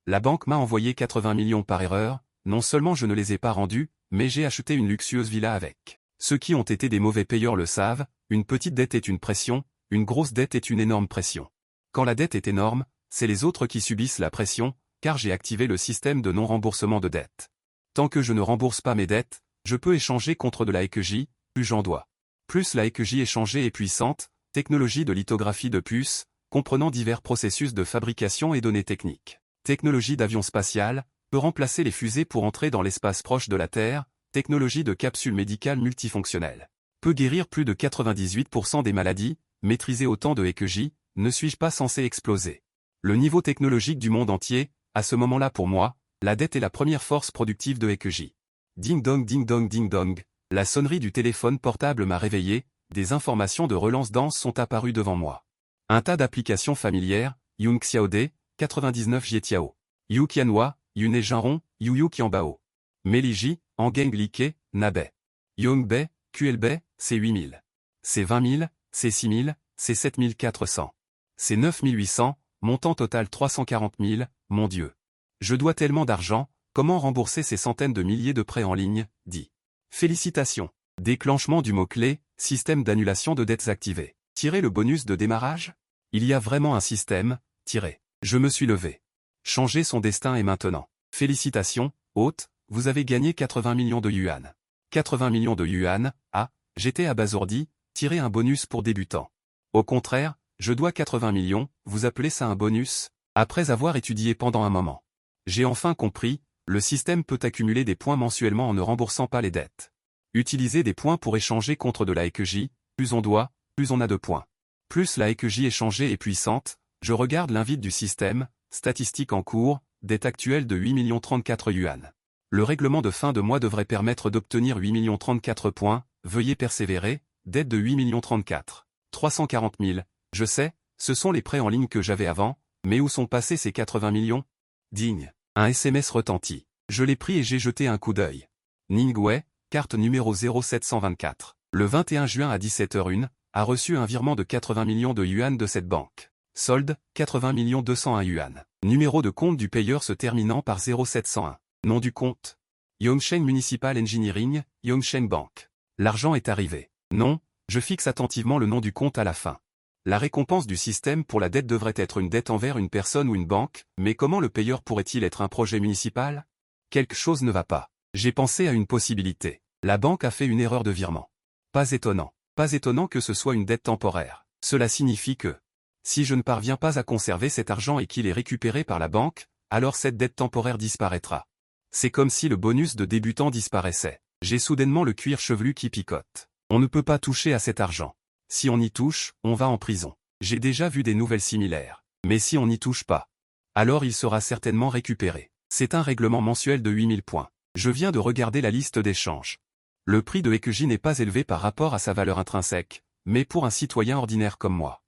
La banque m'a envoyé 80 millions par erreur, non seulement je ne les ai pas rendus, mais j'ai acheté une luxueuse villa avec. Ceux qui ont été des mauvais payeurs le savent, une petite dette est une pression, une grosse dette est une énorme pression. Quand la dette est énorme, c'est les autres qui subissent la pression, car j'ai activé le système de non-remboursement de dette. Tant que je ne rembourse pas mes dettes, je peux échanger contre de la EQJ, plus j'en dois. Plus la EQJ échangée est puissante, technologie de lithographie de puces, comprenant divers processus de fabrication et données techniques. Technologie d'avion spatial, peut remplacer les fusées pour entrer dans l'espace proche de la Terre, technologie de capsule médicale multifonctionnelle. Peut guérir plus de 98% des maladies, maîtriser autant de EQJ, ne suis-je pas censé exploser? Le niveau technologique du monde entier, à ce moment-là pour moi, la dette est la première force productive de EQJ. Ding dong ding dong ding dong, la sonnerie du téléphone portable m'a réveillé, des informations de relance dense sont apparues devant moi. Un tas d'applications familières, Yung Xiaode, 99 Jietiao. Yu Qianhua, Yune Jinron, Yu Qianbao. Meliji, Angeng Like, Nabe. Yongbei, QLB, c'est 8000. C'est 20 000, c'est 6 000, c'est 7 400. C'est 9 800, montant total 340 000, mon Dieu. Je dois tellement d'argent, comment rembourser ces centaines de milliers de prêts en ligne, dit. Félicitations. Déclenchement du mot-clé, système d'annulation de dettes activé. Tirer le bonus de démarrage? Il y a vraiment un système, tirer. Je me suis levé. Changer son destin est maintenant. Félicitations, hôte, vous avez gagné 80 millions de yuan. 80 millions de yuan, ah, j'étais abasourdi, tirer un bonus pour débutants. Au contraire, je dois 80 millions, vous appelez ça un bonus? Après avoir étudié pendant un moment. J'ai enfin compris, le système peut accumuler des points mensuellement en ne remboursant pas les dettes. Utiliser des points pour échanger contre de la EQJ, plus on doit, plus on a de points. Plus la EQJ échangée est puissante, je regarde l'invite du système, statistique en cours, dette actuelle de 8 034 yuan. Le règlement de fin de mois devrait permettre d'obtenir 8 034 points, veuillez persévérer, dette de 8 034. 340 000, je sais, ce sont les prêts en ligne que j'avais avant, mais où sont passés ces 80 millions? Digne. Un SMS retentit. Je l'ai pris et j'ai jeté un coup d'œil. Ningwei, carte numéro 0724. Le 21 juin à 17h01, a reçu un virement de 80 millions de yuan de cette banque. Solde, 80 201 yuan. Numéro de compte du payeur se terminant par 0701. Nom du compte. Yongsheng Municipal Engineering, Yongsheng Bank. L'argent est arrivé. Non, je fixe attentivement le nom du compte à la fin. La récompense du système pour la dette devrait être une dette envers une personne ou une banque, mais comment le payeur pourrait-il être un projet municipal? Quelque chose ne va pas. J'ai pensé à une possibilité. La banque a fait une erreur de virement. Pas étonnant. Pas étonnant que ce soit une dette temporaire. Cela signifie que, si je ne parviens pas à conserver cet argent et qu'il est récupéré par la banque, alors cette dette temporaire disparaîtra. C'est comme si le bonus de débutant disparaissait. J'ai soudainement le cuir chevelu qui picote. On ne peut pas toucher à cet argent. Si on y touche, on va en prison. J'ai déjà vu des nouvelles similaires. Mais si on n'y touche pas, alors il sera certainement récupéré. C'est un règlement mensuel de 8000 points. Je viens de regarder la liste d'échanges. Le prix de EQJ n'est pas élevé par rapport à sa valeur intrinsèque, mais pour un citoyen ordinaire comme moi,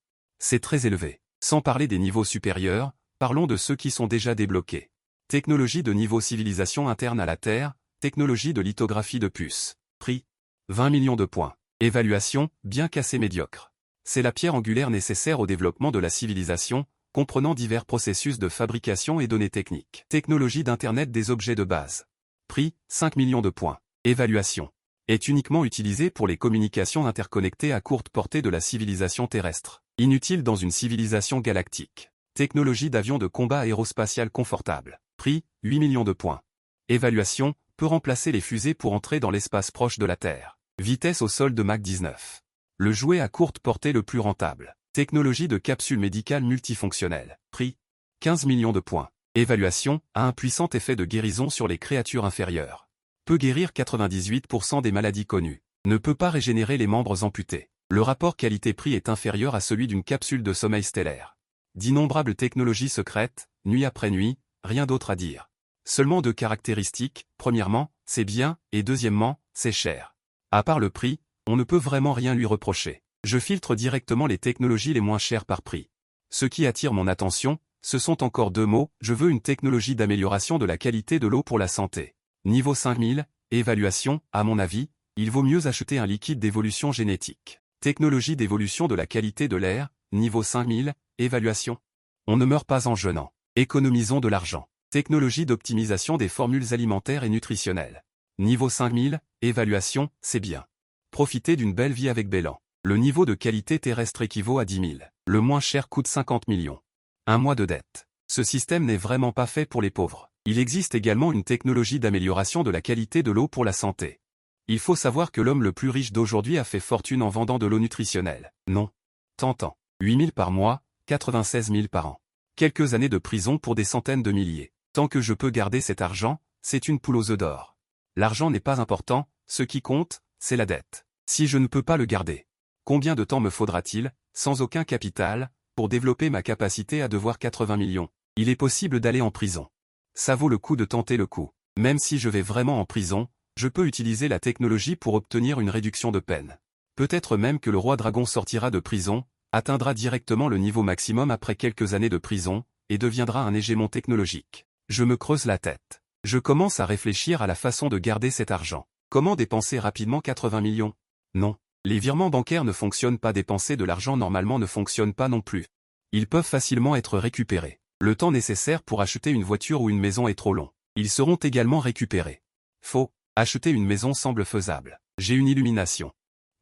c'est très élevé. Sans parler des niveaux supérieurs, parlons de ceux qui sont déjà débloqués. Technologie de niveau civilisation interne à la Terre, technologie de lithographie de puces. Prix 20 millions de points. Évaluation, bien qu'assez médiocre. C'est la pierre angulaire nécessaire au développement de la civilisation, comprenant divers processus de fabrication et données techniques. Technologie d'Internet des objets de base. Prix 5 millions de points. Évaluation. Est uniquement utilisé pour les communications interconnectées à courte portée de la civilisation terrestre. Inutile dans une civilisation galactique. Technologie d'avion de combat aérospatial confortable. Prix 8 millions de points. Évaluation, peut remplacer les fusées pour entrer dans l'espace proche de la Terre. Vitesse au sol de Mach 19. Le jouet à courte portée le plus rentable. Technologie de capsule médicale multifonctionnelle. Prix 15 millions de points. Évaluation, a un puissant effet de guérison sur les créatures inférieures. Peut guérir 98% des maladies connues. Ne peut pas régénérer les membres amputés. Le rapport qualité-prix est inférieur à celui d'une capsule de sommeil stellaire. D'innombrables technologies secrètes, nuit après nuit, rien d'autre à dire. Seulement deux caractéristiques, premièrement, c'est bien, et deuxièmement, c'est cher. À part le prix, on ne peut vraiment rien lui reprocher. Je filtre directement les technologies les moins chères par prix. Ce qui attire mon attention, ce sont encore deux mots, je veux une technologie d'amélioration de la qualité de l'eau pour la santé. Niveau 5000, évaluation, à mon avis, il vaut mieux acheter un liquide d'évolution génétique. Technologie d'évolution de la qualité de l'air, niveau 5000, évaluation. On ne meurt pas en jeûnant. Économisons de l'argent. Technologie d'optimisation des formules alimentaires et nutritionnelles. Niveau 5000, évaluation, c'est bien. Profitez d'une belle vie avec Bélan. Le niveau de qualité terrestre équivaut à 10 000. Le moins cher coûte 50 millions. Un mois de dette. Ce système n'est vraiment pas fait pour les pauvres. Il existe également une technologie d'amélioration de la qualité de l'eau pour la santé. Il faut savoir que l'homme le plus riche d'aujourd'hui a fait fortune en vendant de l'eau nutritionnelle. Non. Tentant. 8 000 par mois, 96 000 par an. Quelques années de prison pour des centaines de milliers. Tant que je peux garder cet argent, c'est une poule aux œufs d'or. L'argent n'est pas important, ce qui compte, c'est la dette. Si je ne peux pas le garder, combien de temps me faudra-t-il, sans aucun capital, pour développer ma capacité à devoir 80 millions? Il est possible d'aller en prison. Ça vaut le coup de tenter le coup. Même si je vais vraiment en prison, je peux utiliser la technologie pour obtenir une réduction de peine. Peut-être même que le roi dragon sortira de prison, atteindra directement le niveau maximum après quelques années de prison, et deviendra un hégémon technologique. Je me creuse la tête. Je commence à réfléchir à la façon de garder cet argent. Comment dépenser rapidement 80 millions? Non. Les virements bancaires ne fonctionnent pas. Dépenser de l'argent normalement ne fonctionne pas non plus. Ils peuvent facilement être récupérés. Le temps nécessaire pour acheter une voiture ou une maison est trop long. Ils seront également récupérés. Faux. Acheter une maison semble faisable. J'ai une illumination.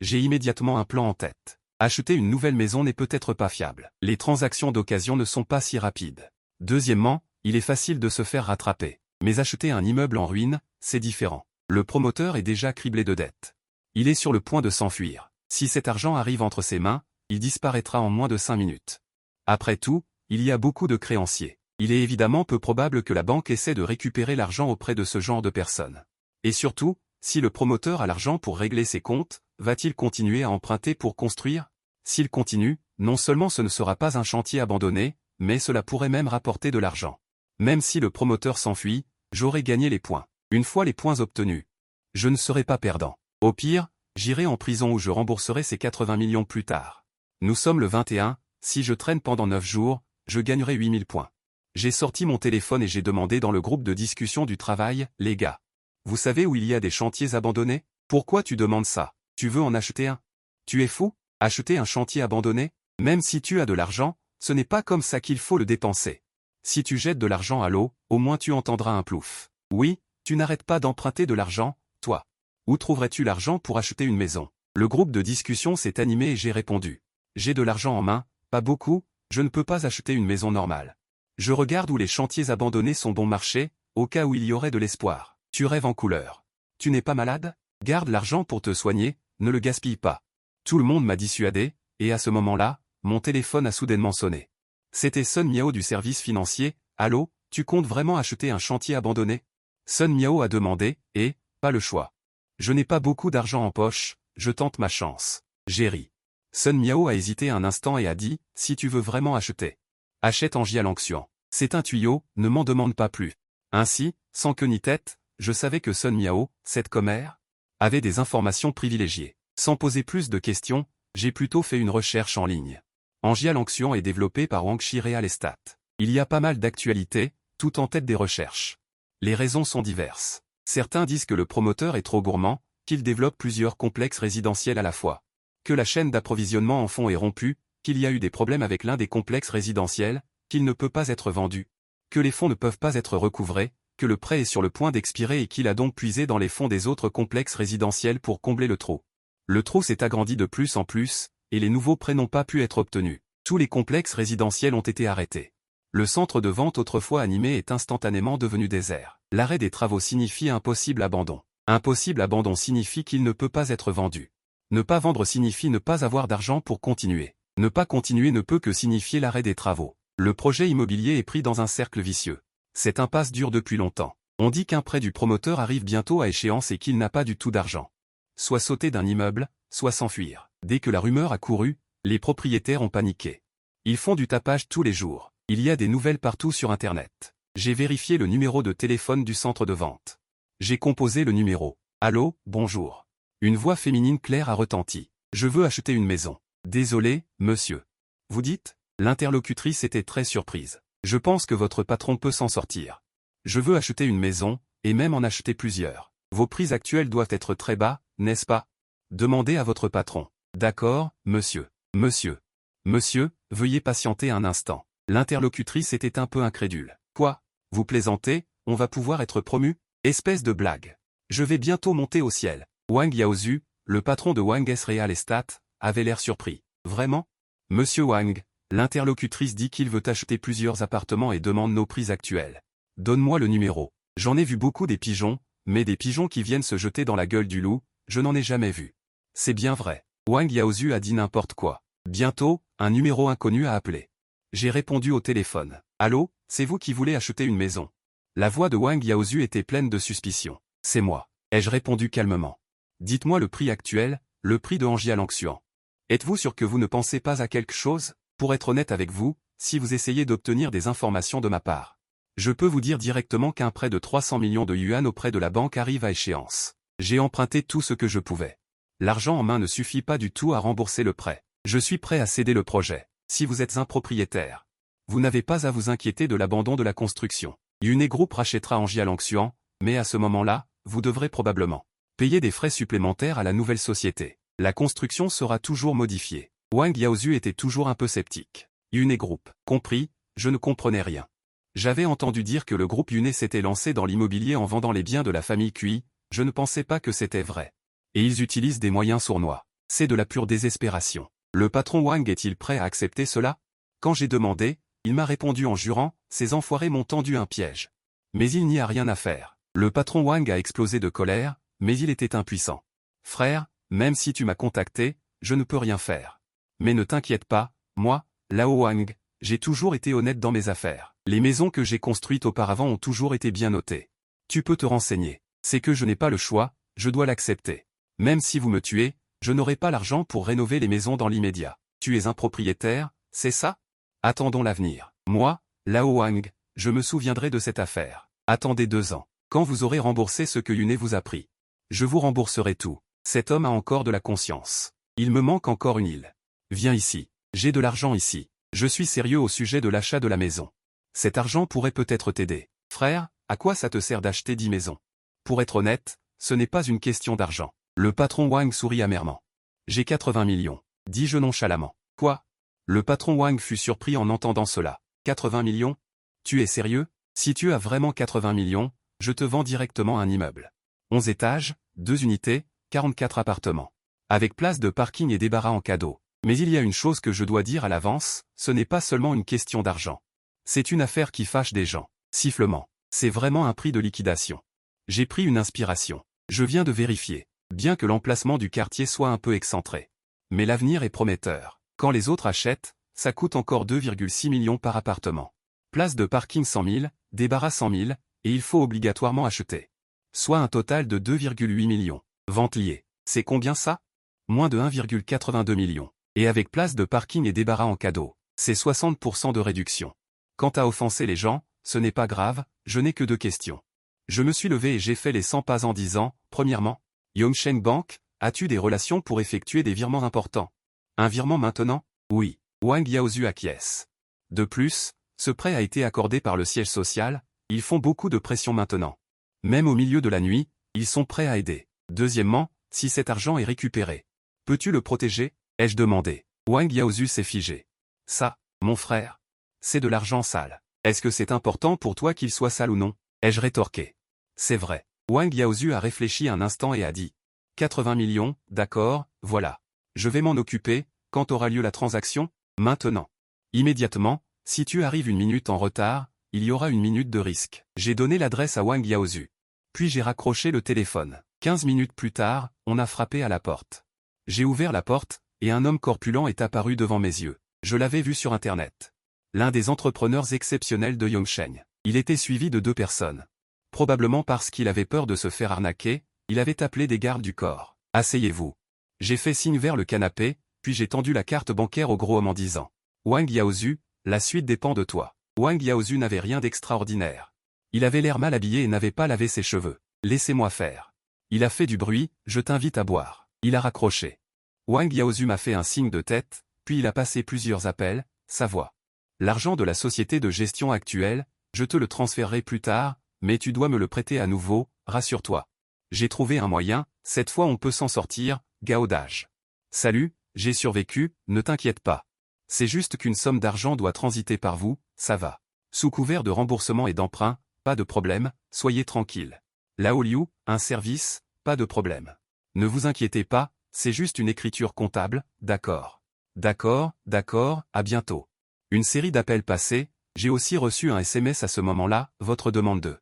J'ai immédiatement un plan en tête. Acheter une nouvelle maison n'est peut-être pas fiable. Les transactions d'occasion ne sont pas si rapides. Deuxièmement, il est facile de se faire rattraper. Mais acheter un immeuble en ruine, c'est différent. Le promoteur est déjà criblé de dettes. Il est sur le point de s'enfuir. Si cet argent arrive entre ses mains, il disparaîtra en moins de 5 minutes. Après tout, il y a beaucoup de créanciers. Il est évidemment peu probable que la banque essaie de récupérer l'argent auprès de ce genre de personnes. Et surtout, si le promoteur a l'argent pour régler ses comptes, va-t-il continuer à emprunter pour construire? S'il continue, non seulement ce ne sera pas un chantier abandonné, mais cela pourrait même rapporter de l'argent. Même si le promoteur s'enfuit, j'aurai gagné les points. Une fois les points obtenus, je ne serai pas perdant. Au pire, j'irai en prison où je rembourserai ces 80 millions plus tard. Nous sommes le 21, si je traîne pendant 9 jours, je gagnerai 8000 points. J'ai sorti mon téléphone et j'ai demandé dans le groupe de discussion du travail, les gars. Vous savez où il y a des chantiers abandonnés? Pourquoi tu demandes ça? Tu veux en acheter un? Tu es fou? Acheter un chantier abandonné? Même si tu as de l'argent, ce n'est pas comme ça qu'il faut le dépenser. Si tu jettes de l'argent à l'eau, au moins tu entendras un plouf. Oui, tu n'arrêtes pas d'emprunter de l'argent, toi. Où trouverais-tu l'argent pour acheter une maison? Le groupe de discussion s'est animé et j'ai répondu. J'ai de l'argent en main, pas beaucoup, je ne peux pas acheter une maison normale. Je regarde où les chantiers abandonnés sont bon marché, au cas où il y aurait de l'espoir. Tu rêves en couleur. Tu n'es pas malade? Garde l'argent pour te soigner, ne le gaspille pas. Tout le monde m'a dissuadé, et à ce moment-là, mon téléphone a soudainement sonné. C'était Sun Miao du service financier. Allô, tu comptes vraiment acheter un chantier abandonné? Sun Miao a demandé, et, pas le choix. Je n'ai pas beaucoup d'argent en poche, je tente ma chance. J'ai ri. Sun Miao a hésité un instant et a dit, si tu veux vraiment acheter. Achète en Jialanxian. C'est un tuyau, ne m'en demande pas plus. Ainsi, sans queue ni tête, je savais que Sun Miao, cette commère, avait des informations privilégiées. Sans poser plus de questions, j'ai plutôt fait une recherche en ligne. En Jialanxian est développé par Wangxi Real Estate. Il y a pas mal d'actualités, tout en tête des recherches. Les raisons sont diverses. Certains disent que le promoteur est trop gourmand, qu'il développe plusieurs complexes résidentiels à la fois. Que la chaîne d'approvisionnement en fonds est rompue, qu'il y a eu des problèmes avec l'un des complexes résidentiels, qu'il ne peut pas être vendu. Que les fonds ne peuvent pas être recouvrés, que le prêt est sur le point d'expirer et qu'il a donc puisé dans les fonds des autres complexes résidentiels pour combler le trou. Le trou s'est agrandi de plus en plus, et les nouveaux prêts n'ont pas pu être obtenus. Tous les complexes résidentiels ont été arrêtés. Le centre de vente autrefois animé est instantanément devenu désert. L'arrêt des travaux signifie impossible abandon. Impossible abandon signifie qu'il ne peut pas être vendu. Ne pas vendre signifie ne pas avoir d'argent pour continuer. Ne pas continuer ne peut que signifier l'arrêt des travaux. Le projet immobilier est pris dans un cercle vicieux. Cette impasse dure depuis longtemps. On dit qu'un prêt du promoteur arrive bientôt à échéance et qu'il n'a pas du tout d'argent. Soit sauter d'un immeuble, soit s'enfuir. Dès que la rumeur a couru, les propriétaires ont paniqué. Ils font du tapage tous les jours. Il y a des nouvelles partout sur Internet. J'ai vérifié le numéro de téléphone du centre de vente. J'ai composé le numéro. Allô, bonjour. Une voix féminine claire a retenti. Je veux acheter une maison. Désolé, monsieur. Vous dites? L'interlocutrice était très surprise. Je pense que votre patron peut s'en sortir. Je veux acheter une maison, et même en acheter plusieurs. Vos prix actuels doivent être très bas, n'est-ce pas? Demandez à votre patron. D'accord, monsieur. Monsieur. Monsieur, veuillez patienter un instant. L'interlocutrice était un peu incrédule. Quoi? Vous plaisantez, on va pouvoir être promu? Espèce de blague. Je vais bientôt monter au ciel. Wang Yaozu, le patron de Wang S Real Estate, avait l'air surpris. Vraiment? Monsieur Wang, l'interlocutrice dit qu'il veut acheter plusieurs appartements et demande nos prix actuels. Donne-moi le numéro. J'en ai vu beaucoup des pigeons, mais des pigeons qui viennent se jeter dans la gueule du loup, je n'en ai jamais vu. C'est bien vrai. Wang Yaozu a dit n'importe quoi. Bientôt, un numéro inconnu a appelé. J'ai répondu au téléphone. Allô, c'est vous qui voulez acheter une maison? La voix de Wang Yaozu était pleine de suspicion. C'est moi. Ai-je répondu calmement. Dites-moi le prix actuel, le prix de Angia Langsuan. Êtes-vous sûr que vous ne pensez pas à quelque chose? Pour être honnête avec vous, si vous essayez d'obtenir des informations de ma part, je peux vous dire directement qu'un prêt de 300 millions de yuan auprès de la banque arrive à échéance. J'ai emprunté tout ce que je pouvais. L'argent en main ne suffit pas du tout à rembourser le prêt. Je suis prêt à céder le projet. Si vous êtes un propriétaire, vous n'avez pas à vous inquiéter de l'abandon de la construction. Yune Group rachètera Angia Langsuan, mais à ce moment-là, vous devrez probablement payer des frais supplémentaires à la nouvelle société. La construction sera toujours modifiée. Wang Yaozu était toujours un peu sceptique. Yune Group. Compris, je ne comprenais rien. J'avais entendu dire que le groupe Yune s'était lancé dans l'immobilier en vendant les biens de la famille Cui, je ne pensais pas que c'était vrai. Et ils utilisent des moyens sournois. C'est de la pure désespération. Le patron Wang est-il prêt à accepter cela? Quand j'ai demandé, il m'a répondu en jurant, ces enfoirés m'ont tendu un piège. Mais il n'y a rien à faire. Le patron Wang a explosé de colère, mais il était impuissant. Frère, même si tu m'as contacté, je ne peux rien faire. Mais ne t'inquiète pas, moi, Lao Wang, j'ai toujours été honnête dans mes affaires. Les maisons que j'ai construites auparavant ont toujours été bien notées. Tu peux te renseigner. C'est que je n'ai pas le choix, je dois l'accepter. Même si vous me tuez, je n'aurai pas l'argent pour rénover les maisons dans l'immédiat. Tu es un propriétaire, c'est ça? Attendons l'avenir. Moi, Lao Wang, je me souviendrai de cette affaire. Attendez 2 ans. Quand vous aurez remboursé ce que Yune vous a pris, je vous rembourserai tout. Cet homme a encore de la conscience. Il me manque encore une île. Viens ici. J'ai de l'argent ici. Je suis sérieux au sujet de l'achat de la maison. Cet argent pourrait peut-être t'aider. Frère, à quoi ça te sert d'acheter 10 maisons? Pour être honnête, ce n'est pas une question d'argent. Le patron Wang sourit amèrement. J'ai 80 millions, dis-je nonchalamment. Quoi? Le patron Wang fut surpris en entendant cela. 80 millions? Tu es sérieux? Si tu as vraiment 80 millions, je te vends directement un immeuble. 11 étages, 2 unités, 44 appartements. Avec place de parking et débarras en cadeau. Mais il y a une chose que je dois dire à l'avance, ce n'est pas seulement une question d'argent. C'est une affaire qui fâche des gens. Sifflement. C'est vraiment un prix de liquidation. J'ai pris une inspiration. Je viens de vérifier. Bien que l'emplacement du quartier soit un peu excentré. Mais l'avenir est prometteur. Quand les autres achètent, ça coûte encore 2,6 millions par appartement. Place de parking 100 000, débarras 100 000, et il faut obligatoirement acheter. Soit un total de 2,8 millions. Vente liée. C'est combien ça? Moins de 1,82 million. Et avec place de parking et débarras en cadeau, c'est 60% de réduction. Quant à offenser les gens, ce n'est pas grave, je n'ai que 2 questions. Je me suis levé et j'ai fait les 100 pas en disant, premièrement, Yongsheng Bank, as-tu des relations pour effectuer des virements importants? Un virement maintenant? Oui. Wang Yaozu acquiesce. De plus, ce prêt a été accordé par le siège social, ils font beaucoup de pression maintenant. Même au milieu de la nuit, ils sont prêts à aider. Deuxièmement, si cet argent est récupéré, peux-tu le protéger? Ai-je demandé. Wang Yaozu s'est figé. Ça, mon frère, c'est de l'argent sale. Est-ce que c'est important pour toi qu'il soit sale ou non? Ai-je rétorqué. C'est vrai. Wang Yaozu a réfléchi un instant et a dit. 80 millions, d'accord, voilà. Je vais m'en occuper, quand aura lieu la transaction? Maintenant. Immédiatement, si tu arrives 1 minute en retard, il y aura 1 minute de risque. J'ai donné l'adresse à Wang Yaozu. Puis j'ai raccroché le téléphone. 15 minutes plus tard, on a frappé à la porte. J'ai ouvert la porte, et un homme corpulent est apparu devant mes yeux. Je l'avais vu sur Internet. L'un des entrepreneurs exceptionnels de Yongsheng. Il était suivi de 2 personnes. Probablement parce qu'il avait peur de se faire arnaquer, il avait appelé des gardes du corps. Asseyez-vous. J'ai fait signe vers le canapé, puis j'ai tendu la carte bancaire au gros homme en disant. Wang Yaozu, la suite dépend de toi. Wang Yaozu n'avait rien d'extraordinaire. Il avait l'air mal habillé et n'avait pas lavé ses cheveux. Laissez-moi faire. Il a fait du bruit, je t'invite à boire. Il a raccroché. Wang Yaozu m'a fait un signe de tête, puis il a passé plusieurs appels, sa voix. L'argent de la société de gestion actuelle, je te le transférerai plus tard, mais tu dois me le prêter à nouveau, rassure-toi. J'ai trouvé un moyen, cette fois on peut s'en sortir, gaudage. Salut, j'ai survécu, ne t'inquiète pas. C'est juste qu'une somme d'argent doit transiter par vous, ça va. Sous couvert de remboursement et d'emprunt, pas de problème, soyez tranquille. Lao Liu, un service, pas de problème. Ne vous inquiétez pas, c'est juste une écriture comptable, d'accord. D'accord, d'accord, à bientôt. Une série d'appels passés, j'ai aussi reçu un SMS à ce moment-là, votre demande de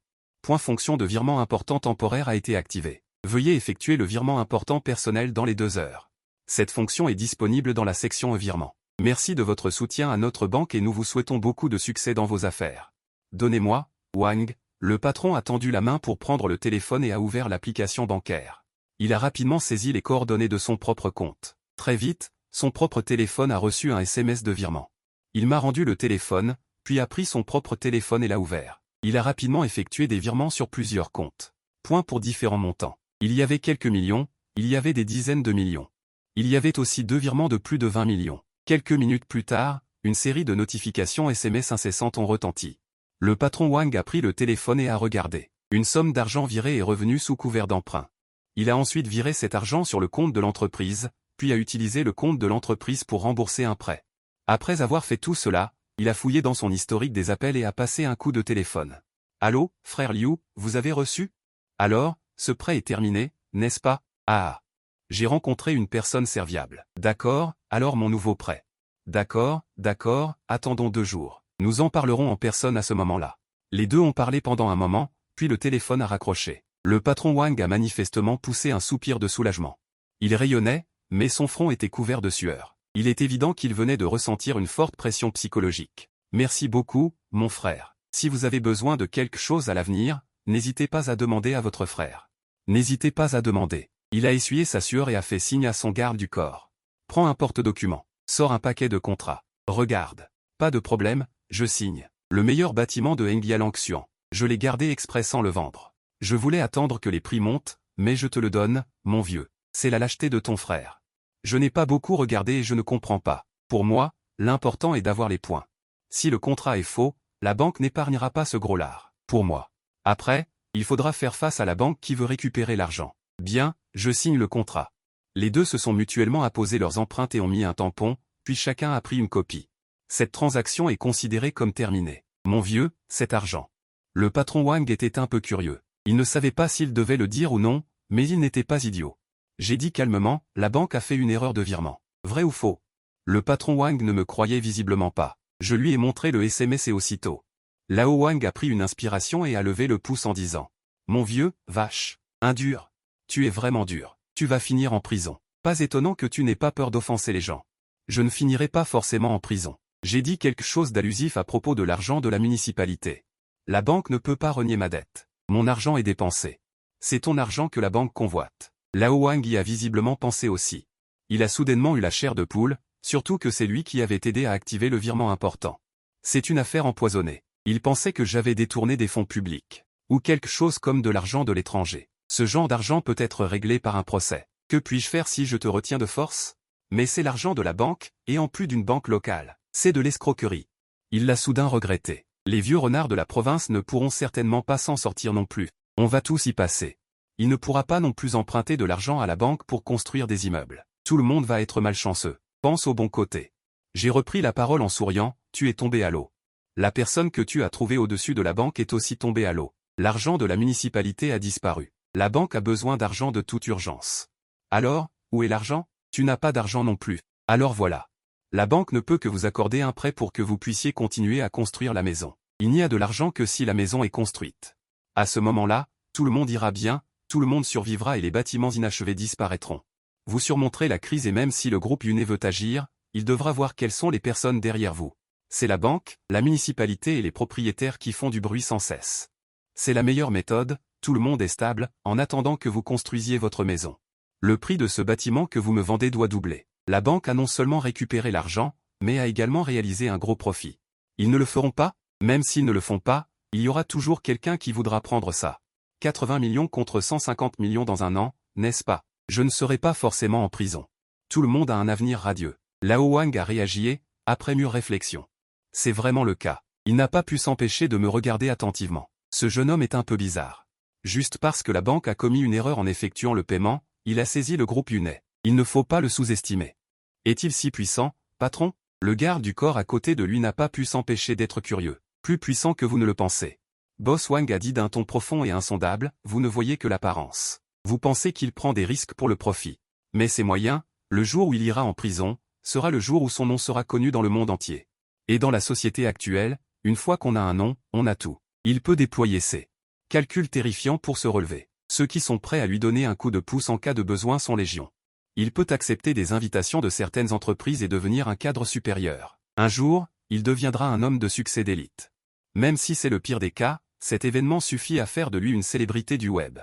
fonction de virement important temporaire a été activée. Veuillez effectuer le virement important personnel dans les 2 heures. Cette fonction est disponible dans la section virement. Merci de votre soutien à notre banque et nous vous souhaitons beaucoup de succès dans vos affaires. Donnez-moi, Wang, le patron a tendu la main pour prendre le téléphone et a ouvert l'application bancaire. Il a rapidement saisi les coordonnées de son propre compte. Très vite, son propre téléphone a reçu un SMS de virement. Il m'a rendu le téléphone, puis a pris son propre téléphone et l'a ouvert. Il a rapidement effectué des virements sur plusieurs comptes. Point pour différents montants. Il y avait quelques millions, il y avait des dizaines de millions. Il y avait aussi 2 virements de plus de 20 millions. Quelques minutes plus tard, une série de notifications SMS incessantes ont retenti. Le patron Wang a pris le téléphone et a regardé. Une somme d'argent virée est revenue sous couvert d'emprunt. Il a ensuite viré cet argent sur le compte de l'entreprise, puis a utilisé le compte de l'entreprise pour rembourser un prêt. Après avoir fait tout cela, il a fouillé dans son historique des appels et a passé un coup de téléphone. Allô, frère Liu, vous avez reçu? Alors, ce prêt est terminé, n'est-ce pas? Ah. J'ai rencontré une personne serviable. D'accord, alors mon nouveau prêt. D'accord, d'accord, attendons 2 jours. Nous en parlerons en personne à ce moment-là. Les deux ont parlé pendant un moment, puis le téléphone a raccroché. Le patron Wang a manifestement poussé un soupir de soulagement. Il rayonnait, mais son front était couvert de sueur. Il est évident qu'il venait de ressentir une forte pression psychologique. Merci beaucoup, mon frère. Si vous avez besoin de quelque chose à l'avenir, n'hésitez pas à demander à votre frère. N'hésitez pas à demander. Il a essuyé sa sueur et a fait signe à son garde du corps. Prends un porte-document. Sors un paquet de contrats. Regarde. Pas de problème, je signe. Le meilleur bâtiment de Hengyalangxian. Je l'ai gardé exprès sans le vendre. Je voulais attendre que les prix montent, mais je te le donne, mon vieux. C'est la lâcheté de ton frère. Je n'ai pas beaucoup regardé et je ne comprends pas. Pour moi, l'important est d'avoir les points. Si le contrat est faux, la banque n'épargnera pas ce gros lard. Pour moi. Après, il faudra faire face à la banque qui veut récupérer l'argent. Bien, je signe le contrat. Les deux se sont mutuellement apposés leurs empreintes et ont mis un tampon, puis chacun a pris une copie. Cette transaction est considérée comme terminée. Mon vieux, cet argent. Le patron Wang était un peu curieux. Il ne savait pas s'il devait le dire ou non, mais il n'était pas idiot. J'ai dit calmement, la banque a fait une erreur de virement. Vrai ou faux? Le patron Wang ne me croyait visiblement pas. Je lui ai montré le SMS et aussitôt. Lao Wang a pris une inspiration et a levé le pouce en disant. Mon vieux, vache. Un dur. Tu es vraiment dur. Tu vas finir en prison. Pas étonnant que tu n'aies pas peur d'offenser les gens. Je ne finirai pas forcément en prison. J'ai dit quelque chose d'allusif à propos de l'argent de la municipalité. La banque ne peut pas renier ma dette. Mon argent est dépensé. C'est ton argent que la banque convoite. Lao Wang y a visiblement pensé aussi. Il a soudainement eu la chair de poule, surtout que c'est lui qui avait aidé à activer le virement important. C'est une affaire empoisonnée. Il pensait que j'avais détourné des fonds publics. Ou quelque chose comme de l'argent de l'étranger. Ce genre d'argent peut être réglé par un procès. Que puis-je faire si je te retiens de force? Mais c'est l'argent de la banque, et en plus d'une banque locale. C'est de l'escroquerie. Il l'a soudain regretté. Les vieux renards de la province ne pourront certainement pas s'en sortir non plus. On va tous y passer. Il ne pourra pas non plus emprunter de l'argent à la banque pour construire des immeubles. Tout le monde va être malchanceux. Pense au bon côté. J'ai repris la parole en souriant, tu es tombé à l'eau. La personne que tu as trouvée au-dessus de la banque est aussi tombée à l'eau. L'argent de la municipalité a disparu. La banque a besoin d'argent de toute urgence. Alors, où est l'argent? Tu n'as pas d'argent non plus. Alors voilà. La banque ne peut que vous accorder un prêt pour que vous puissiez continuer à construire la maison. Il n'y a de l'argent que si la maison est construite. À ce moment-là, tout le monde ira bien, tout le monde survivra et les bâtiments inachevés disparaîtront. Vous surmonterez la crise et même si le groupe Yuné veut agir, il devra voir quelles sont les personnes derrière vous. C'est la banque, la municipalité et les propriétaires qui font du bruit sans cesse. C'est la meilleure méthode, tout le monde est stable, en attendant que vous construisiez votre maison. Le prix de ce bâtiment que vous me vendez doit doubler. La banque a non seulement récupéré l'argent, mais a également réalisé un gros profit. Ils ne le feront pas? Même s'ils ne le font pas, il y aura toujours quelqu'un qui voudra prendre ça. 80 millions contre 150 millions dans un an, n'est-ce pas? Je ne serai pas forcément en prison. Tout le monde a un avenir radieux. Lao Wang a réagi, après mûre réflexion. C'est vraiment le cas. Il n'a pas pu s'empêcher de me regarder attentivement. Ce jeune homme est un peu bizarre. Juste parce que la banque a commis une erreur en effectuant le paiement, il a saisi le groupe Yuné. Il ne faut pas le sous-estimer. Est-il si puissant, patron? Le garde du corps à côté de lui n'a pas pu s'empêcher d'être curieux. Plus puissant que vous ne le pensez. Boss Wang a dit d'un ton profond et insondable, vous ne voyez que l'apparence. Vous pensez qu'il prend des risques pour le profit. Mais ses moyens, le jour où il ira en prison, sera le jour où son nom sera connu dans le monde entier. Et dans la société actuelle, une fois qu'on a un nom, on a tout. Il peut déployer ses calculs terrifiants pour se relever. Ceux qui sont prêts à lui donner un coup de pouce en cas de besoin sont légion. Il peut accepter des invitations de certaines entreprises et devenir un cadre supérieur. Un jour, il deviendra un homme de succès d'élite. Même si c'est le pire des cas, cet événement suffit à faire de lui une célébrité du web.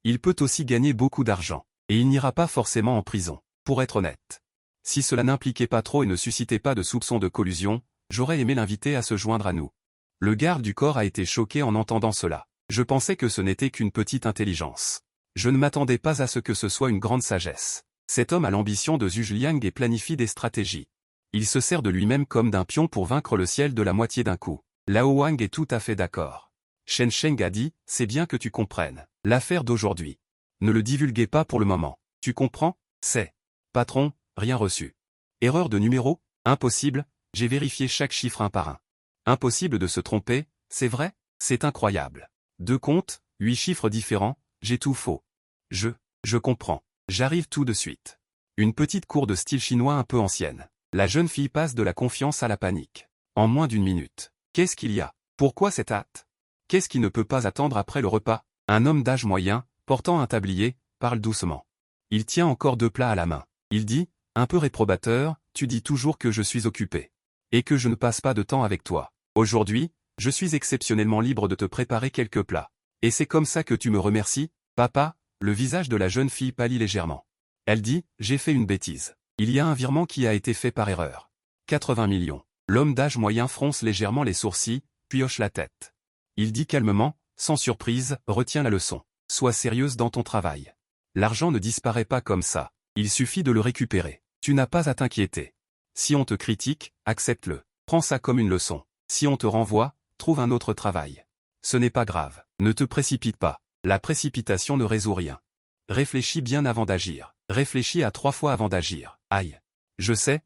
Il peut aussi gagner beaucoup d'argent. Et il n'ira pas forcément en prison. Pour être honnête. Si cela n'impliquait pas trop et ne suscitait pas de soupçons de collusion, j'aurais aimé l'inviter à se joindre à nous. Le garde du corps a été choqué en entendant cela. Je pensais que ce n'était qu'une petite intelligence. Je ne m'attendais pas à ce que ce soit une grande sagesse. Cet homme a l'ambition de Zhu Liang et planifie des stratégies. Il se sert de lui-même comme d'un pion pour vaincre le ciel de la moitié d'un coup. Lao Wang est tout à fait d'accord. Shen Sheng a dit, c'est bien que tu comprennes. L'affaire d'aujourd'hui. Ne le divulguez pas pour le moment. Tu comprends? C'est. Patron, rien reçu. Erreur de numéro? Impossible, j'ai vérifié chaque chiffre un par un. Impossible de se tromper, c'est vrai? C'est incroyable. 2 comptes, 8 chiffres différents, j'ai tout faux. Je comprends. J'arrive tout de suite. Une petite cour de style chinois un peu ancienne. La jeune fille passe de la confiance à la panique. En moins d'une minute. Qu'est-ce qu'il y a? Pourquoi cette hâte? Qu'est-ce qui ne peut pas attendre après le repas? Un homme d'âge moyen, portant un tablier, parle doucement. Il tient encore 2 plats à la main. Il dit, un peu réprobateur, tu dis toujours que je suis occupé. Et que je ne passe pas de temps avec toi. Aujourd'hui, je suis exceptionnellement libre de te préparer quelques plats. Et c'est comme ça que tu me remercies, papa? Le visage de la jeune fille pâlit légèrement. Elle dit, j'ai fait une bêtise. Il y a un virement qui a été fait par erreur. 80 millions. L'homme d'âge moyen fronce légèrement les sourcils, puis hoche la tête. Il dit calmement, sans surprise, retiens la leçon. Sois sérieuse dans ton travail. L'argent ne disparaît pas comme ça. Il suffit de le récupérer. Tu n'as pas à t'inquiéter. Si on te critique, accepte-le. Prends ça comme une leçon. Si on te renvoie, trouve un autre travail. Ce n'est pas grave. Ne te précipite pas. La précipitation ne résout rien. Réfléchis bien avant d'agir. Réfléchis à 3 fois avant d'agir. Aïe. Je sais.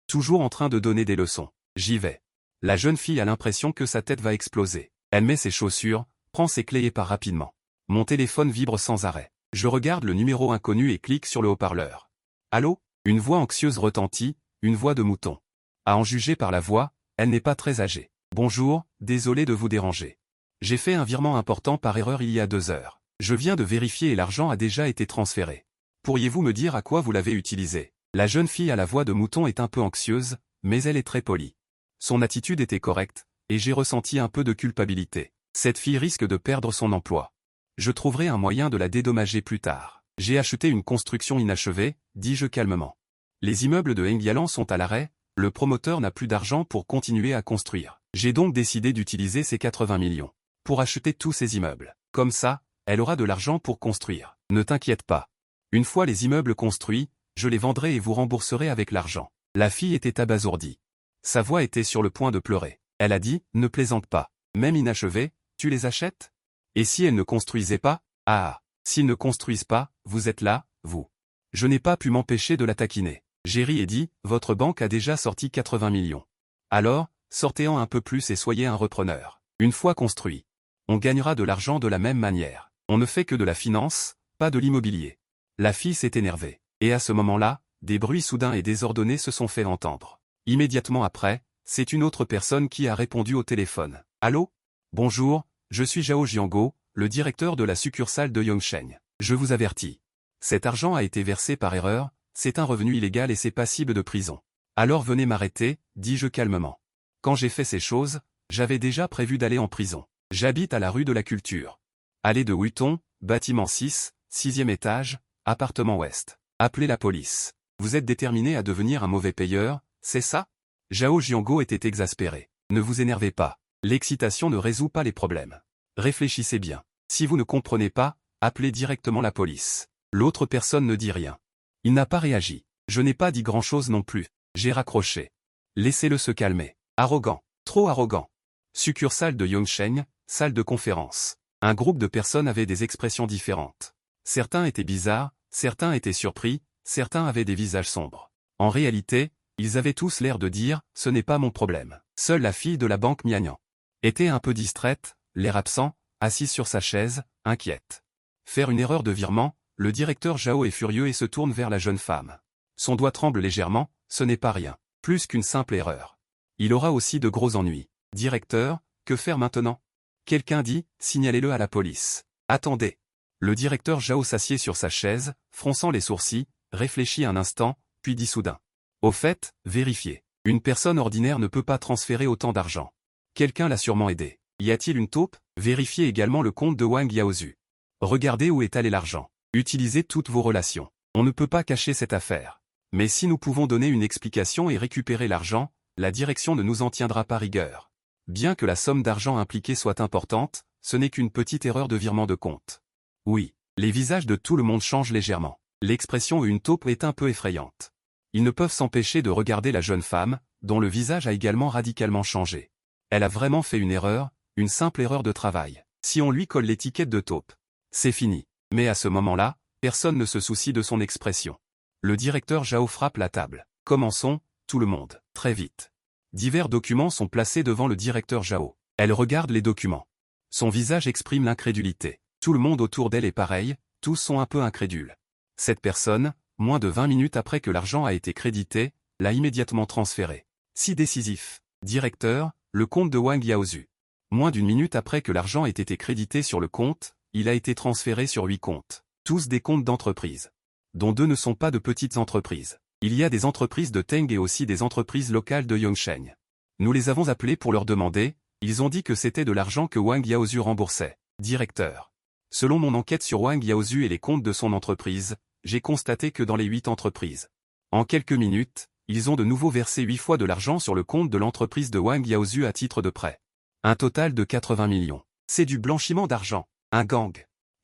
Toujours en train de donner des leçons. J'y vais. La jeune fille a l'impression que sa tête va exploser. Elle met ses chaussures, prend ses clés et part rapidement. Mon téléphone vibre sans arrêt. Je regarde le numéro inconnu et clique sur le haut-parleur. Allô? Une voix anxieuse retentit, une voix de mouton. À en juger par la voix, elle n'est pas très âgée. Bonjour, désolé de vous déranger. J'ai fait un virement important par erreur il y a 2 heures. Je viens de vérifier et l'argent a déjà été transféré. Pourriez-vous me dire à quoi vous l'avez utilisé? La jeune fille à la voix de mouton est un peu anxieuse, mais elle est très polie. Son attitude était correcte, et j'ai ressenti un peu de culpabilité. Cette fille risque de perdre son emploi. Je trouverai un moyen de la dédommager plus tard. J'ai acheté une construction inachevée, dis-je calmement. Les immeubles de Hengyalan sont à l'arrêt, le promoteur n'a plus d'argent pour continuer à construire. J'ai donc décidé d'utiliser ces 80 millions pour acheter tous ces immeubles. Comme ça, elle aura de l'argent pour construire. Ne t'inquiète pas. Une fois les immeubles construits, je les vendrai et vous rembourserez avec l'argent. La fille était abasourdie. Sa voix était sur le point de pleurer. Elle a dit, ne plaisante pas. Même inachevées, tu les achètes? Et si elles ne construisaient pas? Ah, s'ils ne construisent pas, vous êtes là, vous. Je n'ai pas pu m'empêcher de la taquiner. J'ai ri et dit, votre banque a déjà sorti 80 millions. Alors, sortez-en un peu plus et soyez un repreneur. Une fois construit, on gagnera de l'argent de la même manière. On ne fait que de la finance, pas de l'immobilier. La fille s'est énervée. Et à ce moment-là, des bruits soudains et désordonnés se sont fait entendre. Immédiatement après, c'est une autre personne qui a répondu au téléphone. Allô? Bonjour, je suis Zhao Jiango, le directeur de la succursale de Yongsheng. Je vous avertis. Cet argent a été versé par erreur, c'est un revenu illégal et c'est passible de prison. Alors venez m'arrêter, dis-je calmement. Quand j'ai fait ces choses, j'avais déjà prévu d'aller en prison. J'habite à la rue de la Culture. Allée de Huton, bâtiment 6, 6e étage, appartement ouest. Appelez la police. Vous êtes déterminé à devenir un mauvais payeur, c'est ça? Zhao Jiango était exaspéré. Ne vous énervez pas. L'excitation ne résout pas les problèmes. Réfléchissez bien. Si vous ne comprenez pas, appelez directement la police. L'autre personne ne dit rien. Il n'a pas réagi. Je n'ai pas dit grand-chose non plus. J'ai raccroché. Laissez-le se calmer. Arrogant. Trop arrogant. Succursale de Yongsheng, salle de conférence. Un groupe de personnes avait des expressions différentes. Certains étaient bizarres, certains étaient surpris, certains avaient des visages sombres. En réalité, ils avaient tous l'air de dire « ce n'est pas mon problème ». Seule la fille de la banque Miagnan était un peu distraite, l'air absent, assise sur sa chaise, inquiète. Faire une erreur de virement, le directeur Zhao est furieux et se tourne vers la jeune femme. Son doigt tremble légèrement, ce n'est pas rien. Plus qu'une simple erreur. Il aura aussi de gros ennuis. Directeur, que faire maintenant? Quelqu'un dit, signalez-le à la police. Attendez. Le directeur Zhao s'assied sur sa chaise, fronçant les sourcils, réfléchit un instant, puis dit soudain. Au fait, vérifiez. Une personne ordinaire ne peut pas transférer autant d'argent. Quelqu'un l'a sûrement aidé. Y a-t-il une taupe? Vérifiez également le compte de Wang Yaozu. Regardez où est allé l'argent. Utilisez toutes vos relations. On ne peut pas cacher cette affaire. Mais si nous pouvons donner une explication et récupérer l'argent, la direction ne nous en tiendra pas rigueur. Bien que la somme d'argent impliquée soit importante, ce n'est qu'une petite erreur de virement de compte. Oui, les visages de tout le monde changent légèrement. L'expression une taupe est un peu effrayante. Ils ne peuvent s'empêcher de regarder la jeune femme, dont le visage a également radicalement changé. Elle a vraiment fait une erreur, une simple erreur de travail. Si on lui colle l'étiquette de taupe, c'est fini. Mais à ce moment-là, personne ne se soucie de son expression. Le directeur Zhao frappe la table. Commençons, tout le monde, très vite. Divers documents sont placés devant le directeur Zhao. Elle regarde les documents. Son visage exprime l'incrédulité. Tout le monde autour d'elle est pareil, tous sont un peu incrédules. Cette personne, moins de 20 minutes après que l'argent a été crédité, l'a immédiatement transféré. Si décisif. Directeur, le compte de Wang Yaozu. Moins d'une minute après que l'argent ait été crédité sur le compte, il a été transféré sur 8 comptes. Tous des comptes d'entreprise. Dont 2 ne sont pas de petites entreprises. Il y a des entreprises de Teng et aussi des entreprises locales de Yongsheng. Nous les avons appelés pour leur demander, ils ont dit que c'était de l'argent que Wang Yaozu remboursait. Directeur. Selon mon enquête sur Wang Yaozu et les comptes de son entreprise, j'ai constaté que dans les 8 entreprises. En quelques minutes, ils ont de nouveau versé 8 fois de l'argent sur le compte de l'entreprise de Wang Yaozu à titre de prêt. Un total de 80 millions. C'est du blanchiment d'argent. Un gang.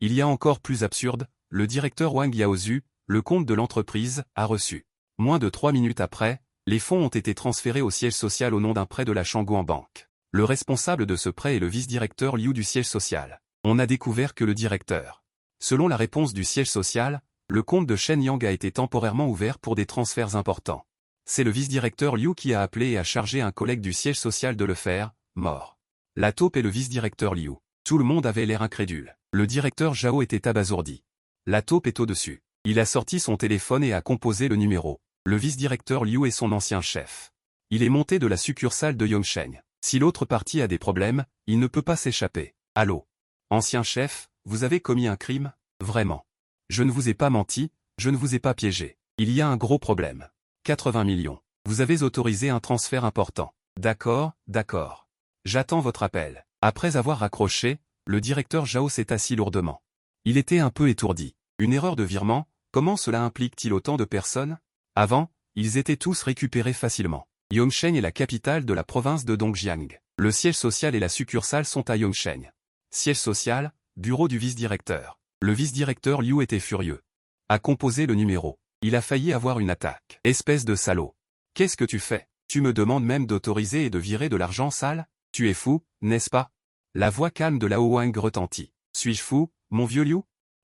Il y a encore plus absurde, le directeur Wang Yaozu, le compte de l'entreprise, a reçu. Moins de 3 minutes après, les fonds ont été transférés au siège social au nom d'un prêt de la Shangguan Bank. Le responsable de ce prêt est le vice-directeur Liu du siège social. On a découvert que le directeur. Selon la réponse du siège social, le compte de Shenyang a été temporairement ouvert pour des transferts importants. C'est le vice-directeur Liu qui a appelé et a chargé un collègue du siège social de le faire, mort. La taupe est le vice-directeur Liu. Tout le monde avait l'air incrédule. Le directeur Zhao était abasourdi. La taupe est au-dessus. Il a sorti son téléphone et a composé le numéro. Le vice-directeur Liu est son ancien chef. Il est monté de la succursale de Yongsheng. Si l'autre partie a des problèmes, il ne peut pas s'échapper. Allô? Ancien chef, vous avez commis un crime? Vraiment. Je ne vous ai pas menti, je ne vous ai pas piégé. Il y a un gros problème. 80 millions. Vous avez autorisé un transfert important. D'accord, d'accord. J'attends votre appel. Après avoir raccroché, le directeur Zhao s'est assis lourdement. Il était un peu étourdi. Une erreur de virement, comment cela implique-t-il autant de personnes? Avant, ils étaient tous récupérés facilement. Yongsheng est la capitale de la province de Dongjiang. Le siège social et la succursale sont à Yongsheng. Siège social, bureau du vice-directeur. Le vice-directeur Liu était furieux. A composé le numéro. Il a failli avoir une attaque. Espèce de salaud. Qu'est-ce que tu fais? Tu me demandes même d'autoriser et de virer de l'argent sale? Tu es fou, n'est-ce pas? La voix calme de Lao Wang retentit. Suis-je fou, mon vieux Liu?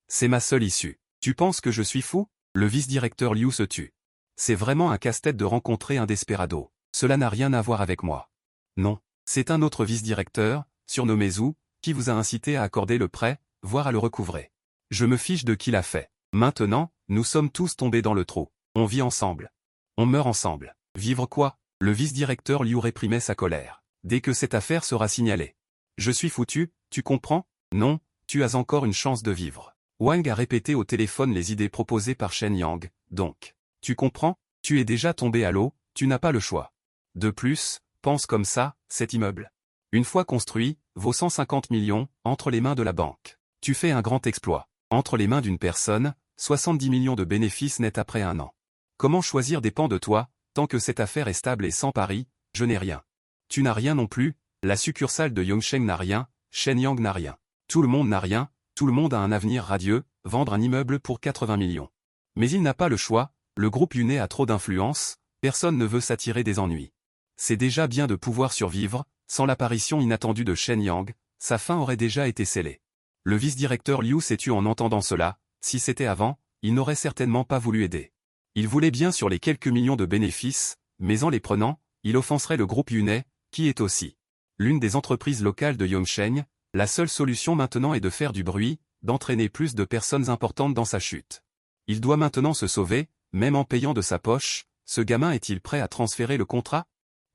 C'est ma seule issue. Tu penses que je suis fou? Le vice-directeur Liu se tut. C'est vraiment un casse-tête de rencontrer un desperado. Cela n'a rien à voir avec moi. Non. C'est un autre vice-directeur, surnommé Zhu, qui vous a incité à accorder le prêt, voire à le recouvrer. Je me fiche de qui l'a fait. Maintenant, nous sommes tous tombés dans le trou. On vit ensemble. On meurt ensemble. Vivre quoi? Le vice-directeur Liu réprimait sa colère. Dès que cette affaire sera signalée. Je suis foutu, tu comprends? Non, tu as encore une chance de vivre. Wang a répété au téléphone les idées proposées par Shen Yang, donc. Tu comprends? Tu es déjà tombé à l'eau, tu n'as pas le choix. De plus, pense comme ça, cet immeuble. Une fois construit, vaut 150 millions, entre les mains de la banque. Tu fais un grand exploit. Entre les mains d'une personne, 70 millions de bénéfices nets après un an. Comment choisir dépend de toi, tant que cette affaire est stable et sans pari, je n'ai rien. Tu n'as rien non plus, la succursale de Yongsheng n'a rien, Shenyang n'a rien. Tout le monde n'a rien, tout le monde a un avenir radieux, vendre un immeuble pour 80 millions. Mais il n'a pas le choix, le groupe Yunai a trop d'influence, personne ne veut s'attirer des ennuis. C'est déjà bien de pouvoir survivre, sans l'apparition inattendue de Shenyang, sa fin aurait déjà été scellée. Le vice-directeur Liu s'est tu en entendant cela, si c'était avant, il n'aurait certainement pas voulu aider. Il voulait bien sur les quelques millions de bénéfices, mais en les prenant, il offenserait le groupe Yunai, qui est aussi l'une des entreprises locales de Yongsheng, La seule solution maintenant est de faire du bruit, d'entraîner plus de personnes importantes dans sa chute. Il doit maintenant se sauver, même en payant de sa poche. Ce gamin est-il prêt à transférer le contrat?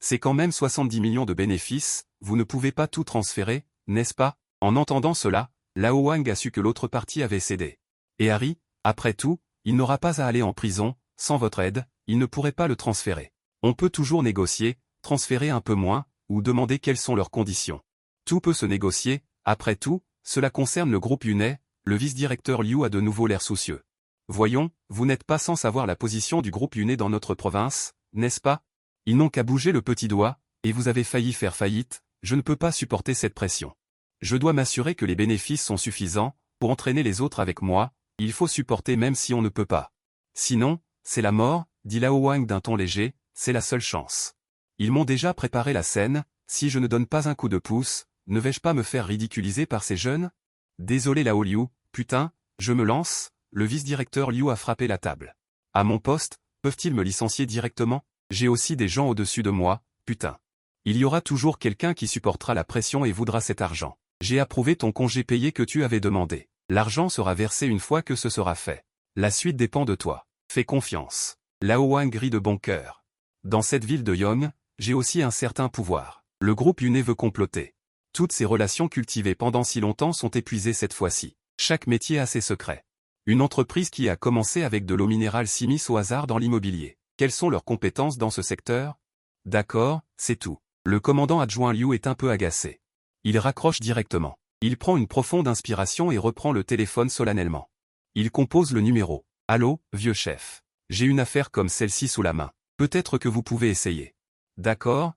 C'est quand même 70 millions de bénéfices, vous ne pouvez pas tout transférer, n'est-ce pas? En entendant cela, Lao Wang a su que l'autre partie avait cédé. Et Harry, après tout, il n'aura pas à aller en prison, sans votre aide, il ne pourrait pas le transférer. On peut toujours négocier, transférer un peu moins, ou demander quelles sont leurs conditions. Tout peut se négocier, après tout, cela concerne le groupe Yunai, le vice-directeur Liu a de nouveau l'air soucieux. Voyons, vous n'êtes pas sans savoir la position du groupe Yunai dans notre province, n'est-ce pas? Ils n'ont qu'à bouger le petit doigt, et vous avez failli faire faillite, je ne peux pas supporter cette pression. Je dois m'assurer que les bénéfices sont suffisants, pour entraîner les autres avec moi, il faut supporter même si on ne peut pas. Sinon, c'est la mort, dit Lao Wang d'un ton léger, c'est la seule chance. Ils m'ont déjà préparé la scène, si je ne donne pas un coup de pouce, ne vais-je pas me faire ridiculiser par ces jeunes? Désolé Lao Liu, putain, je me lance, le vice-directeur Liu a frappé la table. À mon poste, peuvent-ils me licencier directement? J'ai aussi des gens au-dessus de moi, putain. Il y aura toujours quelqu'un qui supportera la pression et voudra cet argent. J'ai approuvé ton congé payé que tu avais demandé. L'argent sera versé une fois que ce sera fait. La suite dépend de toi. Fais confiance. Lao Wang rit de bon cœur. Dans cette ville de Yong, j'ai aussi un certain pouvoir. Le groupe Yunai veut comploter. Toutes ces relations cultivées pendant si longtemps sont épuisées cette fois-ci. Chaque métier a ses secrets. Une entreprise qui a commencé avec de l'eau minérale s'immisce au hasard dans l'immobilier. Quelles sont leurs compétences dans ce secteur? D'accord, c'est tout. Le commandant adjoint Liu est un peu agacé. Il raccroche directement. Il prend une profonde inspiration et reprend le téléphone solennellement. Il compose le numéro. Allô, vieux chef. J'ai une affaire comme celle-ci sous la main. Peut-être que vous pouvez essayer. D'accord,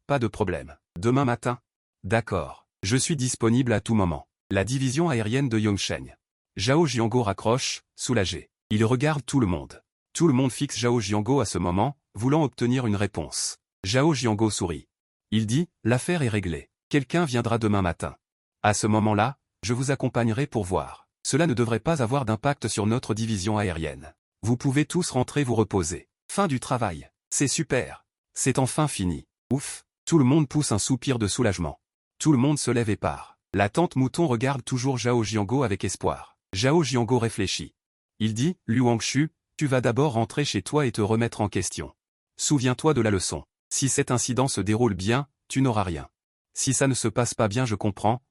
pas de problème. Demain matin? D'accord. Je suis disponible à tout moment. La division aérienne de Yongsheng. Zhao Jiango raccroche, soulagé. Il regarde tout le monde. Tout le monde fixe Zhao Jiango à ce moment, voulant obtenir une réponse. Zhao Jiango sourit. Il dit, l'affaire est réglée. Quelqu'un viendra demain matin. À ce moment-là, je vous accompagnerai pour voir. Cela ne devrait pas avoir d'impact sur notre division aérienne. Vous pouvez tous rentrer vous reposer. Fin du travail. C'est super. C'est enfin fini. Ouf. Tout le monde pousse un soupir de soulagement. Tout le monde se lève et part. La tante Mouton regarde toujours Zhao Jiango avec espoir. Zhao Jiango réfléchit. Il dit, Liu Wangshu, tu vas d'abord rentrer chez toi et te remettre en question. Souviens-toi de la leçon. Si cet incident se déroule bien, tu n'auras rien. Si ça ne se passe pas bien, je comprends.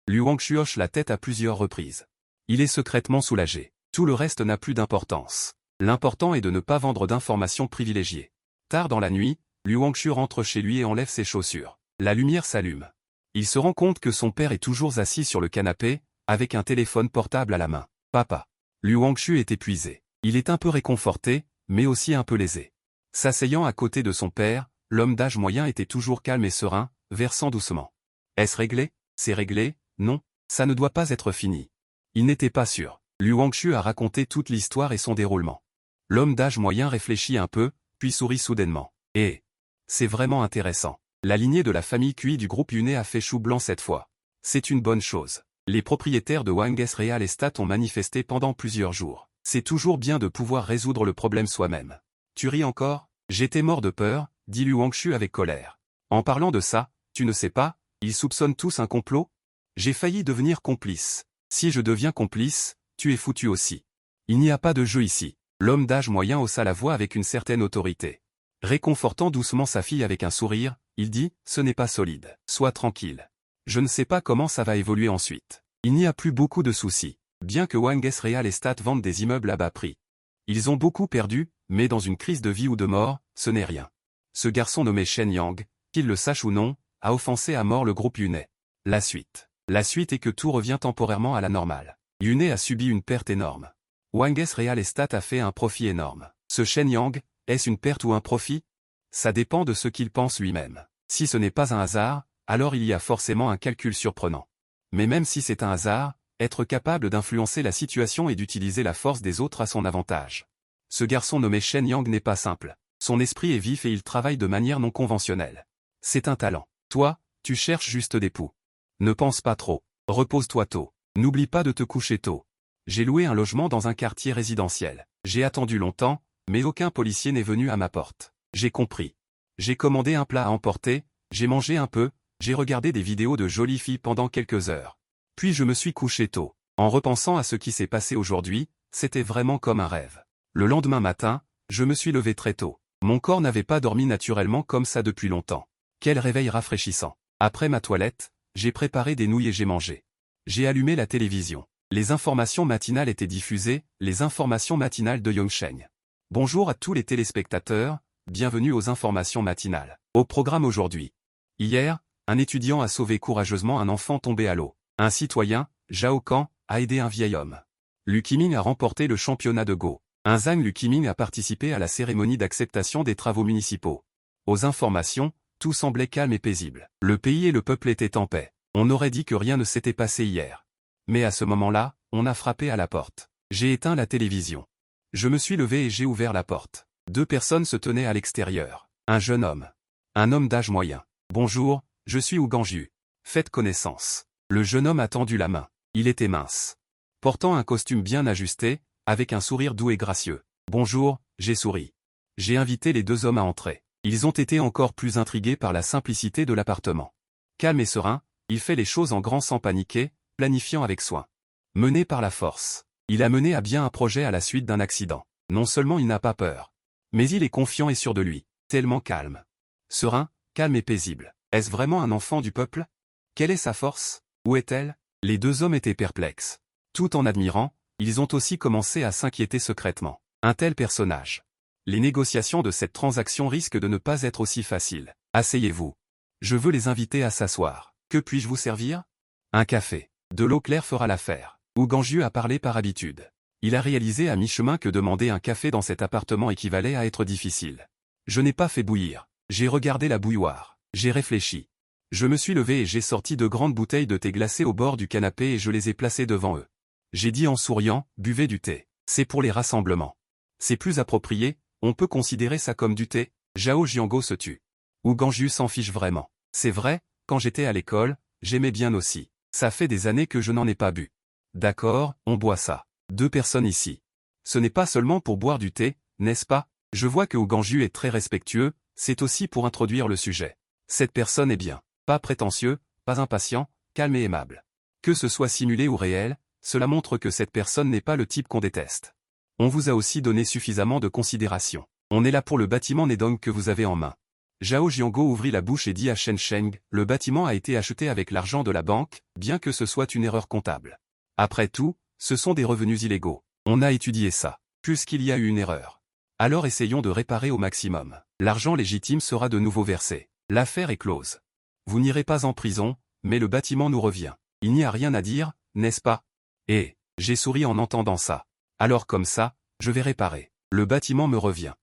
Liu Wangshu hoche la tête à plusieurs reprises. Il est secrètement soulagé. Tout le reste n'a plus d'importance. L'important est de ne pas vendre d'informations privilégiées. Tard dans la nuit, Liu Wangshu rentre chez lui et enlève ses chaussures. La lumière s'allume. Il se rend compte que son père est toujours assis sur le canapé, avec un téléphone portable à la main. Papa. Liu Wangshu est épuisé. Il est un peu réconforté, mais aussi un peu lésé. S'asseyant à côté de son père, l'homme d'âge moyen était toujours calme et serein, versant doucement. Est-ce réglé? C'est réglé? Non, ça ne doit pas être fini. Il n'était pas sûr. Liu Wangshu a raconté toute l'histoire et son déroulement. L'homme d'âge moyen réfléchit un peu, puis sourit soudainement. Et c'est vraiment intéressant. La lignée de la famille QI du groupe Yunai a fait chou blanc cette fois. C'est une bonne chose. Les propriétaires de Wanges Real Estate ont manifesté pendant plusieurs jours. C'est toujours bien de pouvoir résoudre le problème soi-même. Tu ris encore? J'étais mort de peur, dit Liu Wangshu avec colère. En parlant de ça, tu ne sais pas, ils soupçonnent tous un complot? J'ai failli devenir complice. Si je deviens complice, tu es foutu aussi. Il n'y a pas de jeu ici. L'homme d'âge moyen haussa la voix avec une certaine autorité. Réconfortant doucement sa fille avec un sourire, il dit, ce n'est pas solide. Sois tranquille. Je ne sais pas comment ça va évoluer ensuite. Il n'y a plus beaucoup de soucis. Bien que Wanges Real Estate vende des immeubles à bas prix. Ils ont beaucoup perdu, mais dans une crise de vie ou de mort, ce n'est rien. Ce garçon nommé Shen Yang, qu'il le sache ou non, a offensé à mort le groupe Yunai. La suite est que tout revient temporairement à la normale. Yunai a subi une perte énorme. Wanges Real Estate a fait un profit énorme. Ce Shen Yang, est-ce une perte ou un profit? Ça dépend de ce qu'il pense lui-même. Si ce n'est pas un hasard, alors il y a forcément un calcul surprenant. Mais même si c'est un hasard, être capable d'influencer la situation et d'utiliser la force des autres à son avantage. Ce garçon nommé Shen Yang n'est pas simple. Son esprit est vif et il travaille de manière non conventionnelle. C'est un talent. Toi, tu cherches juste des poux. Ne pense pas trop. Repose-toi tôt. N'oublie pas de te coucher tôt. J'ai loué un logement dans un quartier résidentiel. J'ai attendu longtemps, mais aucun policier n'est venu à ma porte. J'ai compris. J'ai commandé un plat à emporter, j'ai mangé un peu, J'ai regardé des vidéos de jolies filles pendant quelques heures. Puis je me suis couché tôt. En repensant à ce qui s'est passé aujourd'hui, c'était vraiment comme un rêve. Le lendemain matin, je me suis levé très tôt. Mon corps n'avait pas dormi naturellement comme ça depuis longtemps. Quel réveil rafraîchissant. Après ma toilette, j'ai préparé des nouilles et j'ai mangé. J'ai allumé la télévision. Les informations matinales étaient diffusées, les informations matinales de Yongsheng. Bonjour à tous les téléspectateurs, bienvenue aux informations matinales. Au programme aujourd'hui. Hier, un étudiant a sauvé courageusement un enfant tombé à l'eau. Un citoyen, Zhao Kan, a aidé un vieil homme. Lu Qiming a remporté le championnat de Go. Un Zhang Lu Qiming a participé à la cérémonie d'acceptation des travaux municipaux. Aux informations, tout semblait calme et paisible. Le pays et le peuple étaient en paix. On aurait dit que rien ne s'était passé hier. Mais à ce moment-là, on a frappé à la porte. J'ai éteint la télévision. Je me suis levé et j'ai ouvert la porte. 2 personnes se tenaient à l'extérieur. Un jeune homme. Un homme d'âge moyen. Bonjour, je suis Wu Ganju. Faites connaissance. Le jeune homme a tendu la main. Il était mince. Portant un costume bien ajusté, avec un sourire doux et gracieux. Bonjour, j'ai souri. J'ai invité les 2 hommes à entrer. Ils ont été encore plus intrigués par la simplicité de l'appartement. Calme et serein, il fait les choses en grand sans paniquer, planifiant avec soin. Mené par la force. Il a mené à bien un projet à la suite d'un accident. Non seulement il n'a pas peur, mais il est confiant et sûr de lui, tellement calme. Serein, calme et paisible. Est-ce vraiment un enfant du peuple? Quelle est sa force? Où est-elle? Les 2 hommes étaient perplexes. Tout en admirant, ils ont aussi commencé à s'inquiéter secrètement. Un tel personnage. Les négociations de cette transaction risquent de ne pas être aussi faciles. Asseyez-vous. Je veux les inviter à s'asseoir. Que puis-je vous servir? Un café. De l'eau claire fera l'affaire. Wu Ganju a parlé par habitude. Il a réalisé à mi-chemin que demander un café dans cet appartement équivalait à être difficile. Je n'ai pas fait bouillir. J'ai regardé la bouilloire. J'ai réfléchi. Je me suis levé et j'ai sorti de grandes bouteilles de thé glacé au bord du canapé et je les ai placées devant eux. J'ai dit en souriant, buvez du thé. C'est pour les rassemblements. C'est plus approprié, on peut considérer ça comme du thé. Zhao Jiango se tue. Wu Ganju s'en fiche vraiment. C'est vrai, quand j'étais à l'école, j'aimais bien aussi. Ça fait des années que je n'en ai pas bu. D'accord, on boit ça. 2 personnes ici. Ce n'est pas seulement pour boire du thé, n'est-ce pas? Je vois que Wu Ganju est très respectueux, c'est aussi pour introduire le sujet. Cette personne est bien. Pas prétentieux, pas impatient, calme et aimable. Que ce soit simulé ou réel, cela montre que cette personne n'est pas le type qu'on déteste. On vous a aussi donné suffisamment de considération. On est là pour le bâtiment Nedong que vous avez en main. Zhao Jiango ouvrit la bouche et dit à Shen Sheng, le bâtiment a été acheté avec l'argent de la banque, bien que ce soit une erreur comptable. Après tout, ce sont des revenus illégaux. On a étudié ça. Puisqu'il y a eu une erreur. Alors essayons de réparer au maximum. L'argent légitime sera de nouveau versé. L'affaire est close. Vous n'irez pas en prison, mais le bâtiment nous revient. Il n'y a rien à dire, n'est-ce pas? Et, j'ai souri en entendant ça. Alors comme ça, je vais réparer. Le bâtiment me revient.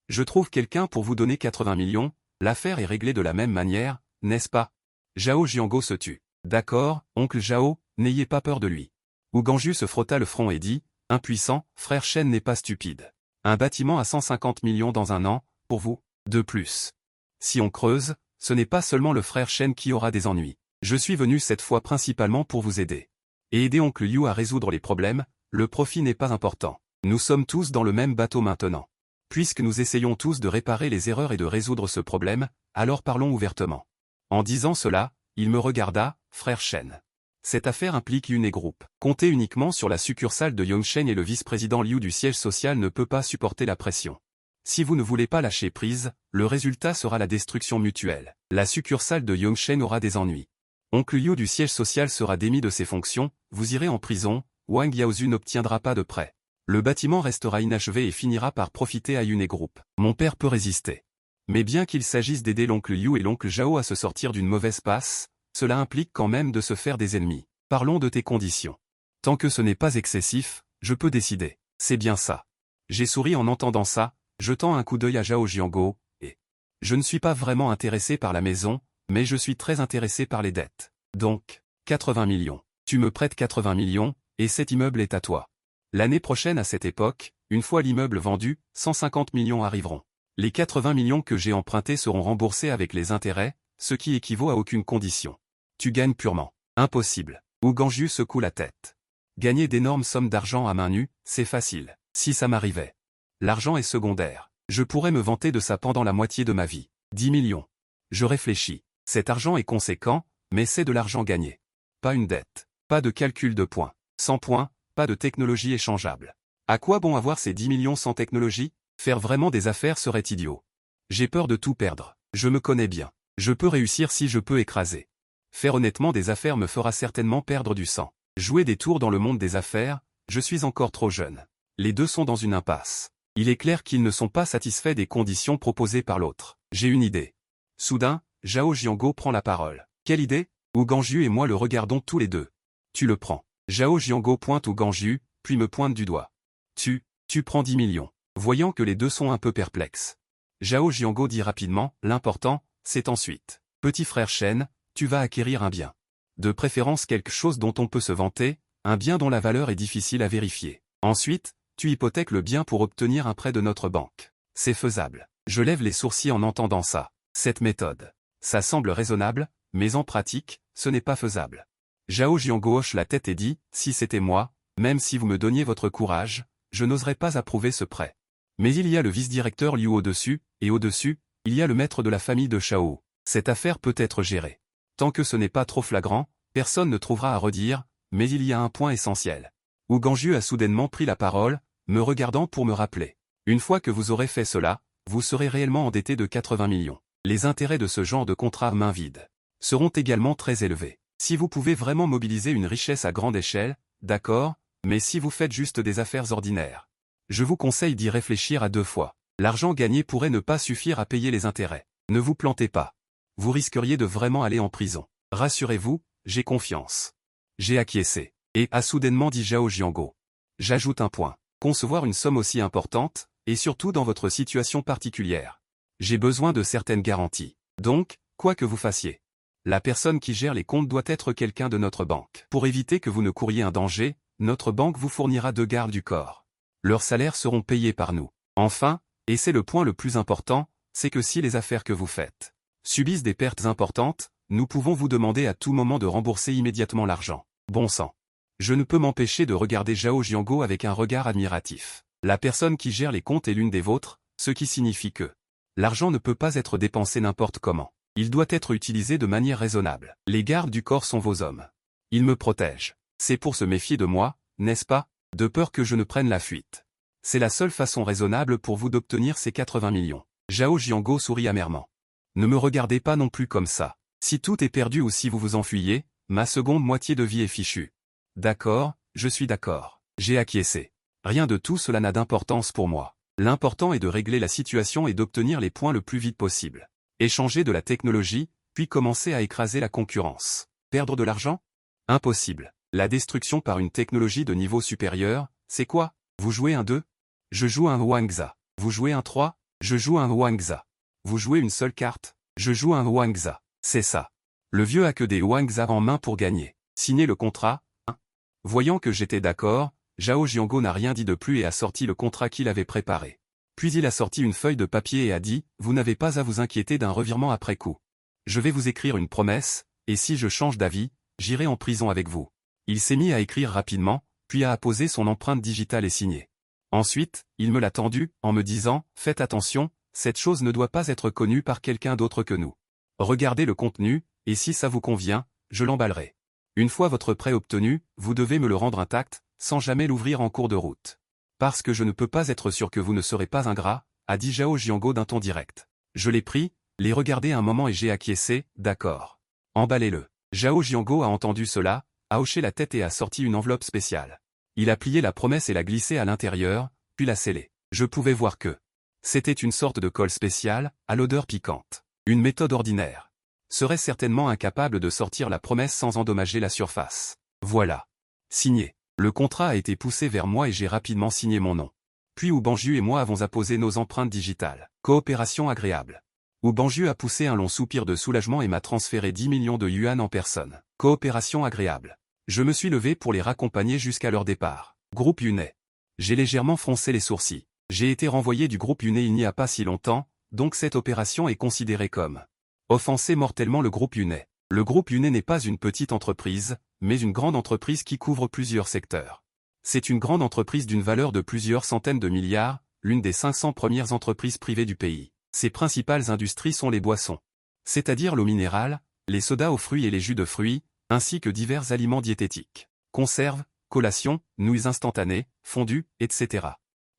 Je trouve quelqu'un pour vous donner 80 millions, l'affaire est réglée de la même manière, n'est-ce pas? Zhao Jiango se tue. D'accord, oncle Zhao, n'ayez pas peur de lui. Wu Ganju se frotta le front et dit, impuissant, frère Shen n'est pas stupide. Un bâtiment à 150 millions dans un an, pour vous, de plus. Si on creuse, ce n'est pas seulement le frère Shen qui aura des ennuis. Je suis venu cette fois principalement pour vous aider. Et aider oncle Liu à résoudre les problèmes, le profit n'est pas important. Nous sommes tous dans le même bateau maintenant. Puisque nous essayons tous de réparer les erreurs et de résoudre ce problème, alors parlons ouvertement. En disant cela, il me regarda, frère Shen. Cette affaire implique Yun et Group. Compter uniquement sur la succursale de Yongsheng et le vice-président Liu du siège social ne peut pas supporter la pression. Si vous ne voulez pas lâcher prise, le résultat sera la destruction mutuelle. La succursale de Yongsheng aura des ennuis. Oncle Liu du siège social sera démis de ses fonctions, vous irez en prison, Wang Yaozu n'obtiendra pas de prêt. Le bâtiment restera inachevé et finira par profiter à Yun et Group. Mon père peut résister. Mais bien qu'il s'agisse d'aider l'oncle Liu et l'oncle Zhao à se sortir d'une mauvaise passe, cela implique quand même de se faire des ennemis. Parlons de tes conditions. Tant que ce n'est pas excessif, je peux décider. C'est bien ça. J'ai souri en entendant ça, jetant un coup d'œil à Zhao Jiango, et... Je ne suis pas vraiment intéressé par la maison, mais je suis très intéressé par les dettes. Donc, 80 millions. Tu me prêtes 80 millions, et cet immeuble est à toi. L'année prochaine à cette époque, une fois l'immeuble vendu, 150 millions arriveront. Les 80 millions que j'ai empruntés seront remboursés avec les intérêts, ce qui équivaut à aucune condition. Tu gagnes purement. Impossible. Wu Ganju secoue la tête. Gagner d'énormes sommes d'argent à main nue, c'est facile. Si ça m'arrivait. L'argent est secondaire. Je pourrais me vanter de ça pendant la moitié de ma vie. 10 millions. Je réfléchis. Cet argent est conséquent, mais c'est de l'argent gagné. Pas une dette. Pas de calcul de points. Sans points, pas de technologie échangeable. À quoi bon avoir ces 10 millions sans technologie? Faire vraiment des affaires serait idiot. J'ai peur de tout perdre. Je me connais bien. Je peux réussir si je peux écraser. Faire honnêtement des affaires me fera certainement perdre du sang. Jouer des tours dans le monde des affaires, je suis encore trop jeune. Les deux sont dans une impasse. Il est clair qu'ils ne sont pas satisfaits des conditions proposées par l'autre. J'ai une idée. Soudain, Zhao Jiango prend la parole. Quelle idée? Ouganju et moi le regardons tous les deux. Tu le prends. Zhao Jiango pointe Ouganju, puis me pointe du doigt. Tu prends 10 millions. Voyant que les deux sont un peu perplexes. Zhao Jiango dit rapidement, l'important, c'est ensuite. Petit frère Shen, tu vas acquérir un bien. De préférence quelque chose dont on peut se vanter, un bien dont la valeur est difficile à vérifier. Ensuite, tu hypothèques le bien pour obtenir un prêt de notre banque. C'est faisable. Je lève les sourcils en entendant ça. Cette méthode. Ça semble raisonnable, mais en pratique, ce n'est pas faisable. Zhao Jiango hoche la tête et dit, si c'était moi, même si vous me donniez votre courage, je n'oserais pas approuver ce prêt. Mais il y a le vice-directeur Liu au-dessus, et au-dessus, il y a le maître de la famille de Shao. Cette affaire peut être gérée. Tant que ce n'est pas trop flagrant, personne ne trouvera à redire, mais il y a un point essentiel. Ouganju a soudainement pris la parole, me regardant pour me rappeler. Une fois que vous aurez fait cela, vous serez réellement endetté de 80 millions. Les intérêts de ce genre de contrat main vide seront également très élevés. Si vous pouvez vraiment mobiliser une richesse à grande échelle, d'accord, mais si vous faites juste des affaires ordinaires, je vous conseille d'y réfléchir à deux fois. L'argent gagné pourrait ne pas suffire à payer les intérêts. Ne vous plantez pas. Vous risqueriez de vraiment aller en prison. Rassurez-vous, j'ai confiance. J'ai acquiescé. Et a soudainement dit Zhao Jiango. J'ajoute un point. Concevoir une somme aussi importante, et surtout dans votre situation particulière. J'ai besoin de certaines garanties. Donc, quoi que vous fassiez, la personne qui gère les comptes doit être quelqu'un de notre banque. Pour éviter que vous ne couriez un danger, notre banque vous fournira 2 gardes du corps. Leurs salaires seront payés par nous. Enfin, et c'est le point le plus important, c'est que si les affaires que vous faites subissent des pertes importantes, nous pouvons vous demander à tout moment de rembourser immédiatement l'argent. Bon sang. Je ne peux m'empêcher de regarder Zhao Jiango avec un regard admiratif. La personne qui gère les comptes est l'une des vôtres, ce qui signifie que l'argent ne peut pas être dépensé n'importe comment. Il doit être utilisé de manière raisonnable. Les gardes du corps sont vos hommes. Ils me protègent. C'est pour se méfier de moi, n'est-ce pas? De peur que je ne prenne la fuite. C'est la seule façon raisonnable pour vous d'obtenir ces 80 millions. Zhao Jiango sourit amèrement. Ne me regardez pas non plus comme ça. Si tout est perdu ou si vous vous enfuyez, ma seconde moitié de vie est fichue. D'accord, je suis d'accord. J'ai acquiescé. Rien de tout cela n'a d'importance pour moi. L'important est de régler la situation et d'obtenir les points le plus vite possible. Échanger de la technologie, puis commencer à écraser la concurrence. Perdre de l'argent? Impossible. La destruction par une technologie de niveau supérieur, c'est quoi? Vous jouez un 2? Je joue un Huangza. Vous jouez un 3? Je joue un Huangza. Vous jouez une seule carte? Je joue un Huangza. C'est ça. Le vieux a que des Huangza en main pour gagner. Signez le contrat, hein? Voyant que j'étais d'accord, Zhao Jiango n'a rien dit de plus et a sorti le contrat qu'il avait préparé. Puis il a sorti une feuille de papier et a dit, vous n'avez pas à vous inquiéter d'un revirement après coup. Je vais vous écrire une promesse, et si je change d'avis, j'irai en prison avec vous. Il s'est mis à écrire rapidement, puis à apposer son empreinte digitale et signer. Ensuite, il me l'a tendu, en me disant, faites attention, cette chose ne doit pas être connue par quelqu'un d'autre que nous. Regardez le contenu, et si ça vous convient, je l'emballerai. Une fois votre prêt obtenu, vous devez me le rendre intact, sans jamais l'ouvrir en cours de route. Parce que je ne peux pas être sûr que vous ne serez pas ingrat, a dit Zhao Jiango d'un ton direct. Je l'ai pris, l'ai regardé un moment et j'ai acquiescé, d'accord. Emballez-le. Zhao Jiango a entendu cela, a hoché la tête et a sorti une enveloppe spéciale. Il a plié la promesse et l'a glissée à l'intérieur, puis l'a scellée. Je pouvais voir que c'était une sorte de colle spéciale, à l'odeur piquante. Une méthode ordinaire serait certainement incapable de sortir la promesse sans endommager la surface. Voilà. Signé. Le contrat a été poussé vers moi et j'ai rapidement signé mon nom. Puis Oubanju et moi avons apposé nos empreintes digitales. Coopération agréable. Oubanju a poussé un long soupir de soulagement et m'a transféré 10 millions de yuan en personne. Coopération agréable. Je me suis levé pour les raccompagner jusqu'à leur départ. Groupe Yunet. J'ai légèrement froncé les sourcils. J'ai été renvoyé du groupe Yunet il n'y a pas si longtemps, donc cette opération est considérée comme offenser mortellement le groupe Yunet. Le groupe Yunet n'est pas une petite entreprise, mais une grande entreprise qui couvre plusieurs secteurs. C'est une grande entreprise d'une valeur de plusieurs centaines de milliards, l'une des 500 premières entreprises privées du pays. Ses principales industries sont les boissons, C'est-à-dire l'eau minérale, les sodas aux fruits et les jus de fruits, ainsi que divers aliments diététiques, conserves, collations, nouilles instantanées, fondus, etc.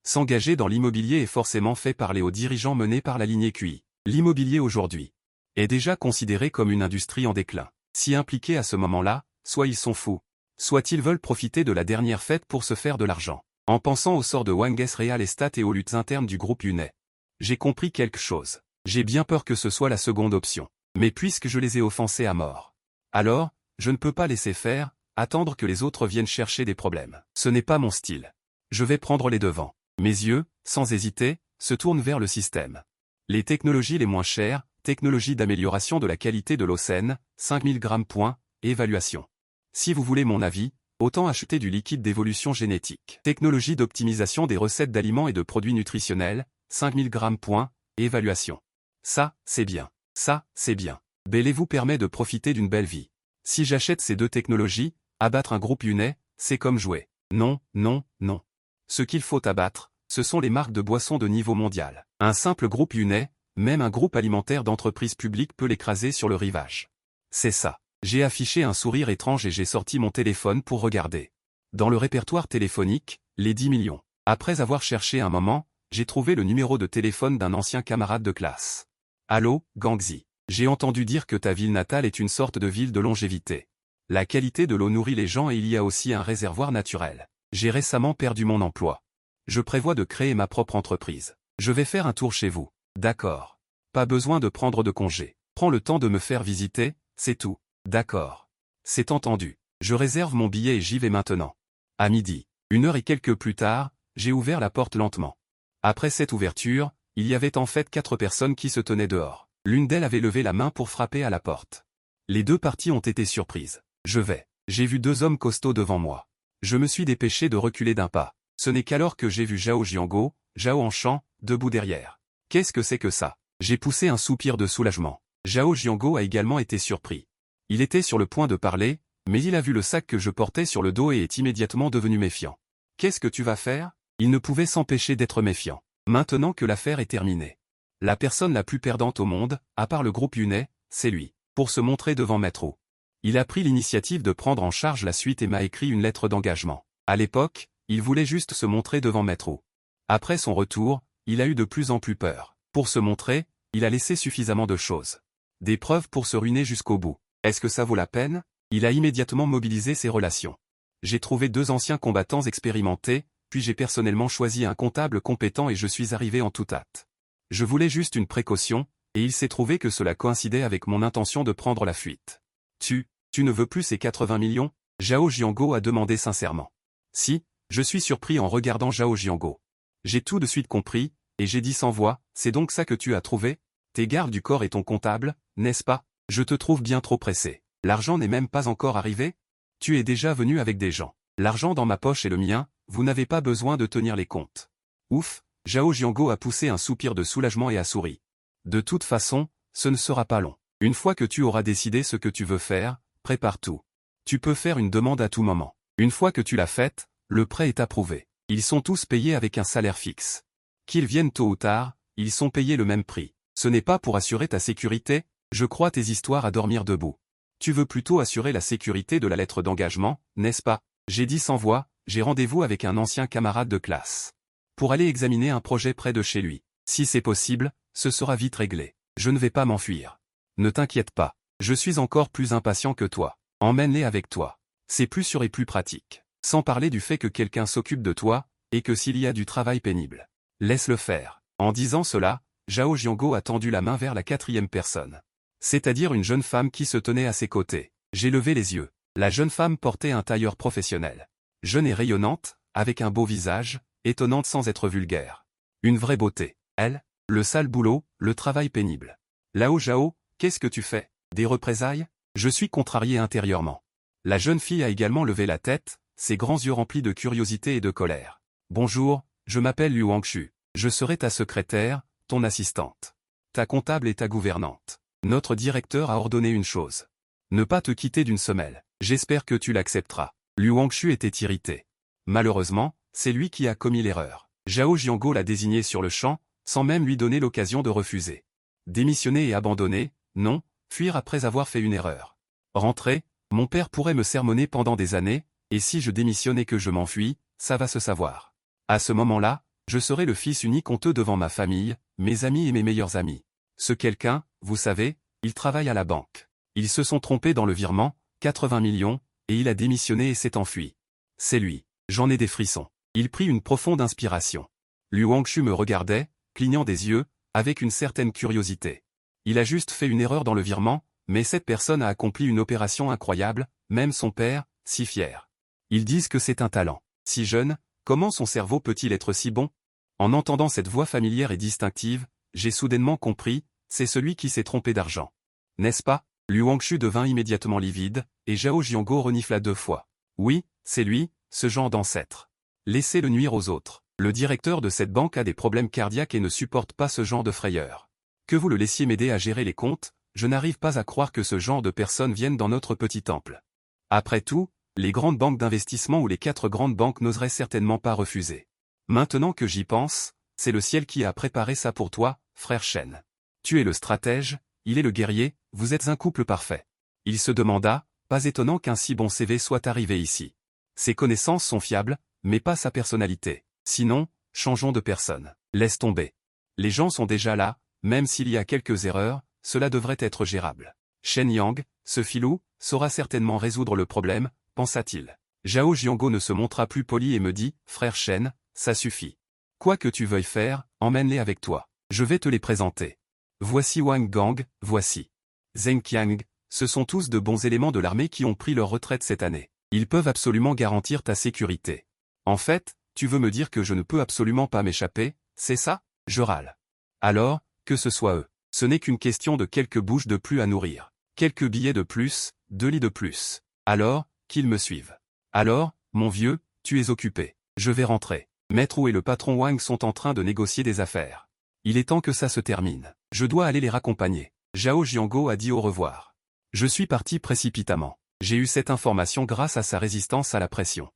S'engager dans l'immobilier est forcément fait par les hauts dirigeants menés par la lignée QI. L'immobilier aujourd'hui est déjà considéré comme une industrie en déclin. Si impliqués à ce moment-là, soit ils sont fous, soit ils veulent profiter de la dernière fête pour se faire de l'argent. En pensant au sort de Wanges Real Estate et aux luttes internes du groupe Yunet, j'ai compris quelque chose. J'ai bien peur que ce soit la seconde option. Mais puisque je les ai offensés à mort, alors, je ne peux pas laisser faire, attendre que les autres viennent chercher des problèmes. Ce n'est pas mon style. Je vais prendre les devants. Mes yeux, sans hésiter, se tournent vers le système. Les technologies les moins chères, technologie d'amélioration de la qualité de l'eau saine, 5000 grammes. Évaluation. Si vous voulez mon avis, autant acheter du liquide d'évolution génétique. Technologie d'optimisation des recettes d'aliments et de produits nutritionnels, 5000 grammes. Évaluation. Ça, c'est bien. Ça, c'est bien. Belley vous permet de profiter d'une belle vie. Si j'achète ces deux technologies, abattre un groupe Yunet, c'est comme jouer. Non, non, non. Ce qu'il faut abattre, ce sont les marques de boissons de niveau mondial. Un simple groupe Yunet, même un groupe alimentaire d'entreprise publique peut l'écraser sur le rivage. C'est ça. J'ai affiché un sourire étrange et j'ai sorti mon téléphone pour regarder. Dans le répertoire téléphonique, les 10 millions. Après avoir cherché un moment, j'ai trouvé le numéro de téléphone d'un ancien camarade de classe. Allô, Gangzi. J'ai entendu dire que ta ville natale est une sorte de ville de longévité. La qualité de l'eau nourrit les gens et il y a aussi un réservoir naturel. J'ai récemment perdu mon emploi. Je prévois de créer ma propre entreprise. Je vais faire un tour chez vous. D'accord. Pas besoin de prendre de congé. Prends le temps de me faire visiter, c'est tout. D'accord. C'est entendu. Je réserve mon billet et j'y vais maintenant. À midi. 1 heure et quelques plus tard, j'ai ouvert la porte lentement. Après cette ouverture, il y avait en fait 4 personnes qui se tenaient dehors. L'une d'elles avait levé la main pour frapper à la porte. Les deux parties ont été surprises. Je vais. J'ai vu 2 hommes costauds devant moi. Je me suis dépêché de reculer d'un pas. Ce n'est qu'alors que j'ai vu Zhao Jiango, Zhao Anshan, debout derrière. Qu'est-ce que c'est que ça? J'ai poussé un soupir de soulagement. Zhao Jiango a également été surpris. Il était sur le point de parler, mais il a vu le sac que je portais sur le dos et est immédiatement devenu méfiant. Qu'est-ce que tu vas faire? Il ne pouvait s'empêcher d'être méfiant. Maintenant que l'affaire est terminée. La personne la plus perdante au monde, à part le groupe Yunet, c'est lui. Pour se montrer devant Maître O. Il a pris l'initiative de prendre en charge la suite et m'a écrit une lettre d'engagement. À l'époque, il voulait juste se montrer devant Maître O. Après son retour, il a eu de plus en plus peur. Pour se montrer, il a laissé suffisamment de choses. Des preuves pour se ruiner jusqu'au bout. Est-ce que ça vaut la peine? Il a immédiatement mobilisé ses relations. J'ai trouvé 2 anciens combattants expérimentés, puis j'ai personnellement choisi un comptable compétent et je suis arrivé en toute hâte. Je voulais juste une précaution, et il s'est trouvé que cela coïncidait avec mon intention de prendre la fuite. Tu ne veux plus ces 80 millions? Zhao Jiango a demandé sincèrement. Si, je suis surpris en regardant Zhao Jiango. J'ai tout de suite compris, et j'ai dit sans voix, c'est donc ça que tu as trouvé? Tes gardes du corps et ton comptable, n'est-ce pas? Je te trouve bien trop pressé. L'argent n'est même pas encore arrivé? Tu es déjà venu avec des gens. L'argent dans ma poche et le mien, vous n'avez pas besoin de tenir les comptes. Ouf, Zhao Jiango a poussé un soupir de soulagement et a souri. De toute façon, ce ne sera pas long. Une fois que tu auras décidé ce que tu veux faire, prépare tout. Tu peux faire une demande à tout moment. Une fois que tu l'as faite, le prêt est approuvé. Ils sont tous payés avec un salaire fixe. Qu'ils viennent tôt ou tard, ils sont payés le même prix. Ce n'est pas pour assurer ta sécurité, je crois tes histoires à dormir debout. Tu veux plutôt assurer la sécurité de la lettre d'engagement, n'est-ce pas? J'ai dit sans voix, j'ai rendez-vous avec un ancien camarade de classe. Pour aller examiner un projet près de chez lui. Si c'est possible, ce sera vite réglé. Je ne vais pas m'enfuir. Ne t'inquiète pas. Je suis encore plus impatient que toi. Emmène-les avec toi. C'est plus sûr et plus pratique. Sans parler du fait que quelqu'un s'occupe de toi, et que s'il y a du travail pénible. Laisse-le faire. En disant cela, Zhao Jiango a tendu la main vers la 4e personne. C'est-à-dire une jeune femme qui se tenait à ses côtés. J'ai levé les yeux. La jeune femme portait un tailleur professionnel. Jeune et rayonnante, avec un beau visage, étonnante sans être vulgaire. Une vraie beauté. Elle, le sale boulot, le travail pénible. Lao Zhao, qu'est-ce que tu fais? Des représailles? Je suis contrarié intérieurement. La jeune fille a également levé la tête, ses grands yeux remplis de curiosité et de colère. Bonjour, je m'appelle Liu Wangshu. Je serai ta secrétaire, ton assistante. Ta comptable et ta gouvernante. Notre directeur a ordonné une chose. Ne pas te quitter d'une semelle. J'espère que tu l'accepteras. Liu Wangshu était irrité. Malheureusement, c'est lui qui a commis l'erreur. Zhao Jiango l'a désigné sur le champ, sans même lui donner l'occasion de refuser. Démissionner et abandonner, non, fuir après avoir fait une erreur. Rentrer, mon père pourrait me sermonner pendant des années, et si je démissionne et que je m'enfuis, ça va se savoir. À ce moment-là, je serai le fils unique honteux devant ma famille, mes amis et mes meilleurs amis. Ce quelqu'un, vous savez, il travaille à la banque. Ils se sont trompés dans le virement, 80 millions, et il a démissionné et s'est enfui. C'est lui. J'en ai des frissons. Il prit une profonde inspiration. Liu Wangshu me regardait, clignant des yeux, avec une certaine curiosité. Il a juste fait une erreur dans le virement, mais cette personne a accompli une opération incroyable, même son père, si fier. Ils disent que c'est un talent. Si jeune, comment son cerveau peut-il être si bon? En entendant cette voix familière et distinctive, j'ai soudainement compris, c'est celui qui s'est trompé d'argent. N'est-ce pas? Liu Wangshu devint immédiatement livide, et Zhao Jianguo renifla 2 fois. Oui, c'est lui, ce genre d'ancêtre. Laissez-le nuire aux autres. Le directeur de cette banque a des problèmes cardiaques et ne supporte pas ce genre de frayeur. Que vous le laissiez m'aider à gérer les comptes, je n'arrive pas à croire que ce genre de personnes viennent dans notre petit temple. Après tout, les grandes banques d'investissement ou les 4 grandes banques n'oseraient certainement pas refuser. Maintenant que j'y pense, c'est le ciel qui a préparé ça pour toi, frère Shen. Tu es le stratège, il est le guerrier, vous êtes un couple parfait. Il se demanda, pas étonnant qu'un si bon CV soit arrivé ici. Ses connaissances sont fiables, mais pas sa personnalité. Sinon, changeons de personne. Laisse tomber. Les gens sont déjà là, même s'il y a quelques erreurs, cela devrait être gérable. Shen Yang, ce filou, saura certainement résoudre le problème, pensa-t-il. Zhao Jianguo ne se montra plus poli et me dit, frère Shen, ça suffit. Quoi que tu veuilles faire, emmène-les avec toi. Je vais te les présenter. Voici Wang Gang, voici Zheng Qiang, ce sont tous de bons éléments de l'armée qui ont pris leur retraite cette année. Ils peuvent absolument garantir ta sécurité. En fait, tu veux me dire que je ne peux absolument pas m'échapper, c'est ça? Je râle. Alors, que ce soit eux. Ce n'est qu'une question de quelques bouches de plus à nourrir. Quelques billets de plus, 2 lits de plus. Alors, qu'ils me suivent. Alors, mon vieux, tu es occupé. Je vais rentrer. Maître Wu et le patron Wang sont en train de négocier des affaires. Il est temps que ça se termine. Je dois aller les raccompagner. Zhao Jianguo a dit au revoir. Je suis parti précipitamment. J'ai eu cette information grâce à sa résistance à la pression.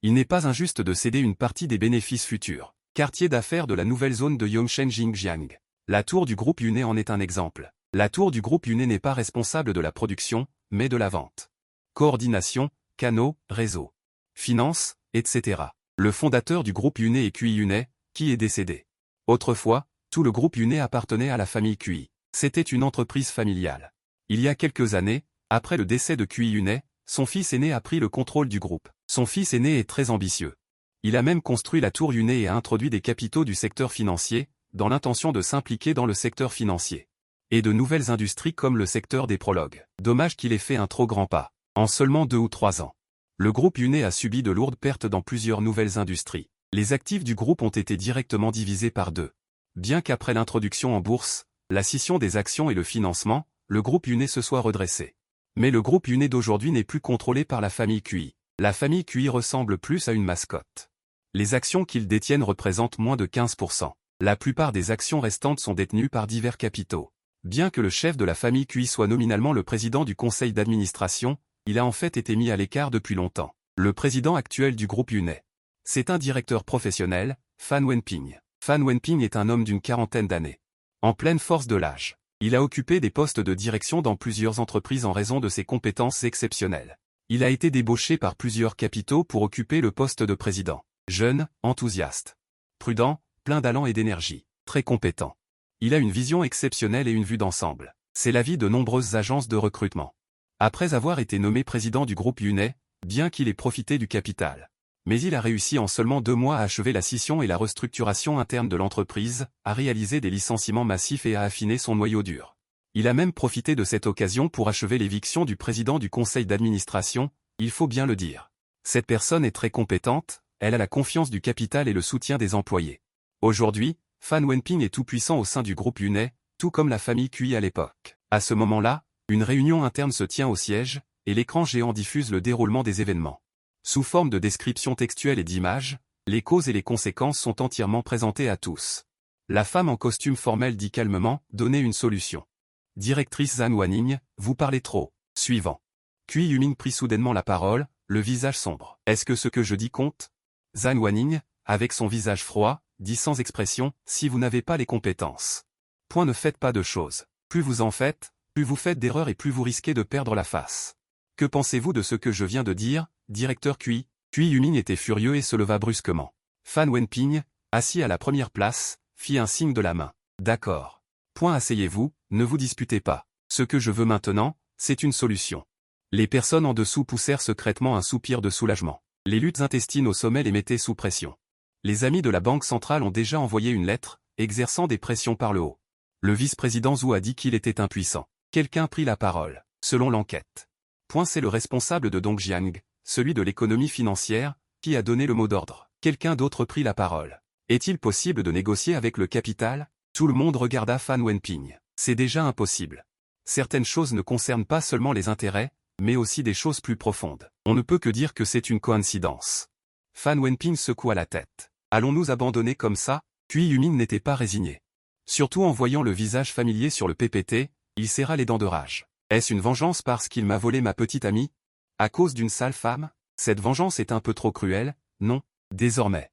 Il n'est pas injuste de céder une partie des bénéfices futurs. Quartier d'affaires de la nouvelle zone de Yongshen Xinjiang. La tour du groupe Yunai en est un exemple. La tour du groupe Yunai n'est pas responsable de la production, mais de la vente. Coordination, canaux, réseaux, finances, etc. Le fondateur du groupe Yunai est Cui Yunai, qui est décédé. Autrefois, tout le groupe Yunai appartenait à la famille Cui. C'était une entreprise familiale. Il y a quelques années, après le décès de Cui Yunai, son fils aîné a pris le contrôle du groupe. Son fils aîné est très ambitieux. Il a même construit la tour Yunai et a introduit des capitaux du secteur financier, dans l'intention de s'impliquer dans le secteur financier. Et de nouvelles industries comme le secteur des prologues. Dommage qu'il ait fait un trop grand pas. En seulement 2 ou 3 ans. Le groupe Yunai a subi de lourdes pertes dans plusieurs nouvelles industries. Les actifs du groupe ont été directement divisés par 2. Bien qu'après l'introduction en bourse, la scission des actions et le financement, le groupe Yunai se soit redressé. Mais le groupe Yunai d'aujourd'hui n'est plus contrôlé par la famille Cui. La famille Cui ressemble plus à une mascotte. Les actions qu'ils détiennent représentent moins de 15%. La plupart des actions restantes sont détenues par divers capitaux. Bien que le chef de la famille Cui soit nominalement le président du conseil d'administration, il a en fait été mis à l'écart depuis longtemps. Le président actuel du groupe Yunai. C'est un directeur professionnel, Fan Wenping. Fan Wenping est un homme d'une 40aine d'années. En pleine force de l'âge. Il a occupé des postes de direction dans plusieurs entreprises en raison de ses compétences exceptionnelles. Il a été débauché par plusieurs capitaux pour occuper le poste de président. Jeune, enthousiaste. Prudent, plein d'allant et d'énergie. Très compétent. Il a une vision exceptionnelle et une vue d'ensemble. C'est l'avis de nombreuses agences de recrutement. Après avoir été nommé président du groupe Yunai, bien qu'il ait profité du capital. Mais il a réussi en seulement 2 mois à achever la scission et la restructuration interne de l'entreprise, à réaliser des licenciements massifs et à affiner son noyau dur. Il a même profité de cette occasion pour achever l'éviction du président du conseil d'administration, il faut bien le dire. Cette personne est très compétente, elle a la confiance du capital et le soutien des employés. Aujourd'hui, Fan Wenping est tout-puissant au sein du groupe Yunai, tout comme la famille Cui à l'époque. À ce moment-là, une réunion interne se tient au siège, et l'écran géant diffuse le déroulement des événements. Sous forme de description textuelle et d'images, les causes et les conséquences sont entièrement présentées à tous. La femme en costume formel dit calmement, donnez une solution. Directrice Zhan Wanning, vous parlez trop. Suivant. Cui Yuming prit soudainement la parole, le visage sombre. Est-ce que ce que je dis compte? Zhan Wanning, avec son visage froid, dit sans expression, si vous n'avez pas les compétences. Point ne faites pas de choses. Plus vous en faites, Plus vous faites d'erreurs et plus vous risquez de perdre la face. Que pensez-vous de ce que je viens de dire, directeur Cui? Cui Yumin était furieux et se leva brusquement. Fan Wenping, assis à la première place, fit un signe de la main. D'accord. Point, asseyez-vous, ne vous disputez pas. Ce que je veux maintenant, c'est une solution. Les personnes en dessous poussèrent secrètement un soupir de soulagement. Les luttes intestines au sommet les mettaient sous pression. Les amis de la Banque centrale ont déjà envoyé une lettre, exerçant des pressions par le haut. Le vice-président Zhou a dit qu'il était impuissant. Quelqu'un prit la parole. Selon l'enquête. C'est le responsable de Dongjiang, celui de l'économie financière, qui a donné le mot d'ordre. Quelqu'un d'autre prit la parole. Est-il possible de négocier avec le capital? Tout le monde regarda Fan Wenping. C'est déjà impossible. Certaines choses ne concernent pas seulement les intérêts, mais aussi des choses plus profondes. On ne peut que dire que c'est une coïncidence. Fan Wenping secoua la tête. Allons-nous abandonner comme ça? Cui Yumin n'était pas résigné. Surtout en voyant le visage familier sur le PPT, il serra les dents de rage. Est-ce une vengeance parce qu'il m'a volé ma petite amie? À cause d'une sale femme? Cette vengeance est un peu trop cruelle, non? Désormais.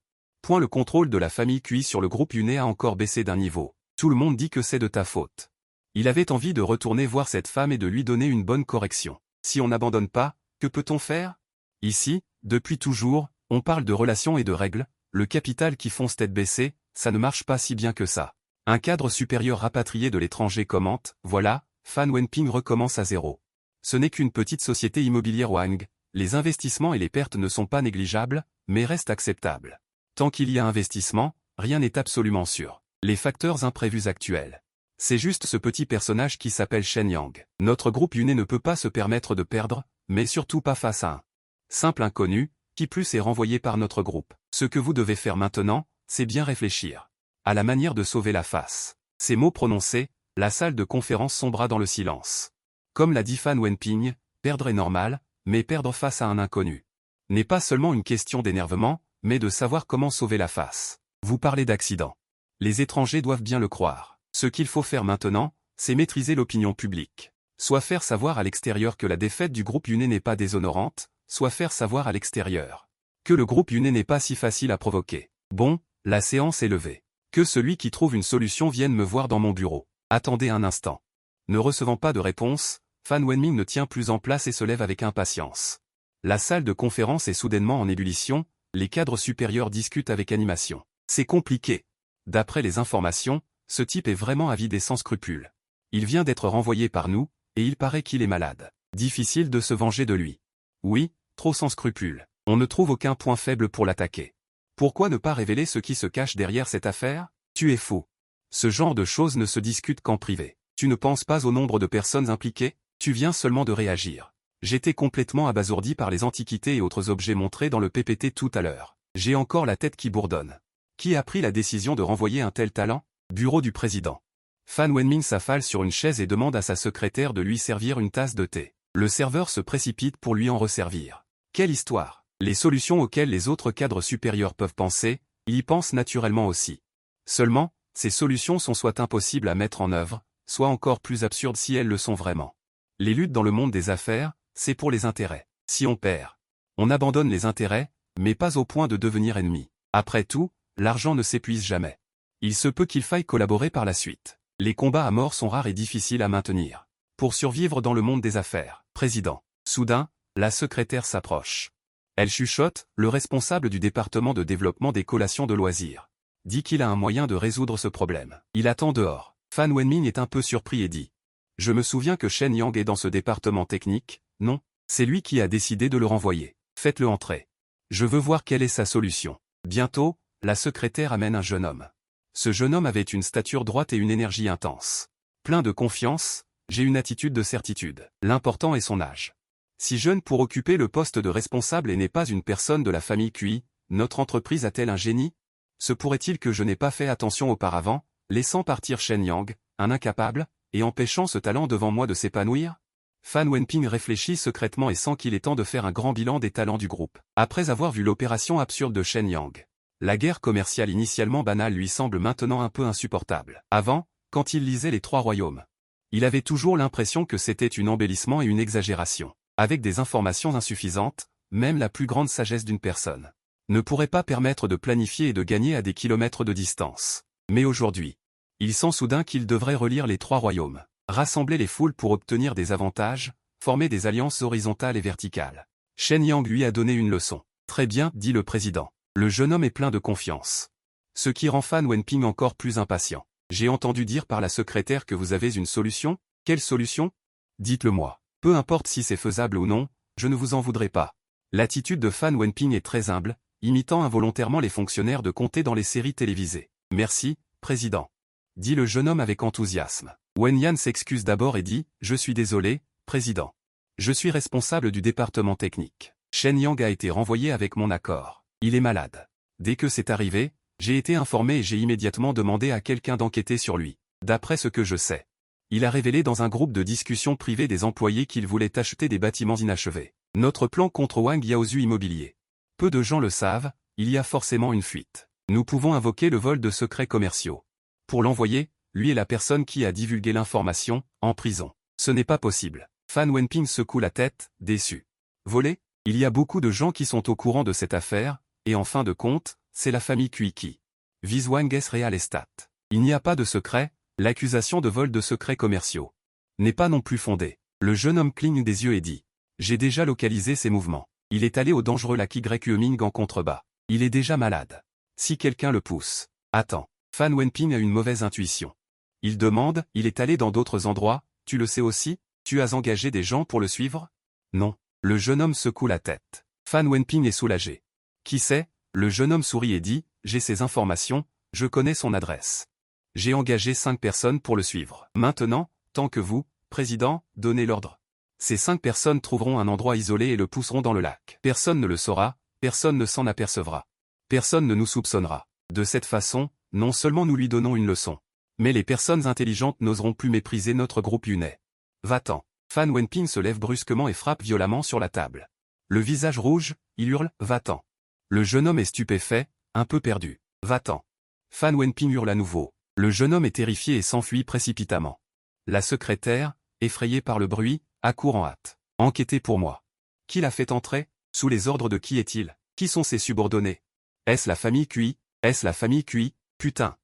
Le contrôle de la famille Cui sur le groupe Yuné a encore baissé d'un niveau. Tout le monde dit que c'est de ta faute. Il avait envie de retourner voir cette femme et de lui donner une bonne correction. Si on n'abandonne pas, que peut-on faire? Ici, depuis toujours, on parle de relations et de règles, le capital qui fonce tête baissée, ça ne marche pas si bien que ça. Un cadre supérieur rapatrié de l'étranger commente, voilà, Fan Wenping recommence à zéro. Ce n'est qu'une petite société immobilière Wang, les investissements et les pertes ne sont pas négligeables, mais restent acceptables. Tant qu'il y a investissement, rien n'est absolument sûr. Les facteurs imprévus actuels. C'est juste ce petit personnage qui s'appelle Shen Yang. Notre groupe Yuné ne peut pas se permettre de perdre, mais surtout pas face à un simple inconnu, qui plus est renvoyé par notre groupe. Ce que vous devez faire maintenant, c'est bien réfléchir à la manière de sauver la face. Ces mots prononcés, la salle de conférence sombra dans le silence. Comme l'a dit Fan Wenping, perdre est normal, mais perdre face à un inconnu n'est pas seulement une question d'énervement, mais de savoir comment sauver la face. Vous parlez d'accident. Les étrangers doivent bien le croire. Ce qu'il faut faire maintenant, c'est maîtriser l'opinion publique. Soit faire savoir à l'extérieur que la défaite du groupe Yuné n'est pas déshonorante, soit faire savoir à l'extérieur que le groupe Yuné n'est pas si facile à provoquer. Bon, la séance est levée. Que celui qui trouve une solution vienne me voir dans mon bureau. Attendez un instant. Ne recevant pas de réponse, Fan Wenming ne tient plus en place et se lève avec impatience. La salle de conférence est soudainement en ébullition, les cadres supérieurs discutent avec animation. C'est compliqué. D'après les informations, ce type est vraiment avide et sans scrupules. Il vient d'être renvoyé par nous, et il paraît qu'il est malade. Difficile de se venger de lui. Oui, trop sans scrupules. On ne trouve aucun point faible pour l'attaquer. Pourquoi ne pas révéler ce qui se cache derrière cette affaire? Tu es fou. Ce genre de choses ne se discute qu'en privé. Tu ne penses pas au nombre de personnes impliquées? Tu viens seulement de réagir. J'étais complètement abasourdi par les antiquités et autres objets montrés dans le PPT tout à l'heure. J'ai encore la tête qui bourdonne. Qui a pris la décision de renvoyer un tel talent? Bureau du président. Fan Wenming s'affale sur une chaise et demande à sa secrétaire de lui servir une tasse de thé. Le serveur se précipite pour lui en resservir. Quelle histoire! Les solutions auxquelles les autres cadres supérieurs peuvent penser, il y pense naturellement aussi. Seulement, ces solutions sont soit impossibles à mettre en œuvre, soit encore plus absurdes si elles le sont vraiment. Les luttes dans le monde des affaires, c'est pour les intérêts. Si on perd, on abandonne les intérêts, mais pas au point de devenir ennemi. Après tout, l'argent ne s'épuise jamais. Il se peut qu'il faille collaborer par la suite. Les combats à mort sont rares et difficiles à maintenir. Pour survivre dans le monde des affaires, président. Soudain, la secrétaire s'approche. Elle chuchote, le responsable du département de développement des collations de loisirs dit qu'il a un moyen de résoudre ce problème. Il attend dehors. Fan Wenming est un peu surpris et dit. Je me souviens que Shen Yang est dans ce département technique, non? C'est lui qui a décidé de le renvoyer. Faites-le entrer. Je veux voir quelle est sa solution. Bientôt, la secrétaire amène un jeune homme. Ce jeune homme avait une stature droite et une énergie intense. Plein de confiance, j'ai une attitude de certitude. L'important est son âge. Si jeune pour occuper le poste de responsable et n'est pas une personne de la famille Cui, notre entreprise a-t-elle un génie? Se pourrait-il que je n'ai pas fait attention auparavant, laissant partir Shen Yang, un incapable, et empêchant ce talent devant moi de s'épanouir? Fan Wenping réfléchit secrètement et sent qu'il est temps de faire un grand bilan des talents du groupe. Après avoir vu l'opération absurde de Shen Yang, la guerre commerciale initialement banale lui semble maintenant un peu insupportable. Avant, quand il lisait Les Trois Royaumes, il avait toujours l'impression que c'était un embellissement et une exagération. Avec des informations insuffisantes, même la plus grande sagesse d'une personne ne pourrait pas permettre de planifier et de gagner à des kilomètres de distance. Mais aujourd'hui, il sent soudain qu'il devrait relire Les Trois Royaumes. Rassembler les foules pour obtenir des avantages, former des alliances horizontales et verticales. Shen Yang lui a donné une leçon. Très bien, dit le président. Le jeune homme est plein de confiance. Ce qui rend Fan Wenping encore plus impatient. J'ai entendu dire par la secrétaire que vous avez une solution. Quelle solution? Dites-le-moi. Peu importe si c'est faisable ou non, je ne vous en voudrais pas. L'attitude de Fan Wenping est très humble, imitant involontairement les fonctionnaires de comté dans les séries télévisées. Merci, président. Dit le jeune homme avec enthousiasme. Wen Yan s'excuse d'abord et dit, je suis désolé, président. Je suis responsable du département technique. Shen Yang a été renvoyé avec mon accord. Il est malade. Dès que c'est arrivé, j'ai été informé et j'ai immédiatement demandé à quelqu'un d'enquêter sur lui. D'après ce que je sais, il a révélé dans un groupe de discussion privée des employés qu'il voulait acheter des bâtiments inachevés. Notre plan contre Wang Yaozu Immobilier. Peu de gens le savent, il y a forcément une fuite. Nous pouvons invoquer le vol de secrets commerciaux. Pour l'envoyer, lui est la personne qui a divulgué l'information, en prison. Ce n'est pas possible. Fan Wenping secoue la tête, déçu. Voler? Il y a beaucoup de gens qui sont au courant de cette affaire, et en fin de compte, c'est la famille Cui qui vise Wang Real Estate. Il n'y a pas de secret, l'accusation de vol de secrets commerciaux n'est pas non plus fondée. Le jeune homme cligne des yeux et dit. J'ai déjà localisé ses mouvements. Il est allé au dangereux lac Yuming en contrebas. Il est déjà malade. Si quelqu'un le pousse. Attends. Fan Wenping a une mauvaise intuition. Il demande, il est allé dans d'autres endroits, tu le sais aussi? Tu as engagé des gens pour le suivre? Non. Le jeune homme secoue la tête. Fan Wenping est soulagé. Qui sait? Le jeune homme sourit et dit, j'ai ces informations, je connais son adresse. J'ai engagé 5 personnes pour le suivre. Maintenant, tant que vous, président, donnez l'ordre. Ces 5 personnes trouveront un endroit isolé et le pousseront dans le lac. Personne ne le saura, personne ne s'en apercevra. Personne ne nous soupçonnera. De cette façon, non seulement nous lui donnons une leçon, mais les personnes intelligentes n'oseront plus mépriser notre groupe Yunai. Va-t'en. Fan Wenping se lève brusquement et frappe violemment sur la table. Le visage rouge, il hurle, va-t'en. Le jeune homme est stupéfait, un peu perdu. Va-t'en. Fan Wenping hurle à nouveau. Le jeune homme est terrifié et s'enfuit précipitamment. La secrétaire, effrayée par le bruit, accourt en hâte. Enquêtez pour moi. Qui l'a fait entrer? Sous les ordres de qui est-il? Qui sont ses subordonnés? Est-ce la famille Cui? Est-ce la famille Cui? Putain.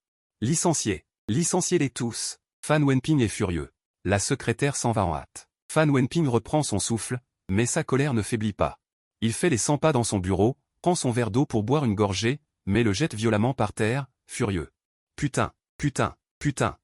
Licenciez. Licenciez-les tous. Fan Wenping est furieux. La secrétaire s'en va en hâte. Fan Wenping reprend son souffle, mais sa colère ne faiblit pas. Il fait les 100 pas dans son bureau, prend son verre d'eau pour boire une gorgée, mais le jette violemment par terre, furieux. Putain, putain, putain.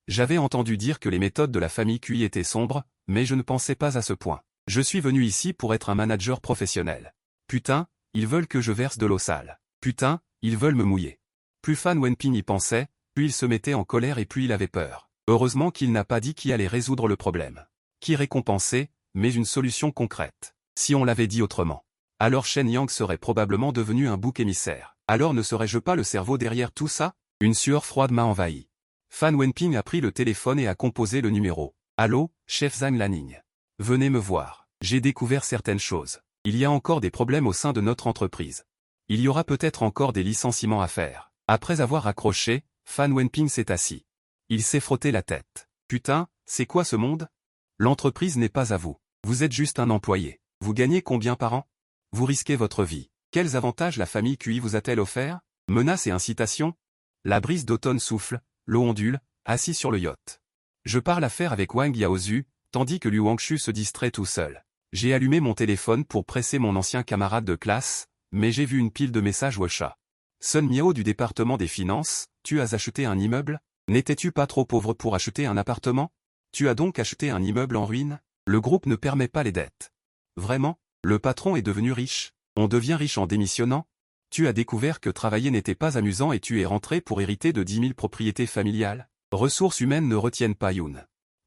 J'avais entendu dire que les méthodes de la famille Cui étaient sombres, mais je ne pensais pas à ce point. Je suis venu ici pour être un manager professionnel. Putain, ils veulent que je verse de l'eau sale. Putain, ils veulent me mouiller. Plus Fan Wenping y pensait, plus il se mettait en colère et plus il avait peur. Heureusement qu'il n'a pas dit qui allait résoudre le problème. Qui récompenser, mais une solution concrète. Si on l'avait dit autrement. Alors Shen Yang serait probablement devenu un bouc émissaire. Alors ne serais-je pas le cerveau derrière tout ça? Une sueur froide m'a envahi. Fan Wenping a pris le téléphone et a composé le numéro. Allô, chef Zhang Laning. Venez me voir. J'ai découvert certaines choses. Il y a encore des problèmes au sein de notre entreprise. Il y aura peut-être encore des licenciements à faire. Après avoir raccroché, Fan Wenping s'est assis. Il s'est frotté la tête. Putain, c'est quoi ce monde? L'entreprise n'est pas à vous. Vous êtes juste un employé. Vous gagnez combien par an? Vous risquez votre vie. Quels avantages la famille Cui vous a-t-elle offert? Menaces et incitations? La brise d'automne souffle, l'eau ondule, assis sur le yacht. Je parle affaire avec Wang Yaozu, tandis que Liu Wangshu se distrait tout seul. J'ai allumé mon téléphone pour presser mon ancien camarade de classe, mais j'ai vu une pile de messages Wosha. Sun Miao du département des finances, tu as acheté un immeuble? N'étais-tu pas trop pauvre pour acheter un appartement? Tu as donc acheté un immeuble en ruine? Le groupe ne permet pas les dettes. Vraiment? Le patron est devenu riche? On devient riche en démissionnant? Tu as découvert que travailler n'était pas amusant et tu es rentré pour hériter de 10 000 propriétés familiales? Ressources humaines ne retiennent pas Yoon.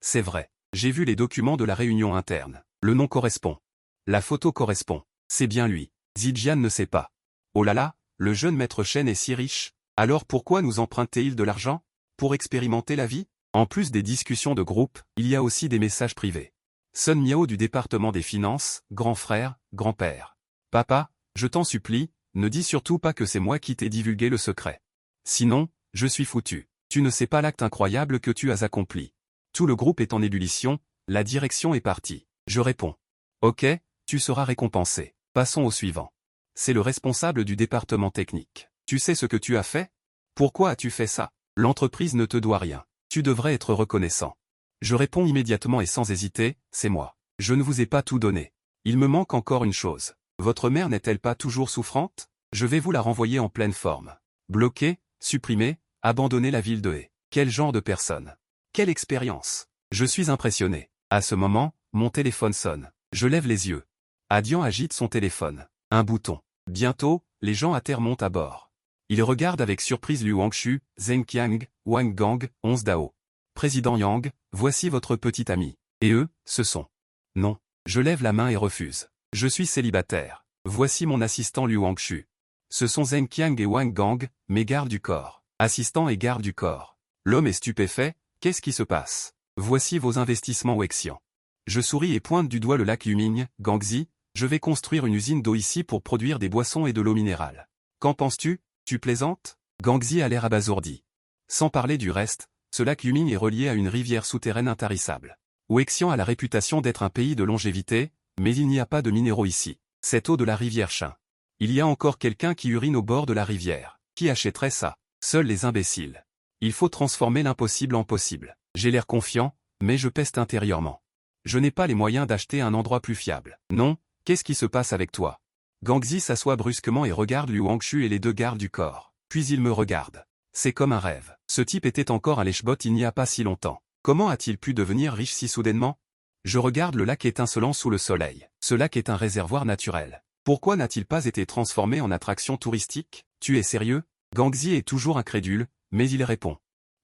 C'est vrai. J'ai vu les documents de la réunion interne. Le nom correspond. La photo correspond. C'est bien lui. Zijian ne sait pas. Oh là là, le jeune maître Shen est si riche. Alors pourquoi nous empruntait-il de l'argent? Pour expérimenter la vie? En plus des discussions de groupe, il y a aussi des messages privés. Sun Miao du département des finances, grand frère, grand-père. Papa, je t'en supplie, ne dis surtout pas que c'est moi qui t'ai divulgué le secret. Sinon, je suis foutu. Tu ne sais pas l'acte incroyable que tu as accompli. Tout le groupe est en ébullition, la direction est partie. Je réponds. Ok, tu seras récompensé. Passons au suivant. C'est le responsable du département technique. Tu sais ce que tu as fait? Pourquoi as-tu fait ça? L'entreprise ne te doit rien. Tu devrais être reconnaissant. Je réponds immédiatement et sans hésiter, c'est moi. Je ne vous ai pas tout donné. Il me manque encore une chose. Votre mère n'est-elle pas toujours souffrante? Je vais vous la renvoyer en pleine forme. Bloquer, supprimer, abandonner la ville de Haye. Quel genre de personne? Quelle expérience? Je suis impressionné. À ce moment, mon téléphone sonne. Je lève les yeux. Adian agite son téléphone. Un bouton. Bientôt, les gens à terre montent à bord. Ils regardent avec surprise Liu Wangshu, Zheng Qiang, Wang Gang, 11 Dao. Président Yang, voici votre petit ami. Et eux, ce sont. Non. Je lève la main et refuse. Je suis célibataire. Voici mon assistant Liu Wangshu. Ce sont Zheng Qiang et Wang Gang, mes gardes du corps. Assistant et garde du corps. L'homme est stupéfait, qu'est-ce qui se passe? Voici vos investissements Wexian. Je souris et pointe du doigt le lac Luming, Gangxi, je vais construire une usine d'eau ici pour produire des boissons et de l'eau minérale. Qu'en penses-tu? Tu plaisantes? Gangxi a l'air abasourdi. Sans parler du reste, ce lac Luming est relié à une rivière souterraine intarissable. Wexian a la réputation d'être un pays de longévité, mais il n'y a pas de minéraux ici. Cette eau de la rivière Chin. Il y a encore quelqu'un qui urine au bord de la rivière. Qui achèterait ça? Seuls les imbéciles. Il faut transformer l'impossible en possible. J'ai l'air confiant, mais je peste intérieurement. Je n'ai pas les moyens d'acheter un endroit plus fiable. Non, qu'est-ce qui se passe avec toi? Gangxi s'assoit brusquement et regarde Liu Wangshu et les deux gardes du corps. Puis il me regarde. C'est comme un rêve. Ce type était encore à l'Eshbot il n'y a pas si longtemps. Comment a-t-il pu devenir riche si soudainement? Je regarde le lac étincelant sous le soleil. Ce lac est un réservoir naturel. Pourquoi n'a-t-il pas été transformé en attraction touristique? Tu es sérieux? Gangxi est toujours incrédule, mais il répond.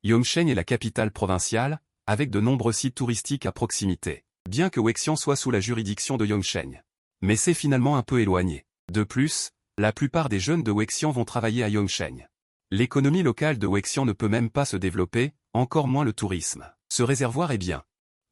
Yongsheng est la capitale provinciale, avec de nombreux sites touristiques à proximité, bien que Wexian soit sous la juridiction de Yongsheng. Mais c'est finalement un peu éloigné. De plus, la plupart des jeunes de Wexian vont travailler à Yongsheng. L'économie locale de Wexian ne peut même pas se développer, encore moins le tourisme. Ce réservoir est bien.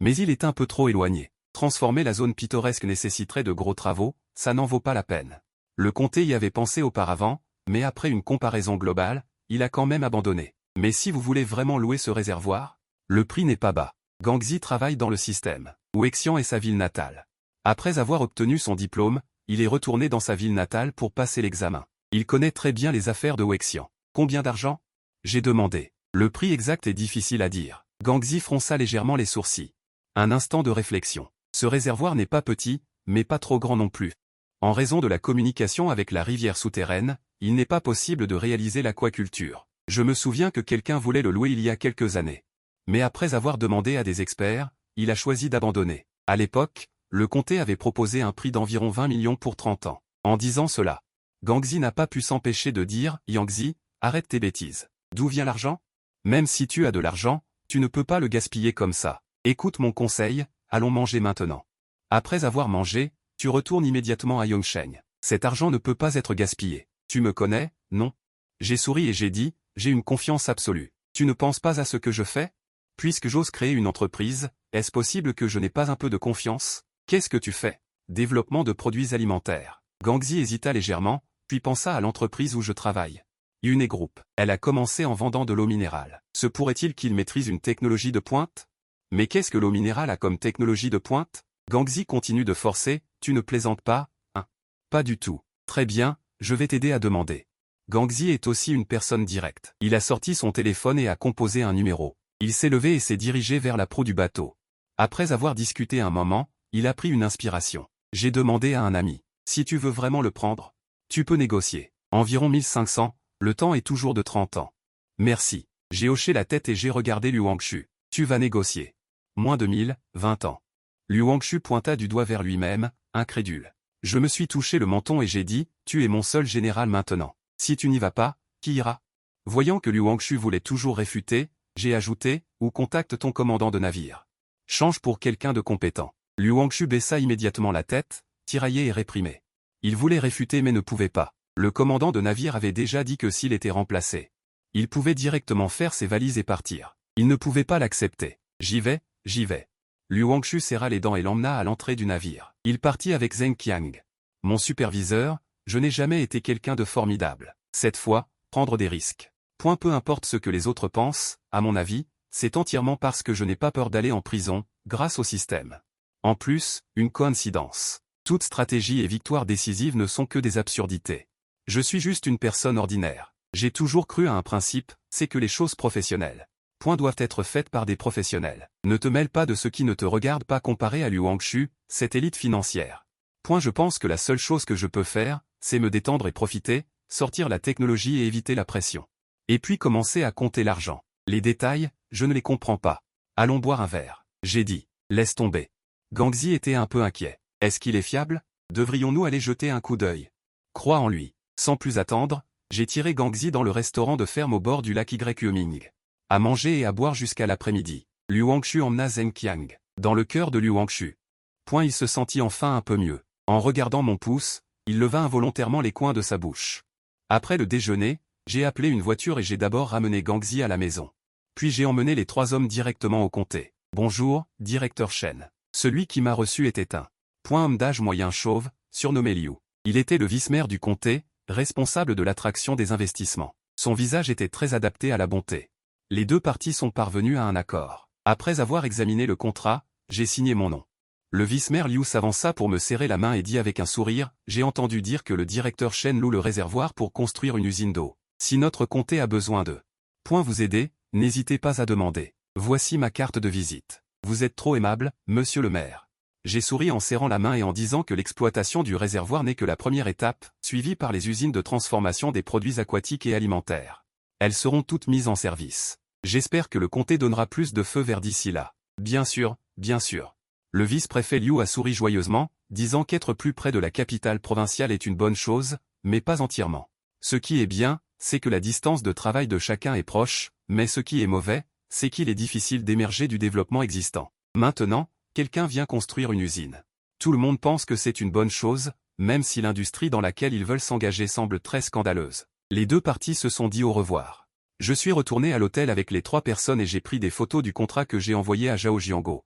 Mais il est un peu trop éloigné. Transformer la zone pittoresque nécessiterait de gros travaux, ça n'en vaut pas la peine. Le comté y avait pensé auparavant, mais après une comparaison globale, il a quand même abandonné. Mais si vous voulez vraiment louer ce réservoir, le prix n'est pas bas. Gangxi travaille dans le système. Wexian est sa ville natale. Après avoir obtenu son diplôme, il est retourné dans sa ville natale pour passer l'examen. Il connaît très bien les affaires de Wexian. Combien d'argent? J'ai demandé. Le prix exact est difficile à dire. Gangxi fronça légèrement les sourcils. Un instant de réflexion. Ce réservoir n'est pas petit, mais pas trop grand non plus. En raison de la communication avec la rivière souterraine, il n'est pas possible de réaliser l'aquaculture. Je me souviens que quelqu'un voulait le louer il y a quelques années. Mais après avoir demandé à des experts, il a choisi d'abandonner. À l'époque, le comté avait proposé un prix d'environ 20 millions pour 30 ans. En disant cela, Gangxi n'a pas pu s'empêcher de dire « Yangxi, arrête tes bêtises. D'où vient l'argent? Même si tu as de l'argent, tu ne peux pas le gaspiller comme ça. Écoute mon conseil, allons manger maintenant. Après avoir mangé, tu retournes immédiatement à Yongsheng. Cet argent ne peut pas être gaspillé. Tu me connais, non? J'ai souri et j'ai dit, j'ai une confiance absolue. Tu ne penses pas à ce que je fais? Puisque j'ose créer une entreprise, est-ce possible que je n'ai pas un peu de confiance? Qu'est-ce que tu fais? Développement de produits alimentaires. Gangxi hésita légèrement, puis pensa à l'entreprise où je travaille. Une Group. Elle a commencé en vendant de l'eau minérale. Se pourrait-il qu'il maîtrise une technologie de pointe? Mais qu'est-ce que l'eau minérale a comme technologie de pointe? Gangxi continue de forcer, tu ne plaisantes pas, hein? Pas du tout. Très bien, je vais t'aider à demander. Gangxi est aussi une personne directe. Il a sorti son téléphone et a composé un numéro. Il s'est levé et s'est dirigé vers la proue du bateau. Après avoir discuté un moment, il a pris une inspiration. J'ai demandé à un ami. Si tu veux vraiment le prendre, tu peux négocier. Environ 1500, le temps est toujours de 30 ans. Merci. J'ai hoché la tête et j'ai regardé Liu Wangshu. Tu vas négocier. Moins de 1000, 20 ans. Liu Wangshu pointa du doigt vers lui-même, incrédule. Je me suis touché le menton et j'ai dit, tu es mon seul général maintenant. Si tu n'y vas pas, qui ira? Voyant que Liu Wangshu voulait toujours réfuter, j'ai ajouté, ou contacte ton commandant de navire. Change pour quelqu'un de compétent. Liu Wangshu baissa immédiatement la tête, tiraillé et réprimé. Il voulait réfuter mais ne pouvait pas. Le commandant de navire avait déjà dit que s'il était remplacé, il pouvait directement faire ses valises et partir. Il ne pouvait pas l'accepter. J'y vais, j'y vais. Liu Wangshu serra les dents et l'emmena à l'entrée du navire. Il partit avec Zheng Qiang. Mon superviseur, je n'ai jamais été quelqu'un de formidable. Cette fois, prendre des risques. Peu importe ce que les autres pensent, à mon avis, c'est entièrement parce que je n'ai pas peur d'aller en prison, grâce au système. En plus, une coïncidence. Toute stratégie et victoire décisive ne sont que des absurdités. Je suis juste une personne ordinaire. J'ai toujours cru à un principe, c'est que les choses professionnelles Points doivent être faites par des professionnels. Ne te mêle pas de ce qui ne te regarde pas comparé à Liu Wangshu, cette élite financière. Point je pense que la seule chose que je peux faire, c'est me détendre et profiter, sortir la technologie et éviter la pression. Et puis commencer à compter l'argent. Les détails, je ne les comprends pas. Allons boire un verre. J'ai dit. Laisse tomber. Gangzi était un peu inquiet. Est-ce qu'il est fiable? Devrions-nous aller jeter un coup d'œil? Crois en lui. Sans plus attendre, j'ai tiré Gangzi dans le restaurant de ferme au bord du lac Yuming. À manger et à boire jusqu'à l'après-midi. Liu Wangshu emmena Zheng Qiang. Dans le cœur de Liu Wangshu. Point il se sentit enfin un peu mieux. En regardant mon pouce, il leva involontairement les coins de sa bouche. Après le déjeuner, j'ai appelé une voiture et j'ai d'abord ramené Gangzi à la maison. Puis j'ai emmené les 3 hommes directement au comté. Bonjour, directeur Shen. Celui qui m'a reçu était un homme d'âge moyen chauve, surnommé Liu. Il était le vice-maire du comté, responsable de l'attraction des investissements. Son visage était très adapté à la bonté. Les 2 parties sont parvenues à un accord. Après avoir examiné le contrat, j'ai signé mon nom. Le vice-maire Liu s'avança pour me serrer la main et dit avec un sourire, « J'ai entendu dire que le directeur Shen loue le réservoir pour construire une usine d'eau. Si notre comté a besoin de vous aider, n'hésitez pas à demander. Voici ma carte de visite. Vous êtes trop aimable, monsieur le maire. » J'ai souri en serrant la main et en disant que l'exploitation du réservoir n'est que la première étape, suivie par les usines de transformation des produits aquatiques et alimentaires. Elles seront toutes mises en service. J'espère que le comté donnera plus de feu vert d'ici là. Bien sûr, bien sûr. Le vice-préfet Liu a souri joyeusement, disant qu'être plus près de la capitale provinciale est une bonne chose, mais pas entièrement. Ce qui est bien, c'est que la distance de travail de chacun est proche, mais ce qui est mauvais, c'est qu'il est difficile d'émerger du développement existant. Maintenant, quelqu'un vient construire une usine. Tout le monde pense que c'est une bonne chose, même si l'industrie dans laquelle ils veulent s'engager semble très scandaleuse. Les 2 parties se sont dit au revoir. Je suis retourné à l'hôtel avec les 3 personnes et j'ai pris des photos du contrat que j'ai envoyé à Zhao Jiango.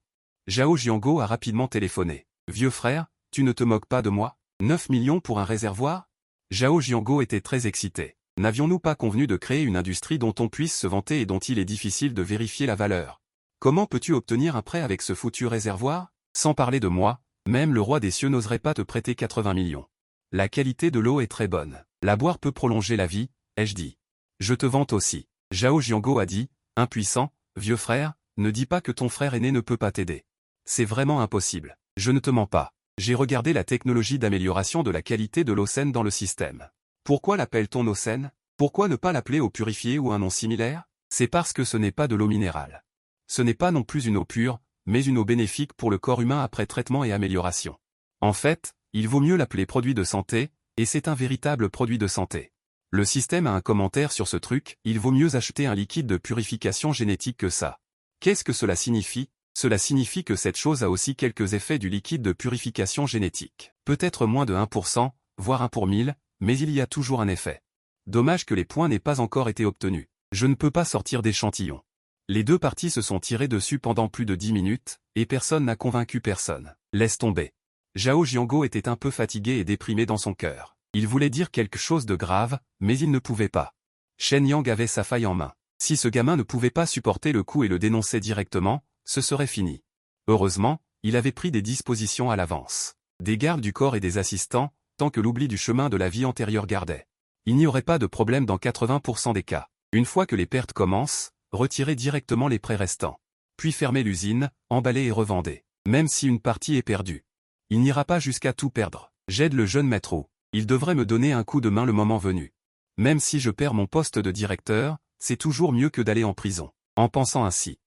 Zhao Jiango a rapidement téléphoné. « Vieux frère, tu ne te moques pas de moi? 9 millions pour un réservoir ?» Zhao Jiango était très excité. N'avions-nous pas convenu de créer une industrie dont on puisse se vanter et dont il est difficile de vérifier la valeur? Comment peux-tu obtenir un prêt avec ce foutu réservoir? Sans parler de moi, même le roi des cieux n'oserait pas te prêter 80 millions. La qualité de l'eau est très bonne. La boire peut prolonger la vie, ai-je dit. Je te vante aussi. Zhao Jiango a dit, impuissant, vieux frère, ne dis pas que ton frère aîné ne peut pas t'aider. C'est vraiment impossible. Je ne te mens pas. J'ai regardé la technologie d'amélioration de la qualité de l'eau saine dans le système. Pourquoi l'appelle-t-on eau saine? Pourquoi ne pas l'appeler eau purifiée ou un nom similaire? C'est parce que ce n'est pas de l'eau minérale. Ce n'est pas non plus une eau pure, mais une eau bénéfique pour le corps humain après traitement et amélioration. En fait, il vaut mieux l'appeler produit de santé, et c'est un véritable produit de santé. Le système a un commentaire sur ce truc, il vaut mieux acheter un liquide de purification génétique que ça. Qu'est-ce que cela signifie? Cela signifie que cette chose a aussi quelques effets du liquide de purification génétique. Peut-être moins de 1%, voire 1 pour 1000, mais il y a toujours un effet. Dommage que les points n'aient pas encore été obtenus. Je ne peux pas sortir d'échantillons. Les 2 parties se sont tirées dessus pendant plus de 10 minutes, et personne n'a convaincu personne. Laisse tomber. Zhao Jiango était un peu fatigué et déprimé dans son cœur. Il voulait dire quelque chose de grave, mais il ne pouvait pas. Shen Yang avait sa faille en main. Si ce gamin ne pouvait pas supporter le coup et le dénoncer directement, ce serait fini. Heureusement, il avait pris des dispositions à l'avance. Des gardes du corps et des assistants, tant que l'oubli du chemin de la vie antérieure gardait. Il n'y aurait pas de problème dans 80% des cas. Une fois que les pertes commencent, retirez directement les prêts restants. Puis fermez l'usine, emballez et revendez. Même si une partie est perdue. Il n'ira pas jusqu'à tout perdre. J'aide le jeune maître. Il devrait me donner un coup de main le moment venu. Même si je perds mon poste de directeur, c'est toujours mieux que d'aller en prison. En pensant ainsi.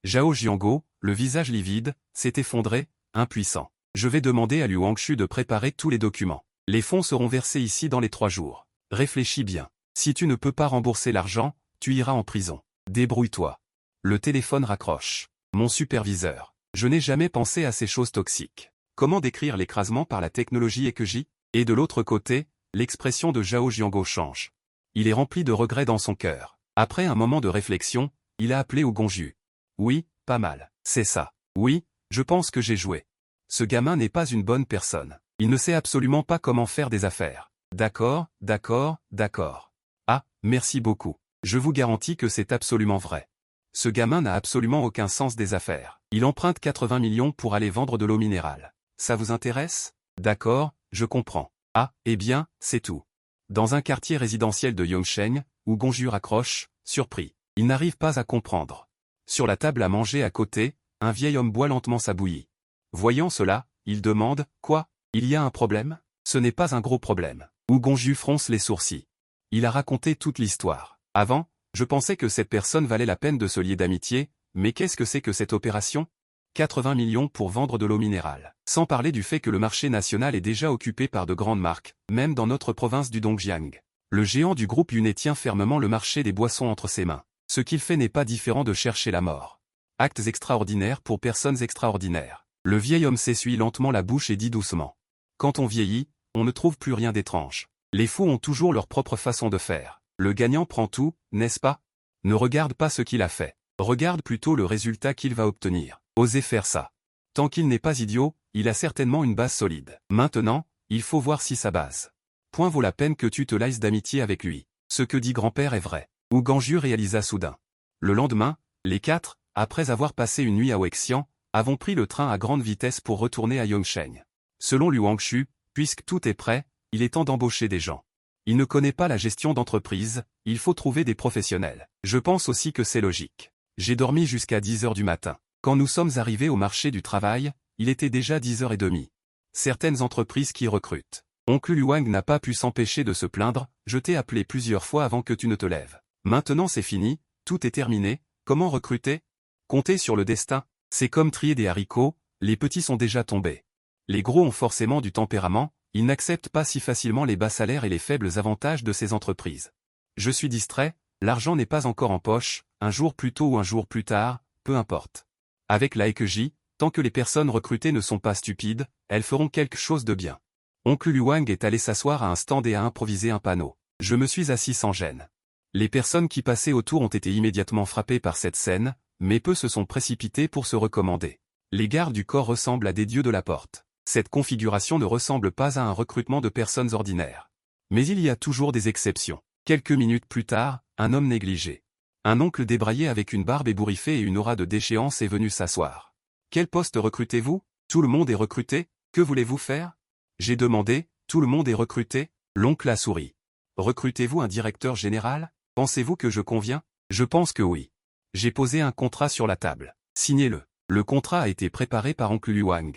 Zhao Jiango, le visage livide, s'est effondré, impuissant. Je vais demander à Liu Wangshu de préparer tous les documents. Les fonds seront versés ici dans les 3 jours. Réfléchis bien. Si tu ne peux pas rembourser l'argent, tu iras en prison. Débrouille-toi. Le téléphone raccroche. Mon superviseur. Je n'ai jamais pensé à ces choses toxiques. Comment décrire l'écrasement par la technologie Ekeji? Et de l'autre côté, l'expression de Zhao Jiango change. Il est rempli de regrets dans son cœur. Après un moment de réflexion, il a appelé Gongju. Oui, pas mal. C'est ça. Oui, je pense que j'ai joué. Ce gamin n'est pas une bonne personne. Il ne sait absolument pas comment faire des affaires. D'accord, d'accord, d'accord. Ah, merci beaucoup. Je vous garantis que c'est absolument vrai. Ce gamin n'a absolument aucun sens des affaires. Il emprunte 80 millions pour aller vendre de l'eau minérale. Ça vous intéresse? D'accord, je comprends. Ah, eh bien, c'est tout. Dans un quartier résidentiel de Yongsheng, où Gongju raccroche, surpris. Il n'arrive pas à comprendre. Sur la table à manger à côté, un vieil homme boit lentement sa bouillie. Voyant cela, il demande « Quoi? Il y a un problème ?» Ce n'est pas un gros problème. Ougonju fronce les sourcils. Il a raconté toute l'histoire. Avant, je pensais que cette personne valait la peine de se lier d'amitié, mais qu'est-ce que c'est que cette opération? 80 millions pour vendre de l'eau minérale. Sans parler du fait que le marché national est déjà occupé par de grandes marques, même dans notre province du Dongjiang. Le géant du groupe Yune tient fermement le marché des boissons entre ses mains. Ce qu'il fait n'est pas différent de chercher la mort. Actes extraordinaires pour personnes extraordinaires. Le vieil homme s'essuie lentement la bouche et dit doucement. Quand on vieillit, on ne trouve plus rien d'étrange. Les fous ont toujours leur propre façon de faire. Le gagnant prend tout, n'est-ce pas? Ne regarde pas ce qu'il a fait. Regarde plutôt le résultat qu'il va obtenir. Osez faire ça. Tant qu'il n'est pas idiot, il a certainement une base solide. Maintenant, il faut voir si sa base. Point vaut la peine que tu te lies d'amitié avec lui. Ce que dit grand-père est vrai. Ougonju réalisa soudain. Le lendemain, les quatre, après avoir passé une nuit à Wexian, avons pris le train à grande vitesse pour retourner à Yongsheng. Selon Liu Wangshu, puisque tout est prêt, il est temps d'embaucher des gens. Il ne connaît pas la gestion d'entreprise, il faut trouver des professionnels. Je pense aussi que c'est logique. J'ai dormi jusqu'à 10 heures du matin. Quand nous sommes arrivés au marché du travail, il était déjà 10h30. Certaines entreprises qui recrutent. Oncle Luang n'a pas pu s'empêcher de se plaindre, je t'ai appelé plusieurs fois avant que tu ne te lèves. Maintenant c'est fini, tout est terminé, comment recruter? Compter sur le destin, c'est comme trier des haricots, les petits sont déjà tombés. Les gros ont forcément du tempérament, ils n'acceptent pas si facilement les bas salaires et les faibles avantages de ces entreprises. Je suis distrait, l'argent n'est pas encore en poche, un jour plus tôt ou un jour plus tard, peu importe. Avec la EKJ, tant que les personnes recrutées ne sont pas stupides, elles feront quelque chose de bien. Oncle Luang est allé s'asseoir à un stand et a improvisé un panneau. Je me suis assis sans gêne. Les personnes qui passaient autour ont été immédiatement frappées par cette scène, mais peu se sont précipités pour se recommander. Les gardes du corps ressemblent à des dieux de la porte. Cette configuration ne ressemble pas à un recrutement de personnes ordinaires. Mais il y a toujours des exceptions. Quelques minutes plus tard, un homme négligé. Un oncle débraillé avec une barbe ébouriffée et une aura de déchéance est venu s'asseoir. Quel poste recrutez-vous? Tout le monde est recruté? Que voulez-vous faire? J'ai demandé, tout le monde est recruté? L'oncle a souri. Recrutez-vous un directeur général? Pensez-vous que je conviens? Je pense que oui. J'ai posé un contrat sur la table. Signez-le. Le contrat a été préparé par oncle Luang.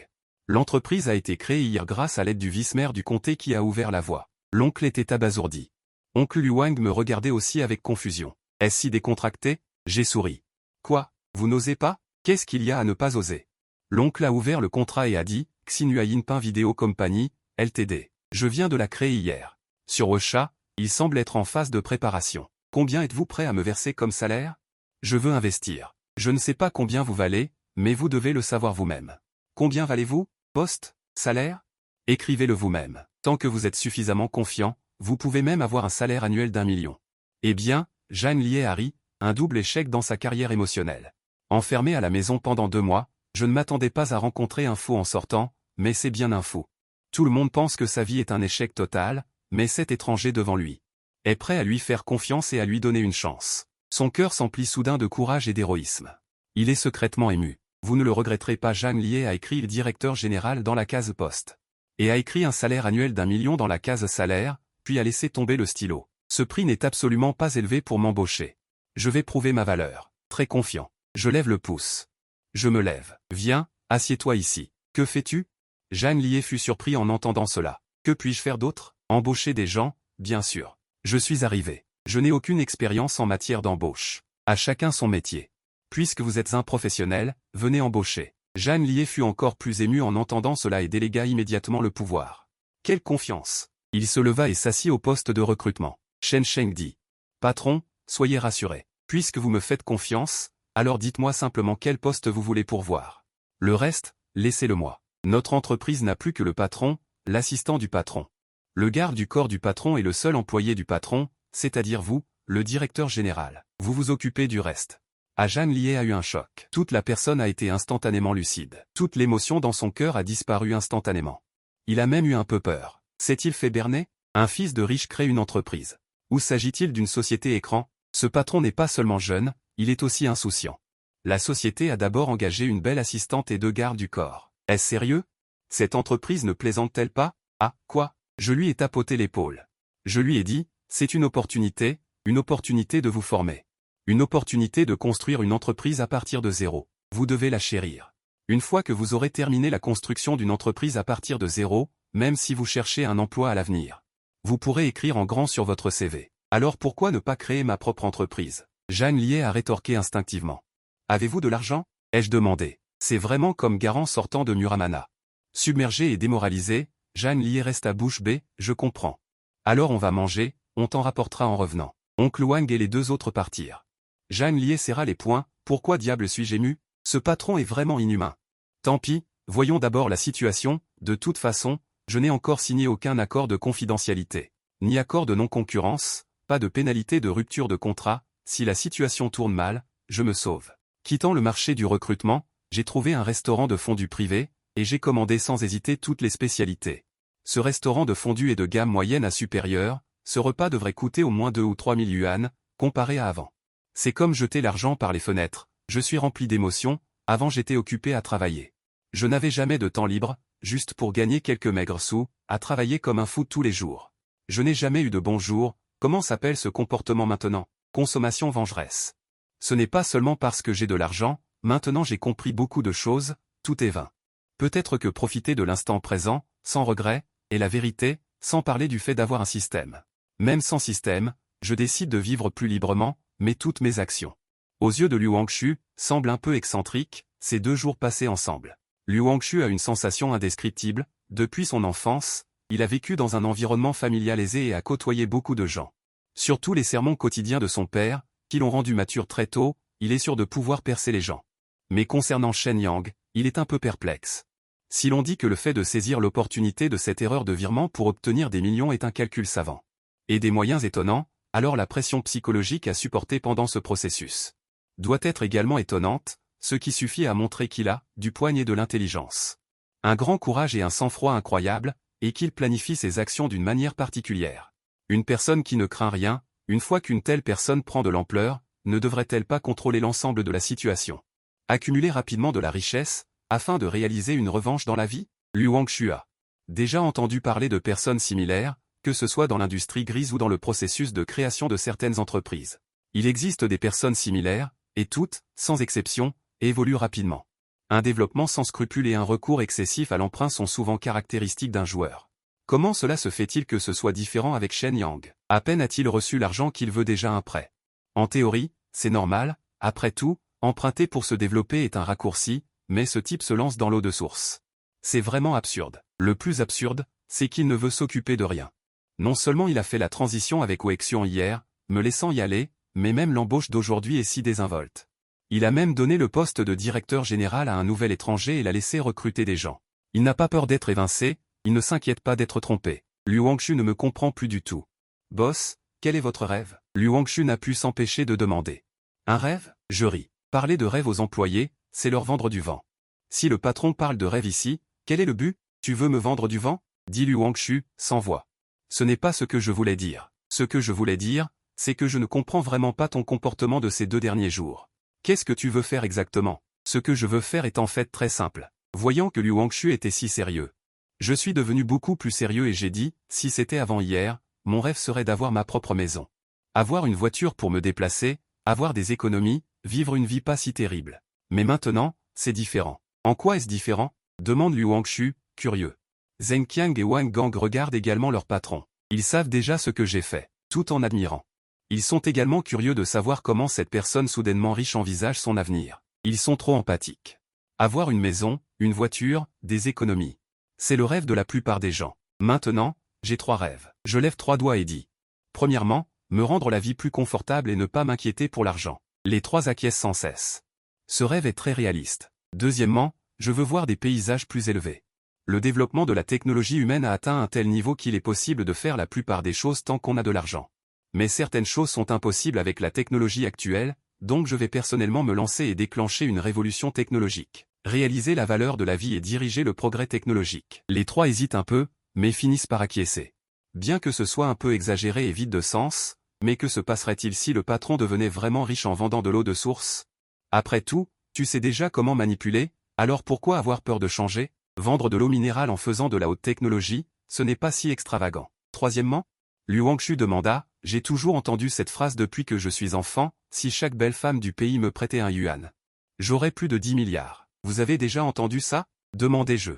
L'entreprise a été créée hier grâce à l'aide du vice-maire du comté qui a ouvert la voie. L'oncle était abasourdi. Oncle Luang me regardait aussi avec confusion. Est-ce si décontracté? J'ai souri. Quoi? Vous n'osez pas? Qu'est-ce qu'il y a à ne pas oser? L'oncle a ouvert le contrat et a dit, Xinhua Yinpin Video Company, Ltd. Je viens de la créer hier. Sur Ocha, il semble être en phase de préparation. Combien êtes-vous prêt à me verser comme salaire? Je veux investir. Je ne sais pas combien vous valez, mais vous devez le savoir vous-même. Combien valez-vous? Poste? Salaire? Écrivez-le vous-même. Tant que vous êtes suffisamment confiant, vous pouvez même avoir un salaire annuel d'1 million. Eh bien, Jeanne Lié Harry, un double échec dans sa carrière émotionnelle. Enfermé à la maison pendant 2 mois, je ne m'attendais pas à rencontrer un fou en sortant, mais c'est bien un fou. Tout le monde pense que sa vie est un échec total, mais cet étranger devant lui est prêt à lui faire confiance et à lui donner une chance. Son cœur s'emplit soudain de courage et d'héroïsme. Il est secrètement ému. Vous ne le regretterez pas. Jeanne Lié a écrit le directeur général dans la case poste. Et a écrit un salaire annuel d'1 million dans la case salaire, puis a laissé tomber le stylo. Ce prix n'est absolument pas élevé pour m'embaucher. Je vais prouver ma valeur. Très confiant. Je lève le pouce. Je me lève. Viens, assieds-toi ici. Que fais-tu? Jeanne Lié fut surpris en entendant cela. Que puis-je faire d'autre? Embaucher des gens, bien sûr. Je suis arrivé. Je n'ai aucune expérience en matière d'embauche. À chacun son métier. Puisque vous êtes un professionnel, venez embaucher. Jeanne Lié fut encore plus émue en entendant cela et délégua immédiatement le pouvoir. Quelle confiance! Il se leva et s'assit au poste de recrutement. Shen Sheng dit. Patron, soyez rassuré. Puisque vous me faites confiance, alors dites-moi simplement quel poste vous voulez pourvoir. Le reste, laissez-le-moi. Notre entreprise n'a plus que le patron, l'assistant du patron. Le garde du corps du patron est le seul employé du patron, c'est-à-dire vous, le directeur général. Vous vous occupez du reste. Jeanne Lié a eu un choc. Toute la personne a été instantanément lucide. Toute l'émotion dans son cœur a disparu instantanément. Il a même eu un peu peur. S'est-il fait berner? Un fils de riche crée une entreprise. Ou s'agit-il d'une société écran? Ce patron n'est pas seulement jeune, il est aussi insouciant. La société a d'abord engagé une belle assistante et 2 gardes du corps. Est-ce sérieux? Cette entreprise ne plaisante-t-elle pas? Ah, quoi? Je lui ai tapoté l'épaule. Je lui ai dit, c'est une opportunité de vous former. Une opportunité de construire une entreprise à partir de zéro. Vous devez la chérir. Une fois que vous aurez terminé la construction d'une entreprise à partir de zéro, même si vous cherchez un emploi à l'avenir, vous pourrez écrire en grand sur votre CV. Alors pourquoi ne pas créer ma propre entreprise? Jeanne Lié a rétorqué instinctivement. Avez-vous de l'argent? Ai-je demandé. C'est vraiment comme Garant sortant de Muramana. Submergée et démoralisée, Jeanne Lié reste à bouche bée, je comprends. Alors on va manger, on t'en rapportera en revenant. Oncle Wang et les deux autres partirent. Jeanne Lié serra les poings, pourquoi diable suis-je ému? Ce patron est vraiment inhumain. Tant pis, voyons d'abord la situation, de toute façon, je n'ai encore signé aucun accord de confidentialité. Ni accord de non-concurrence, pas de pénalité de rupture de contrat, si la situation tourne mal, je me sauve. Quittant le marché du recrutement, j'ai trouvé un restaurant de fondue privé, et j'ai commandé sans hésiter toutes les spécialités. Ce restaurant de fondue est de gamme moyenne à supérieure, ce repas devrait coûter au moins 2 ou 3 000 yuan, comparé à avant. C'est comme jeter l'argent par les fenêtres, je suis rempli d'émotions, avant j'étais occupé à travailler. Je n'avais jamais de temps libre, juste pour gagner quelques maigres sous, à travailler comme un fou tous les jours. Je n'ai jamais eu de bons jours, comment s'appelle ce comportement maintenant? Consommation vengeresse. Ce n'est pas seulement parce que j'ai de l'argent, maintenant j'ai compris beaucoup de choses, tout est vain. Peut-être que profiter de l'instant présent, sans regret, est la vérité, sans parler du fait d'avoir un système. Même sans système, je décide de vivre plus librement, mais toutes mes actions. Aux yeux de Liu Wangshu, semblent un peu excentriques, ces 2 jours passés ensemble. Liu Wangshu a une sensation indescriptible, depuis son enfance, il a vécu dans un environnement familial aisé et a côtoyé beaucoup de gens. Surtout les sermons quotidiens de son père, qui l'ont rendu mature très tôt, il est sûr de pouvoir percer les gens. Mais concernant Shen Yang, il est un peu perplexe. Si l'on dit que le fait de saisir l'opportunité de cette erreur de virement pour obtenir des millions est un calcul savant, et des moyens étonnants, alors la pression psychologique à supporter pendant ce processus doit être également étonnante, ce qui suffit à montrer qu'il a, du poigne et de l'intelligence, un grand courage et un sang-froid incroyable, et qu'il planifie ses actions d'une manière particulière. Une personne qui ne craint rien, une fois qu'une telle personne prend de l'ampleur, ne devrait-elle pas contrôler l'ensemble de la situation? Accumuler rapidement de la richesse, afin de réaliser une revanche dans la vie? Liu Wangshu a déjà entendu parler de personnes similaires, que ce soit dans l'industrie grise ou dans le processus de création de certaines entreprises. Il existe des personnes similaires, et toutes, sans exception, évoluent rapidement. Un développement sans scrupules et un recours excessif à l'emprunt sont souvent caractéristiques d'un joueur. Comment cela se fait-il que ce soit différent avec Shen Yang? À peine a-t-il reçu l'argent qu'il veut déjà un prêt. En théorie, c'est normal, après tout, emprunter pour se développer est un raccourci, mais ce type se lance dans l'eau de source. C'est vraiment absurde. Le plus absurde, c'est qu'il ne veut s'occuper de rien. Non seulement il a fait la transition avec Wexion hier, me laissant y aller, mais même l'embauche d'aujourd'hui est si désinvolte. Il a même donné le poste de directeur général à un nouvel étranger et l'a laissé recruter des gens. Il n'a pas peur d'être évincé, il ne s'inquiète pas d'être trompé. Liu Wangshu ne me comprend plus du tout. Boss, quel est votre rêve? Liu Wangshu n'a pu s'empêcher de demander. Un rêve? Je ris. Parler de rêve aux employés, c'est leur vendre du vent. Si le patron parle de rêve ici, quel est le but? Tu veux me vendre du vent? Dit Liu Wangshu, sans voix. Ce n'est pas ce que je voulais dire. Ce que je voulais dire, c'est que je ne comprends vraiment pas ton comportement de ces 2 derniers jours. Qu'est-ce que tu veux faire exactement? Ce que je veux faire est en fait très simple. Voyant que Liu Wangshu était si sérieux, je suis devenu beaucoup plus sérieux et j'ai dit, si c'était avant hier, mon rêve serait d'avoir ma propre maison. Avoir une voiture pour me déplacer, avoir des économies, vivre une vie pas si terrible. Mais maintenant, c'est différent. En quoi est-ce différent? Demande Liu Wangshu, curieux. Zheng Qiang et Wang Gang regardent également leur patron. Ils savent déjà ce que j'ai fait, tout en admirant. Ils sont également curieux de savoir comment cette personne soudainement riche envisage son avenir. Ils sont trop empathiques. Avoir une maison, une voiture, des économies. C'est le rêve de la plupart des gens. Maintenant, j'ai 3 rêves. Je lève 3 doigts et dis. Premièrement, me rendre la vie plus confortable et ne pas m'inquiéter pour l'argent. Les 3 acquiescent sans cesse. Ce rêve est très réaliste. Deuxièmement, je veux voir des paysages plus élevés. Le développement de la technologie humaine a atteint un tel niveau qu'il est possible de faire la plupart des choses tant qu'on a de l'argent. Mais certaines choses sont impossibles avec la technologie actuelle, donc je vais personnellement me lancer et déclencher une révolution technologique. Réaliser la valeur de la vie et diriger le progrès technologique. Les 3 hésitent un peu, mais finissent par acquiescer. Bien que ce soit un peu exagéré et vide de sens, mais que se passerait-il si le patron devenait vraiment riche en vendant de l'eau de source? Après tout, tu sais déjà comment manipuler, alors pourquoi avoir peur de changer? Vendre de l'eau minérale en faisant de la haute technologie, ce n'est pas si extravagant. Troisièmement, Liu Wangshu demanda, J'ai toujours entendu cette phrase depuis que je suis enfant, si chaque belle femme du pays me prêtait un yuan. J'aurais plus de 10 milliards. Vous avez déjà entendu ça? Demandai-je.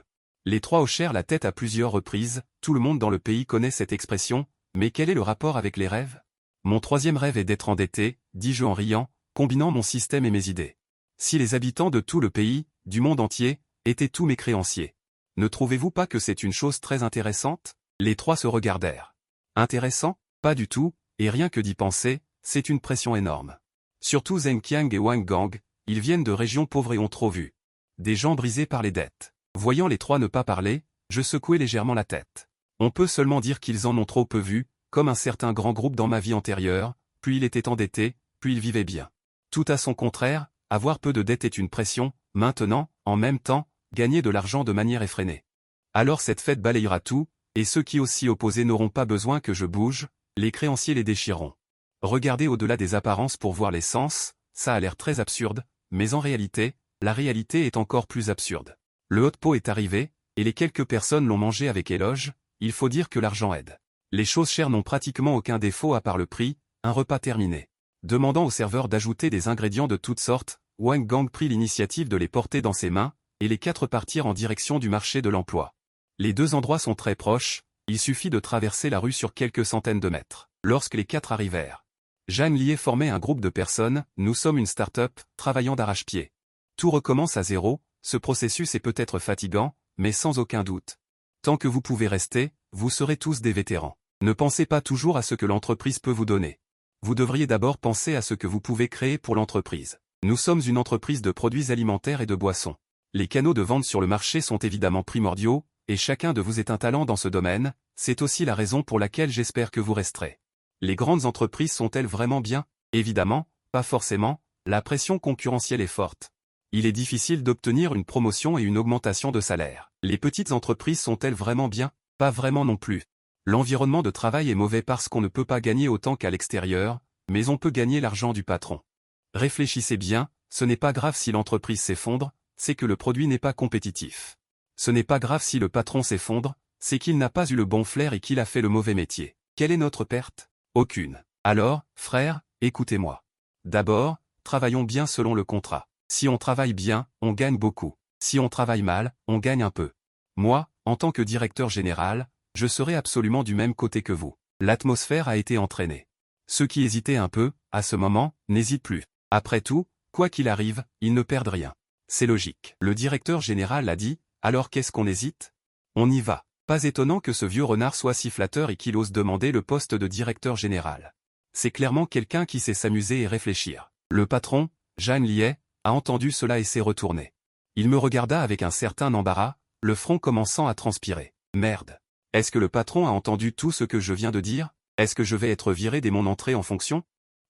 Les trois hochèrent la tête à plusieurs reprises, tout le monde dans le pays connaît cette expression, mais quel est le rapport avec les rêves? Mon troisième rêve est d'être endetté, dis-je en riant, combinant mon système et mes idées. Si les habitants de tout le pays, du monde entier, étaient tous mes créanciers. Ne trouvez-vous pas que c'est une chose très intéressante? Les trois se regardèrent. Intéressant? Pas du tout, et rien que d'y penser, c'est une pression énorme. Surtout Zheng Qiang et Wang Gang, ils viennent de régions pauvres et ont trop vu. Des gens brisés par les dettes. Voyant les trois ne pas parler, je secouai légèrement la tête. On peut seulement dire qu'ils en ont trop peu vu, comme un certain grand groupe dans ma vie antérieure, puis il était endetté, puis il vivait bien. Tout à son contraire, avoir peu de dettes est une pression, maintenant, en même temps, gagner de l'argent de manière effrénée. Alors cette fête balayera tout, et ceux qui aussi opposés n'auront pas besoin que je bouge, les créanciers les déchireront. Regardez au-delà des apparences pour voir les sens, ça a l'air très absurde, mais en réalité, la réalité est encore plus absurde. Le hot pot est arrivé, et les quelques personnes l'ont mangé avec éloge, il faut dire que l'argent aide. Les choses chères n'ont pratiquement aucun défaut à part le prix, un repas terminé. Demandant au serveur d'ajouter des ingrédients de toutes sortes, Wang Gang prit l'initiative de les porter dans ses mains, et les quatre partirent en direction du marché de l'emploi. Les deux endroits sont très proches, il suffit de traverser la rue sur quelques centaines de mètres. Lorsque les quatre arrivèrent, Zhang Lié formait un groupe de personnes, nous sommes une start-up, travaillant d'arrache-pied. Tout recommence à zéro, ce processus est peut-être fatigant, mais sans aucun doute. Tant que vous pouvez rester, vous serez tous des vétérans. Ne pensez pas toujours à ce que l'entreprise peut vous donner. Vous devriez d'abord penser à ce que vous pouvez créer pour l'entreprise. Nous sommes une entreprise de produits alimentaires et de boissons. Les canaux de vente sur le marché sont évidemment primordiaux, et chacun de vous est un talent dans ce domaine, c'est aussi la raison pour laquelle j'espère que vous resterez. Les grandes entreprises sont-elles vraiment bien? Évidemment, pas forcément, la pression concurrentielle est forte. Il est difficile d'obtenir une promotion et une augmentation de salaire. Les petites entreprises sont-elles vraiment bien? Pas vraiment non plus. L'environnement de travail est mauvais parce qu'on ne peut pas gagner autant qu'à l'extérieur, mais on peut gagner l'argent du patron. Réfléchissez bien, ce n'est pas grave si l'entreprise s'effondre, c'est que le produit n'est pas compétitif. Ce n'est pas grave si le patron s'effondre, c'est qu'il n'a pas eu le bon flair et qu'il a fait le mauvais métier. Quelle est notre perte? Aucune. Alors, frère, écoutez-moi. D'abord, travaillons bien selon le contrat. Si on travaille bien, on gagne beaucoup. Si on travaille mal, on gagne un peu. Moi, en tant que directeur général, je serai absolument du même côté que vous. L'atmosphère a été entraînée. Ceux qui hésitaient un peu, à ce moment, n'hésitent plus. Après tout, quoi qu'il arrive, ils ne perdent rien. C'est logique. Le directeur général a dit, alors qu'est-ce qu'on hésite? On y va. Pas étonnant que ce vieux renard soit si flatteur et qu'il ose demander le poste de directeur général. C'est clairement quelqu'un qui sait s'amuser et réfléchir. Le patron, Zhang Lié, a entendu cela et s'est retourné. Il me regarda avec un certain embarras, le front commençant à transpirer. Merde. Est-ce que le patron a entendu tout ce que je viens de dire? Est-ce que je vais être viré dès mon entrée en fonction?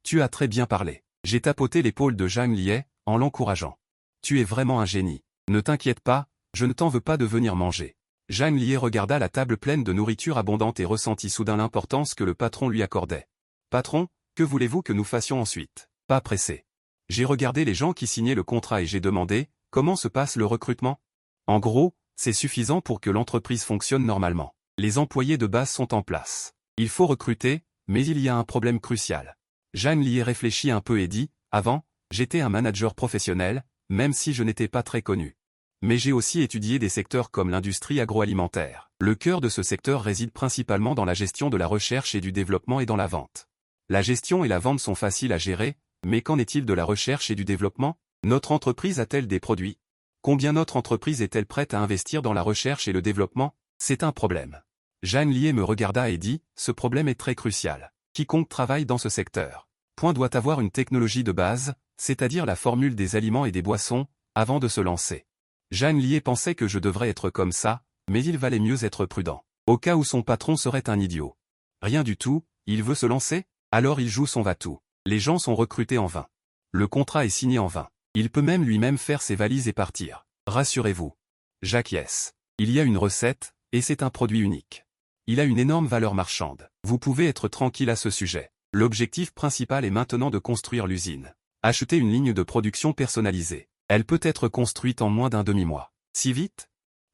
Tu as très bien parlé. J'ai tapoté l'épaule de Zhang Lié, en l'encourageant. Tu es vraiment un génie. Ne t'inquiète pas, je ne t'en veux pas de venir manger. Zhang Lié regarda la table pleine de nourriture abondante et ressentit soudain l'importance que le patron lui accordait. Patron, que voulez-vous que nous fassions ensuite? Pas pressé. J'ai regardé les gens qui signaient le contrat et j'ai demandé, comment se passe le recrutement? En gros, c'est suffisant pour que l'entreprise fonctionne normalement. Les employés de base sont en place. Il faut recruter, mais il y a un problème crucial. Zhang Lié réfléchit un peu et dit, avant, j'étais un manager professionnel, même si je n'étais pas très connu. Mais j'ai aussi étudié des secteurs comme l'industrie agroalimentaire. Le cœur de ce secteur réside principalement dans la gestion de la recherche et du développement et dans la vente. La gestion et la vente sont faciles à gérer, mais qu'en est-il de la recherche et du développement? Notre entreprise a-t-elle des produits? Combien notre entreprise est-elle prête à investir dans la recherche et le développement? C'est un problème. Zhang Lié me regarda et dit, ce problème est très crucial. Quiconque travaille dans ce secteur. Doit avoir une technologie de base, c'est-à-dire la formule des aliments et des boissons, avant de se lancer. Zhang Lié pensait que je devrais être comme ça, mais il valait mieux être prudent. Au cas où son patron serait un idiot. Rien du tout, il veut se lancer? Alors il joue son va-tout. Les gens sont recrutés en vain. Le contrat est signé en vain. Il peut même lui-même faire ses valises et partir. Rassurez-vous. J'acquiesce. Il y a une recette, et c'est un produit unique. Il a une énorme valeur marchande. Vous pouvez être tranquille à ce sujet. L'objectif principal est maintenant de construire l'usine. Acheter une ligne de production personnalisée. Elle peut être construite en moins d'un demi-mois. Si vite?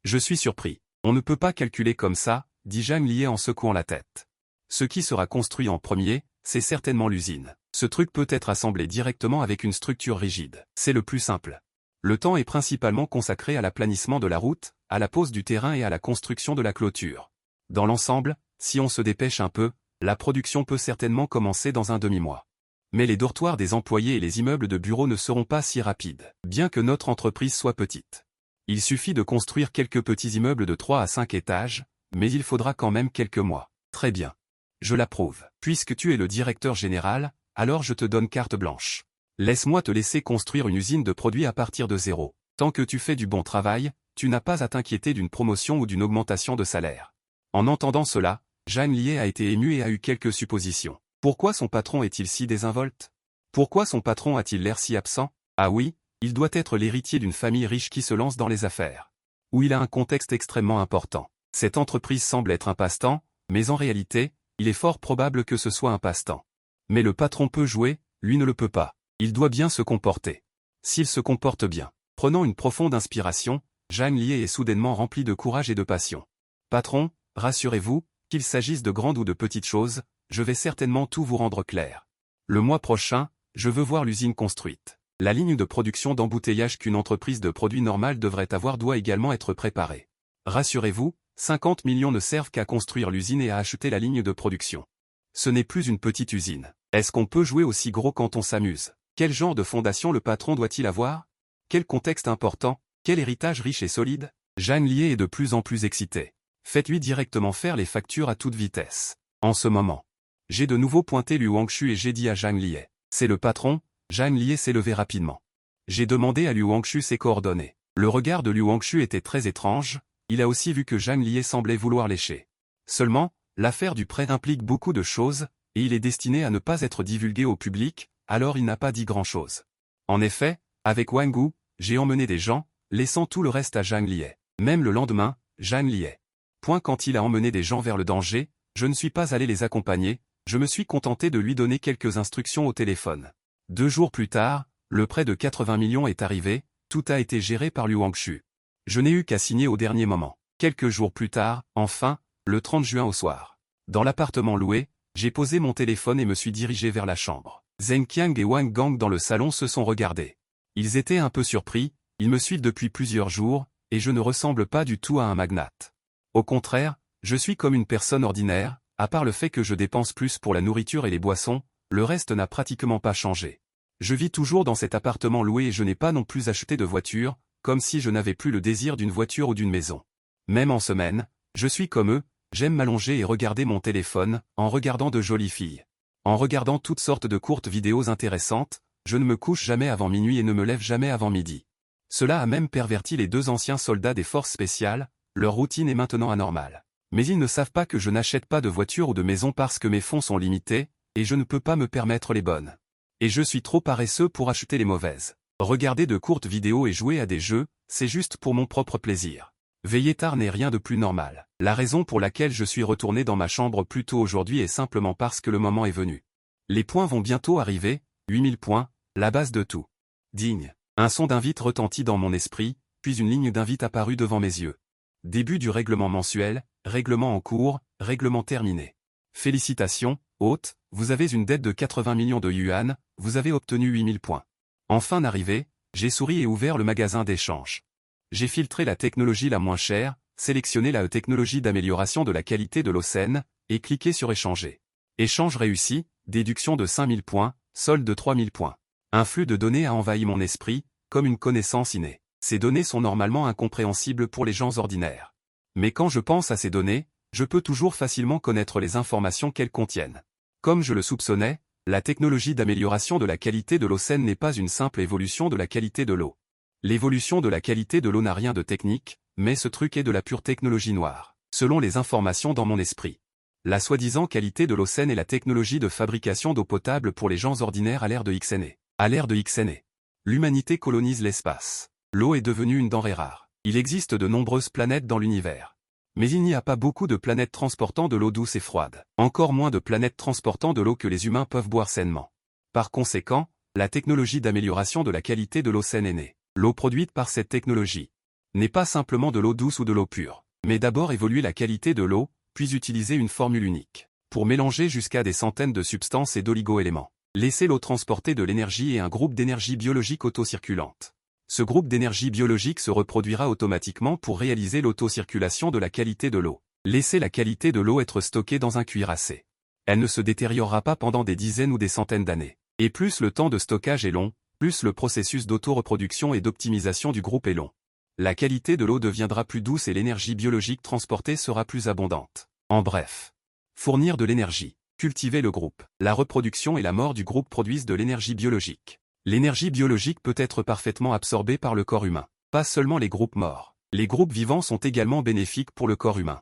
Je suis surpris. On ne peut pas calculer comme ça, dit Zhang Lié en secouant la tête. Ce qui sera construit en premier, c'est certainement l'usine. Ce truc peut être assemblé directement avec une structure rigide. C'est le plus simple. Le temps est principalement consacré à l'aplanissement de la route, à la pose du terrain et à la construction de la clôture. Dans l'ensemble, si on se dépêche un peu, la production peut certainement commencer dans un demi-mois. Mais les dortoirs des employés et les immeubles de bureaux ne seront pas si rapides, bien que notre entreprise soit petite. Il suffit de construire quelques petits immeubles de 3 à 5 étages, mais il faudra quand même quelques mois. Très bien. Je l'approuve. Puisque tu es le directeur général, alors je te donne carte blanche. Laisse-moi te laisser construire une usine de produits à partir de zéro. Tant que tu fais du bon travail, tu n'as pas à t'inquiéter d'une promotion ou d'une augmentation de salaire. En entendant cela, Jeanne Lié a été émue et a eu quelques suppositions. Pourquoi son patron est-il si désinvolte? Pourquoi son patron a-t-il l'air si absent? Ah oui, il doit être l'héritier d'une famille riche qui se lance dans les affaires. Ou il a un contexte extrêmement important. Cette entreprise semble être un passe-temps, mais en réalité, il est fort probable que ce soit un passe-temps. Mais le patron peut jouer, lui ne le peut pas. Il doit bien se comporter. S'il se comporte bien. Prenant une profonde inspiration, Jeanne Lié est soudainement remplie de courage et de passion. Patron, rassurez-vous, qu'il s'agisse de grandes ou de petites choses, je vais certainement tout vous rendre clair. Le mois prochain, je veux voir l'usine construite. La ligne de production d'embouteillage qu'une entreprise de produits normale devrait avoir doit également être préparée. Rassurez-vous, 50 millions ne servent qu'à construire l'usine et à acheter la ligne de production. Ce n'est plus une petite usine. Est-ce qu'on peut jouer aussi gros quand on s'amuse? Quel genre de fondation le patron doit-il avoir? Quel contexte important? Quel héritage riche et solide? Jeanne Lié est de plus en plus excitée. Faites-lui directement faire les factures à toute vitesse. En ce moment, j'ai de nouveau pointé Liu Wangshu et j'ai dit à Jeanne Lié. C'est le patron. Jeanne Lié s'est levée rapidement. J'ai demandé à Liu Wangshu ses coordonnées. Le regard de Liu Wangshu était très étrange, il a aussi vu que Jeanne Lié semblait vouloir lécher. Seulement, l'affaire du prêt implique beaucoup de choses, et il est destiné à ne pas être divulgué au public, alors il n'a pas dit grand-chose. En effet, avec Wang Gu, j'ai emmené des gens, laissant tout le reste à Jeanne Lié. Même le lendemain, Jeanne Lié. Point quand il a emmené des gens vers le danger, je ne suis pas allé les accompagner, je me suis contenté de lui donner quelques instructions au téléphone. 2 jours plus tard, le prêt de 80 millions est arrivé, tout a été géré par Liu Wangshu. Je n'ai eu qu'à signer au dernier moment. Quelques jours plus tard, enfin, le 30 juin au soir. Dans l'appartement loué, j'ai posé mon téléphone et me suis dirigé vers la chambre. Zheng Qiang et Wang Gang dans le salon se sont regardés. Ils étaient un peu surpris, ils me suivent depuis plusieurs jours, et je ne ressemble pas du tout à un magnate. Au contraire, je suis comme une personne ordinaire, à part le fait que je dépense plus pour la nourriture et les boissons, le reste n'a pratiquement pas changé. Je vis toujours dans cet appartement loué et je n'ai pas non plus acheté de voiture, comme si je n'avais plus le désir d'une voiture ou d'une maison. Même en semaine, je suis comme eux, j'aime m'allonger et regarder mon téléphone, en regardant de jolies filles. En regardant toutes sortes de courtes vidéos intéressantes, je ne me couche jamais avant minuit et ne me lève jamais avant midi. Cela a même perverti les 2 anciens soldats des forces spéciales, leur routine est maintenant anormale. Mais ils ne savent pas que je n'achète pas de voiture ou de maison parce que mes fonds sont limités, et je ne peux pas me permettre les bonnes. Et je suis trop paresseux pour acheter les mauvaises. Regarder de courtes vidéos et jouer à des jeux, c'est juste pour mon propre plaisir. Veiller tard n'est rien de plus normal. La raison pour laquelle je suis retourné dans ma chambre plus tôt aujourd'hui est simplement parce que le moment est venu. Les points vont bientôt arriver, 8000 points, la base de tout. Digne. Un son d'invite retentit dans mon esprit, puis une ligne d'invite apparut devant mes yeux. Début du règlement mensuel, règlement en cours, règlement terminé. Félicitations, hôte, vous avez une dette de 80 millions de yuan, vous avez obtenu 8000 points. Enfin arrivé, j'ai souri et ouvert le magasin d'échange. J'ai filtré la technologie la moins chère, sélectionné la technologie d'amélioration de la qualité de l'eau saine, et cliqué sur échanger. Échange réussi, déduction de 5000 points, solde de 3000 points. Un flux de données a envahi mon esprit, comme une connaissance innée. Ces données sont normalement incompréhensibles pour les gens ordinaires. Mais quand je pense à ces données, je peux toujours facilement connaître les informations qu'elles contiennent. Comme je le soupçonnais, la technologie d'amélioration de la qualité de l'eau saine n'est pas une simple évolution de la qualité de l'eau. L'évolution de la qualité de l'eau n'a rien de technique, mais ce truc est de la pure technologie noire, selon les informations dans mon esprit. La soi-disant qualité de l'eau saine est la technologie de fabrication d'eau potable pour les gens ordinaires à l'ère de XNE. À l'ère de XNE, l'humanité colonise l'espace. L'eau est devenue une denrée rare. Il existe de nombreuses planètes dans l'univers. Mais il n'y a pas beaucoup de planètes transportant de l'eau douce et froide. Encore moins de planètes transportant de l'eau que les humains peuvent boire sainement. Par conséquent, la technologie d'amélioration de la qualité de l'eau saine est née. L'eau produite par cette technologie n'est pas simplement de l'eau douce ou de l'eau pure, mais d'abord évoluer la qualité de l'eau, puis utiliser une formule unique. pour mélanger jusqu'à des centaines de substances et d'oligo-éléments. Laissez l'eau transporter de l'énergie et un groupe d'énergie biologique autocirculante. Ce groupe d'énergie biologique se reproduira automatiquement pour réaliser l'autocirculation de la qualité de l'eau. Laissez la qualité de l'eau être stockée dans un cuirassé. Elle ne se détériorera pas pendant des dizaines ou des centaines d'années. Et plus le temps de stockage est long, plus le processus d'auto-reproduction et d'optimisation du groupe est long. La qualité de l'eau deviendra plus douce et l'énergie biologique transportée sera plus abondante. En bref, fournir de l'énergie, cultiver le groupe. La reproduction et la mort du groupe produisent de l'énergie biologique. L'énergie biologique peut être parfaitement absorbée par le corps humain. Pas seulement les groupes morts. Les groupes vivants sont également bénéfiques pour le corps humain.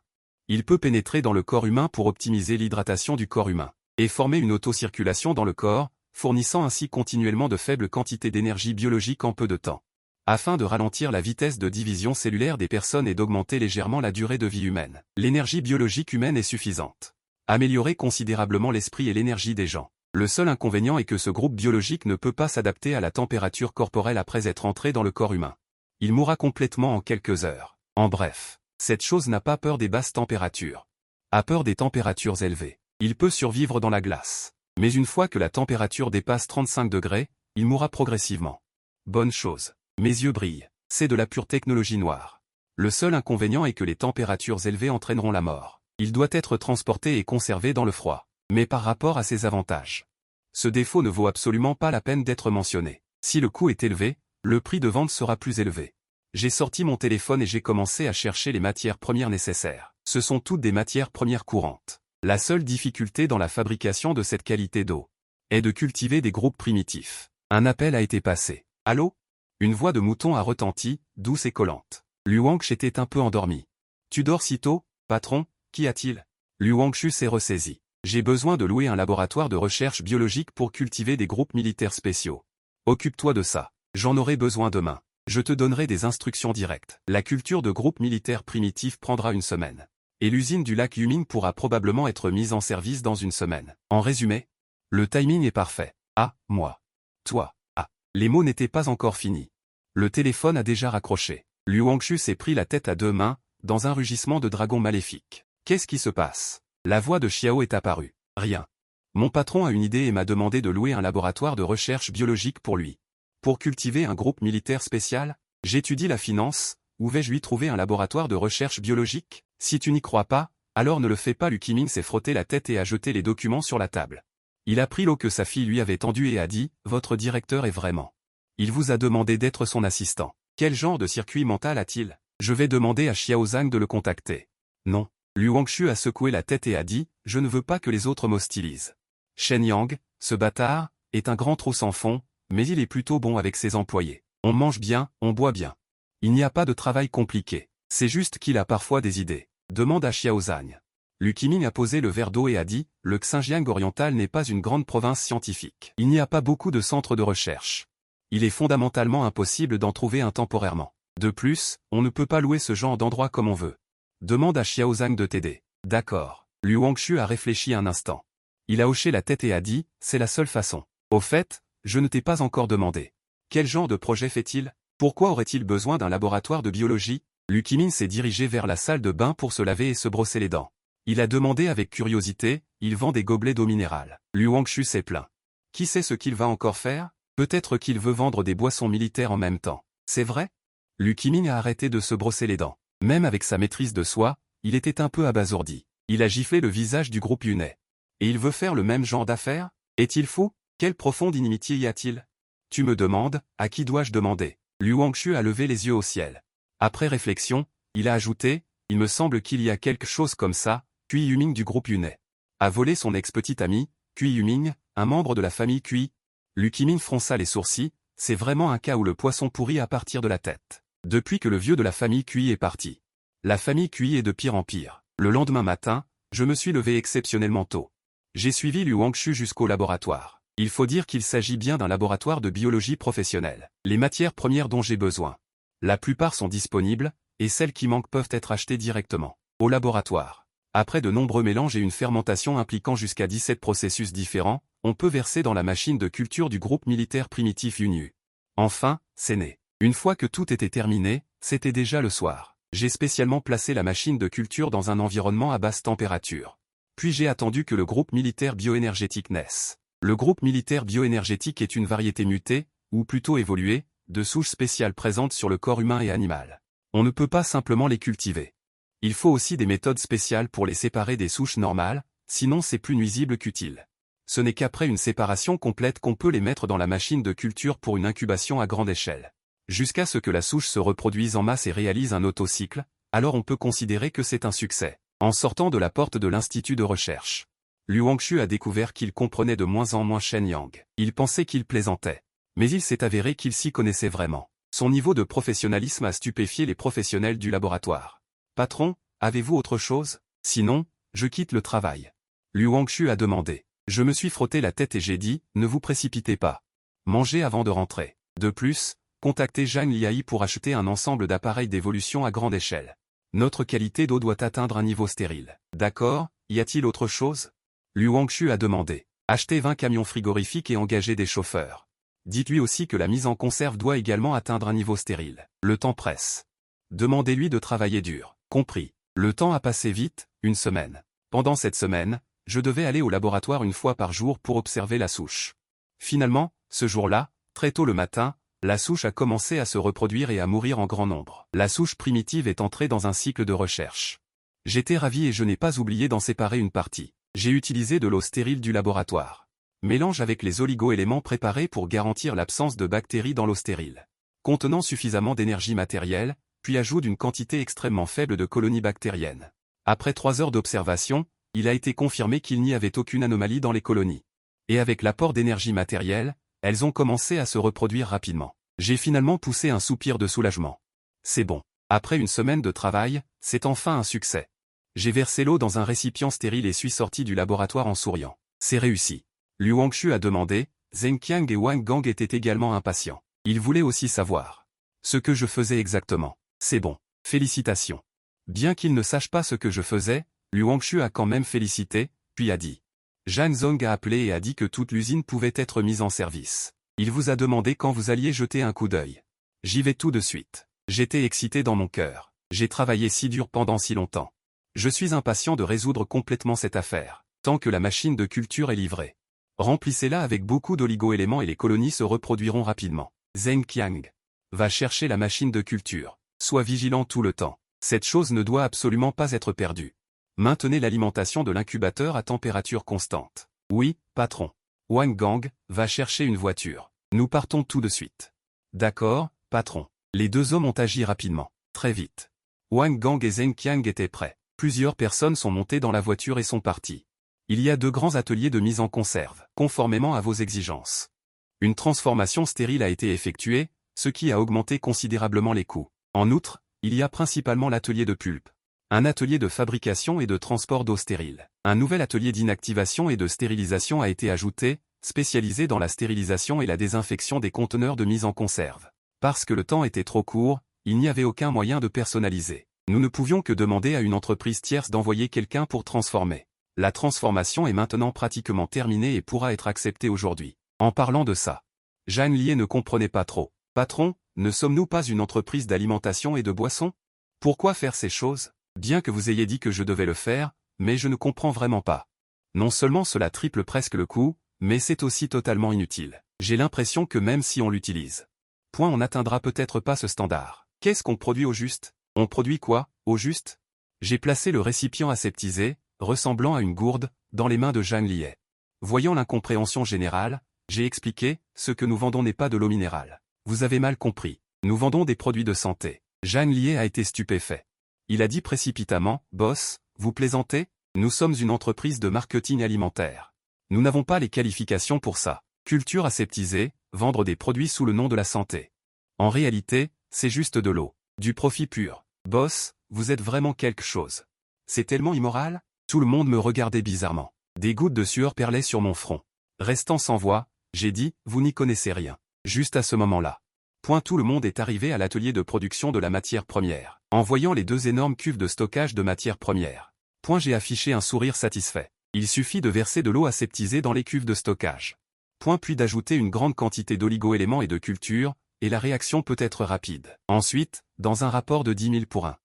Il peut pénétrer dans le corps humain pour optimiser l'hydratation du corps humain et former une autocirculation dans le corps, fournissant ainsi continuellement de faibles quantités d'énergie biologique en peu de temps, afin de ralentir la vitesse de division cellulaire des personnes et d'augmenter légèrement la durée de vie humaine. L'énergie biologique humaine est suffisante. Améliorer considérablement l'esprit et l'énergie des gens. Le seul inconvénient est que ce groupe biologique ne peut pas s'adapter à la température corporelle après être entré dans le corps humain. Il mourra complètement en quelques heures. En bref, cette chose n'a pas peur des basses températures. A peur des températures élevées. Il peut survivre dans la glace. Mais une fois que la température dépasse 35 degrés, il mourra progressivement. Bonne chose. Mes yeux brillent. C'est de la pure technologie noire. Le seul inconvénient est que les températures élevées entraîneront la mort. Il doit être transporté et conservé dans le froid. Mais par rapport à ses avantages, ce défaut ne vaut absolument pas la peine d'être mentionné. Si le coût est élevé, le prix de vente sera plus élevé. J'ai sorti mon téléphone et j'ai commencé à chercher les matières premières nécessaires. Ce sont toutes des matières premières courantes. La seule difficulté dans la fabrication de cette qualité d'eau est de cultiver des groupes primitifs. Un appel a été passé. Allô? Une voix de mouton a retenti, douce et collante. Lu Wangshu était un peu endormi. Tu dors si tôt, patron? Qu'y a-t-il? Lu Wangshu s'est ressaisi. J'ai besoin de louer un laboratoire de recherche biologique pour cultiver des groupes militaires spéciaux. Occupe-toi de ça. J'en aurai besoin demain. Je te donnerai des instructions directes. La culture de groupes militaires primitifs prendra une semaine. Et l'usine du lac Yuming pourra probablement être mise en service dans une semaine. En résumé, le timing est parfait. Ah, moi. Toi. Ah. Les mots n'étaient pas encore finis. Le téléphone a déjà raccroché. Lu Wangshu s'est pris la tête à deux mains, dans un rugissement de dragon maléfique. Qu'est-ce qui se passe? La voix de Xiao est apparue. Rien. Mon patron a une idée et m'a demandé de louer un laboratoire de recherche biologique pour lui. Pour cultiver un groupe militaire spécial? J'étudie la finance, où vais-je lui trouver un laboratoire de recherche biologique? Si tu n'y crois pas, alors ne le fais pas. Lu Qiming s'est frotté la tête et a jeté les documents sur la table. Il a pris l'eau que sa fille lui avait tendue et a dit, « Votre directeur est vraiment. Il vous a demandé d'être son assistant. Quel genre de circuit mental a-t-il? Je vais demander à Xiao Zhang de le contacter. » Non. Lu Wangshu a secoué la tête et a dit, « Je ne veux pas que les autres m'hostilisent. Shen Yang, ce bâtard, est un grand trou sans fond, mais il est plutôt bon avec ses employés. On mange bien, on boit bien. Il n'y a pas de travail compliqué. C'est juste qu'il a parfois des idées. Demande à Xiao Zhang. » Lu Qiming a posé le verre d'eau et a dit, « Le Xinjiang oriental n'est pas une grande province scientifique. Il n'y a pas beaucoup de centres de recherche. Il est fondamentalement impossible d'en trouver un temporairement. De plus, on ne peut pas louer ce genre d'endroit comme on veut. Demande à Xiao Zhang de t'aider. » D'accord. Lu Wangshu a réfléchi un instant. Il a hoché la tête et a dit, « C'est la seule façon. Au fait, je ne t'ai pas encore demandé. Quel genre de projet fait-il? Pourquoi aurait-il besoin d'un laboratoire de biologie? » Lu Qiming s'est dirigé vers la salle de bain pour se laver et se brosser les dents. Il a demandé avec curiosité, « Il vend des gobelets d'eau minérale. » Lu Wangshu s'est plaint. Qui sait ce qu'il va encore faire? Peut-être qu'il veut vendre des boissons militaires en même temps. C'est vrai? Lu Qiming a arrêté de se brosser les dents. Même avec sa maîtrise de soi, il était un peu abasourdi. Il a giflé le visage du groupe Yunai. Et il veut faire le même genre d'affaires? Est-il fou? Quelle profonde inimitié y a-t-il? Tu me demandes, à qui dois-je demander? Lu Wangshu a levé les yeux au ciel. Après réflexion, il a ajouté, « Il me semble qu'il y a quelque chose comme ça, Kui Yuming du groupe Yunai a volé son ex-petit ami, Kui Yuming, un membre de la famille Kui. » Lu Qiming fronça les sourcils, c'est vraiment un cas où le poisson pourrit à partir de la tête. Depuis que le vieux de la famille Kui est parti. La famille Kui est de pire en pire. Le lendemain matin, je me suis levé exceptionnellement tôt. J'ai suivi Lu Wangshu jusqu'au laboratoire. Il faut dire qu'il s'agit bien d'un laboratoire de biologie professionnelle. Les matières premières dont j'ai besoin. La plupart sont disponibles, et celles qui manquent peuvent être achetées directement. Au laboratoire. Après de nombreux mélanges et une fermentation impliquant jusqu'à 17 processus différents, on peut verser dans la machine de culture du groupe militaire primitif Yunyu. Enfin, c'est né. Une fois que tout était terminé, c'était déjà le soir. J'ai spécialement placé la machine de culture dans un environnement à basse température. Puis j'ai attendu que le groupe militaire bioénergétique naisse. Le groupe militaire bioénergétique est une variété mutée, ou plutôt évoluée, de souches spéciales présentes sur le corps humain et animal. On ne peut pas simplement les cultiver. Il faut aussi des méthodes spéciales pour les séparer des souches normales, sinon c'est plus nuisible qu'utile. Ce n'est qu'après une séparation complète qu'on peut les mettre dans la machine de culture pour une incubation à grande échelle. Jusqu'à ce que la souche se reproduise en masse et réalise un autocycle, alors on peut considérer que c'est un succès. En sortant de la porte de l'institut de recherche, Liu Wangshu a découvert qu'il comprenait de moins en moins Shen Yang. Il pensait qu'il plaisantait. Mais il s'est avéré qu'il s'y connaissait vraiment. Son niveau de professionnalisme a stupéfié les professionnels du laboratoire. « Patron, avez-vous autre chose? Sinon, je quitte le travail. » Liu Wangshu a demandé. Je me suis frotté la tête et j'ai dit, ne vous précipitez pas. Mangez avant de rentrer. De plus, contactez Zhang Liai pour acheter un ensemble d'appareils d'évolution à grande échelle. Notre qualité d'eau doit atteindre un niveau stérile. D'accord, y a-t-il autre chose? Liu Wangshu a demandé. Achetez 20 camions frigorifiques et engagez des chauffeurs. Dites-lui aussi que la mise en conserve doit également atteindre un niveau stérile. Le temps presse. Demandez-lui de travailler dur. Compris. Le temps a passé vite, une semaine. Pendant cette semaine, je devais aller au laboratoire une fois par jour pour observer la souche. Finalement, ce jour-là, très tôt le matin, la souche a commencé à se reproduire et à mourir en grand nombre. La souche primitive est entrée dans un cycle de recherche. J'étais ravi et je n'ai pas oublié d'en séparer une partie. J'ai utilisé de l'eau stérile du laboratoire. Mélange avec les oligo-éléments préparés pour garantir l'absence de bactéries dans l'eau stérile. Contenant suffisamment d'énergie matérielle, puis ajout d'une quantité extrêmement faible de colonies bactériennes. Après 3 heures d'observation, il a été confirmé qu'il n'y avait aucune anomalie dans les colonies. Et avec l'apport d'énergie matérielle, elles ont commencé à se reproduire rapidement. J'ai finalement poussé un soupir de soulagement. C'est bon. Après une semaine de travail, c'est enfin un succès. J'ai versé l'eau dans un récipient stérile et suis sorti du laboratoire en souriant. C'est réussi. Liu Wangshu a demandé, Zheng Qiang et Wang Gang étaient également impatients. Ils voulaient aussi savoir ce que je faisais exactement. C'est bon. Félicitations. Bien qu'il ne sache pas ce que je faisais, Liu Wangshu a quand même félicité, puis a dit. Zhang Zong a appelé et a dit que toute l'usine pouvait être mise en service. Il vous a demandé quand vous alliez jeter un coup d'œil. J'y vais tout de suite. J'étais excité dans mon cœur. J'ai travaillé si dur pendant si longtemps. Je suis impatient de résoudre complètement cette affaire, tant que la machine de culture est livrée. Remplissez-la avec beaucoup d'oligo-éléments et les colonies se reproduiront rapidement. Zheng Qiang. Va chercher la machine de culture. Sois vigilant tout le temps. Cette chose ne doit absolument pas être perdue. Maintenez l'alimentation de l'incubateur à température constante. Oui, patron. Wang Gang, va chercher une voiture. Nous partons tout de suite. D'accord, patron. Les deux hommes ont agi rapidement. Très vite. Wang Gang et Zheng Qiang étaient prêts. Plusieurs personnes sont montées dans la voiture et sont parties. Il y a 2 grands ateliers de mise en conserve, conformément à vos exigences. Une transformation stérile a été effectuée, ce qui a augmenté considérablement les coûts. En outre, il y a principalement l'atelier de pulpe. Un atelier de fabrication et de transport d'eau stérile. Un nouvel atelier d'inactivation et de stérilisation a été ajouté, spécialisé dans la stérilisation et la désinfection des conteneurs de mise en conserve. Parce que le temps était trop court, il n'y avait aucun moyen de personnaliser. Nous ne pouvions que demander à une entreprise tierce d'envoyer quelqu'un pour transformer. La transformation est maintenant pratiquement terminée et pourra être acceptée aujourd'hui. En parlant de ça, Zhang Liai ne comprenait pas trop. Patron, ne sommes-nous pas une entreprise d'alimentation et de boissons? Pourquoi faire ces choses? Bien que vous ayez dit que je devais le faire, mais je ne comprends vraiment pas. Non seulement cela triple presque le coût, mais c'est aussi totalement inutile. J'ai l'impression que même si on l'utilise, on n'atteindra peut-être pas ce standard. Qu'est-ce qu'on produit au juste? On produit quoi, au juste? J'ai placé le récipient aseptisé, ressemblant à une gourde, dans les mains de Zhang Liai. Voyant l'incompréhension générale, j'ai expliqué, ce que nous vendons n'est pas de l'eau minérale. Vous avez mal compris. Nous vendons des produits de santé. Zhang Liai a été stupéfait. Il a dit précipitamment, boss, vous plaisantez? Nous sommes une entreprise de marketing alimentaire. Nous n'avons pas les qualifications pour ça. Culture aseptisée, vendre des produits sous le nom de la santé. En réalité, c'est juste de l'eau. Du profit pur. Boss, vous êtes vraiment quelque chose. C'est tellement immoral? Tout le monde me regardait bizarrement. Des gouttes de sueur perlaient sur mon front. Restant sans voix, j'ai dit, vous n'y connaissez rien. Juste à ce moment-là. Tout le monde est arrivé à l'atelier de production de la matière première. En voyant les 2 énormes cuves de stockage de matière première. J'ai affiché un sourire satisfait. Il suffit de verser de l'eau aseptisée dans les cuves de stockage. Puis d'ajouter une grande quantité d'oligo-éléments et de culture, et la réaction peut être rapide. Ensuite, dans un rapport de 10 000 pour 1.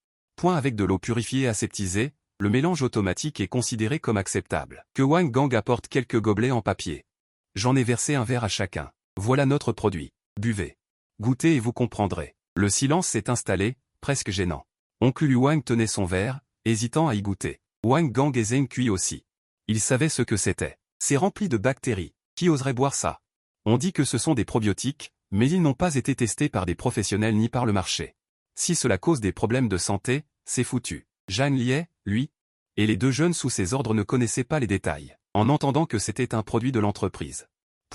Avec de l'eau purifiée aseptisée, Le mélange automatique est considéré comme acceptable. Que Wang Gang apporte quelques gobelets en papier. J'en ai versé un verre à chacun. Voilà notre produit. Buvez. Goûtez et vous comprendrez. Le silence s'est installé, presque gênant. Oncle Lu Wang tenait son verre, hésitant à y goûter. Wang Gang et Zheng Kui aussi. Ils savaient ce que c'était. C'est rempli de bactéries. Qui oserait boire ça? On dit que ce sont des probiotiques, mais ils n'ont pas été testés par des professionnels ni par le marché. Si cela cause des problèmes de santé, c'est foutu. Zhang Lié, lui, et les deux jeunes sous ses ordres ne connaissaient pas les détails. En entendant que c'était un produit de l'entreprise.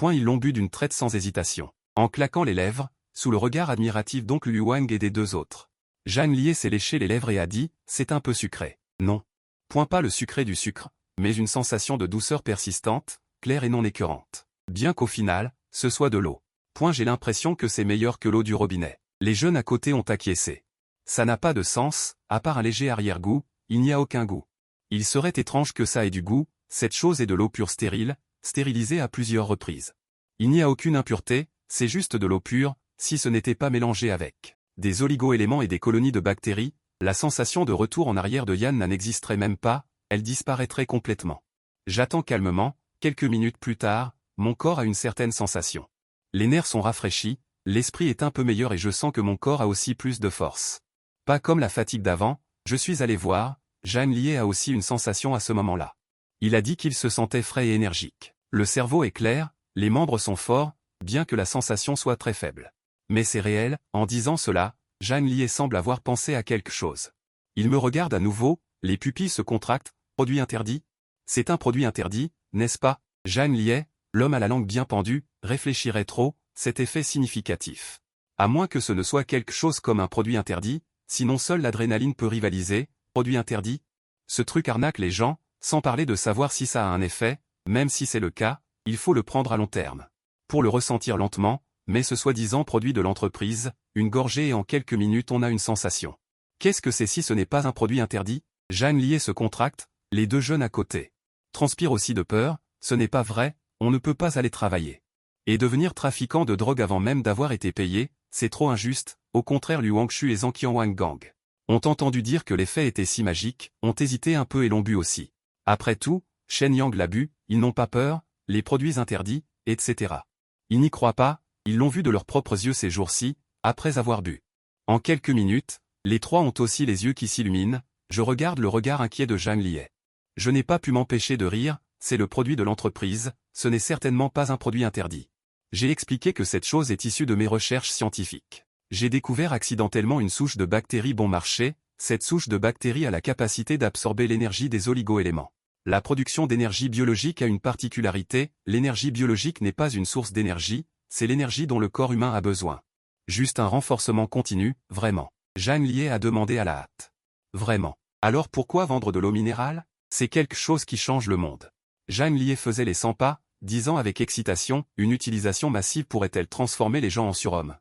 Ils l'ont bu d'une traite sans hésitation. En claquant les lèvres, sous le regard admiratif d'oncle Lu Wang et des deux autres. Zhang Lié s'est léché les lèvres et a dit, c'est un peu sucré. Non. Pas le sucré du sucre, mais une sensation de douceur persistante, claire et non écœurante. Bien qu'au final, ce soit de l'eau. J'ai l'impression que c'est meilleur que l'eau du robinet. Les jeunes à côté ont acquiescé. Ça n'a pas de sens, à part un léger arrière-goût, il n'y a aucun goût. Il serait étrange que ça ait du goût, cette chose est de l'eau pure stérile, stérilisée à plusieurs reprises. Il n'y a aucune impureté, c'est juste de l'eau pure, si ce n'était pas mélangé avec des oligo-éléments et des colonies de bactéries, la sensation de retour en arrière de Yann n'existerait même pas, elle disparaîtrait complètement. J'attends calmement, quelques minutes plus tard, mon corps a une certaine sensation. Les nerfs sont rafraîchis, l'esprit est un peu meilleur et je sens que mon corps a aussi plus de force. Pas comme la fatigue d'avant, je suis allé voir, Zhang Lié a aussi une sensation à ce moment-là. Il a dit qu'il se sentait frais et énergique. Le cerveau est clair, les membres sont forts, bien que la sensation soit très faible. Mais c'est réel, en disant cela, Zhang Lié semble avoir pensé à quelque chose. Il me regarde à nouveau, les pupilles se contractent, produit interdit? C'est un produit interdit, n'est-ce pas? Zhang Lié, l'homme à la langue bien pendue, réfléchirait trop, cet effet significatif. À moins que ce ne soit quelque chose comme un produit interdit, sinon seule l'adrénaline peut rivaliser, produit interdit? Ce truc arnaque les gens, sans parler de savoir si ça a un effet, même si c'est le cas, il faut le prendre à long terme. Pour le ressentir lentement, mais ce soi-disant produit de l'entreprise, une gorgée et en quelques minutes on a une sensation. Qu'est-ce que c'est si ce n'est pas un produit interdit? Zhang Lié se contracte, les deux jeunes à côté. Transpirent aussi de peur, ce n'est pas vrai, on ne peut pas aller travailler. Et devenir trafiquant de drogue avant même d'avoir été payé, c'est trop injuste, au contraire Lu Wangshu et Zhang Wang Gang ont entendu dire que l'effet était si magique, ont hésité un peu et l'ont bu aussi. Après tout, Shen Yang l'a bu, ils n'ont pas peur, les produits interdits, etc. Ils n'y croient pas, ils l'ont vu de leurs propres yeux ces jours-ci, après avoir bu. En quelques minutes, les trois ont aussi les yeux qui s'illuminent, je regarde le regard inquiet de Zhang Lié. Je n'ai pas pu m'empêcher de rire, c'est le produit de l'entreprise, ce n'est certainement pas un produit interdit. J'ai expliqué que cette chose est issue de mes recherches scientifiques. J'ai découvert accidentellement une souche de bactéries bon marché, cette souche de bactéries a la capacité d'absorber l'énergie des oligo-éléments. La production d'énergie biologique a une particularité, l'énergie biologique n'est pas une source d'énergie, c'est l'énergie dont le corps humain a besoin. Juste un renforcement continu, vraiment. Zhang Lié a demandé à la hâte. Vraiment. Alors pourquoi vendre de l'eau minérale? C'est quelque chose qui change le monde. Zhang Lié faisait les 100 pas, disant avec excitation, une utilisation massive pourrait-elle transformer les gens en surhommes?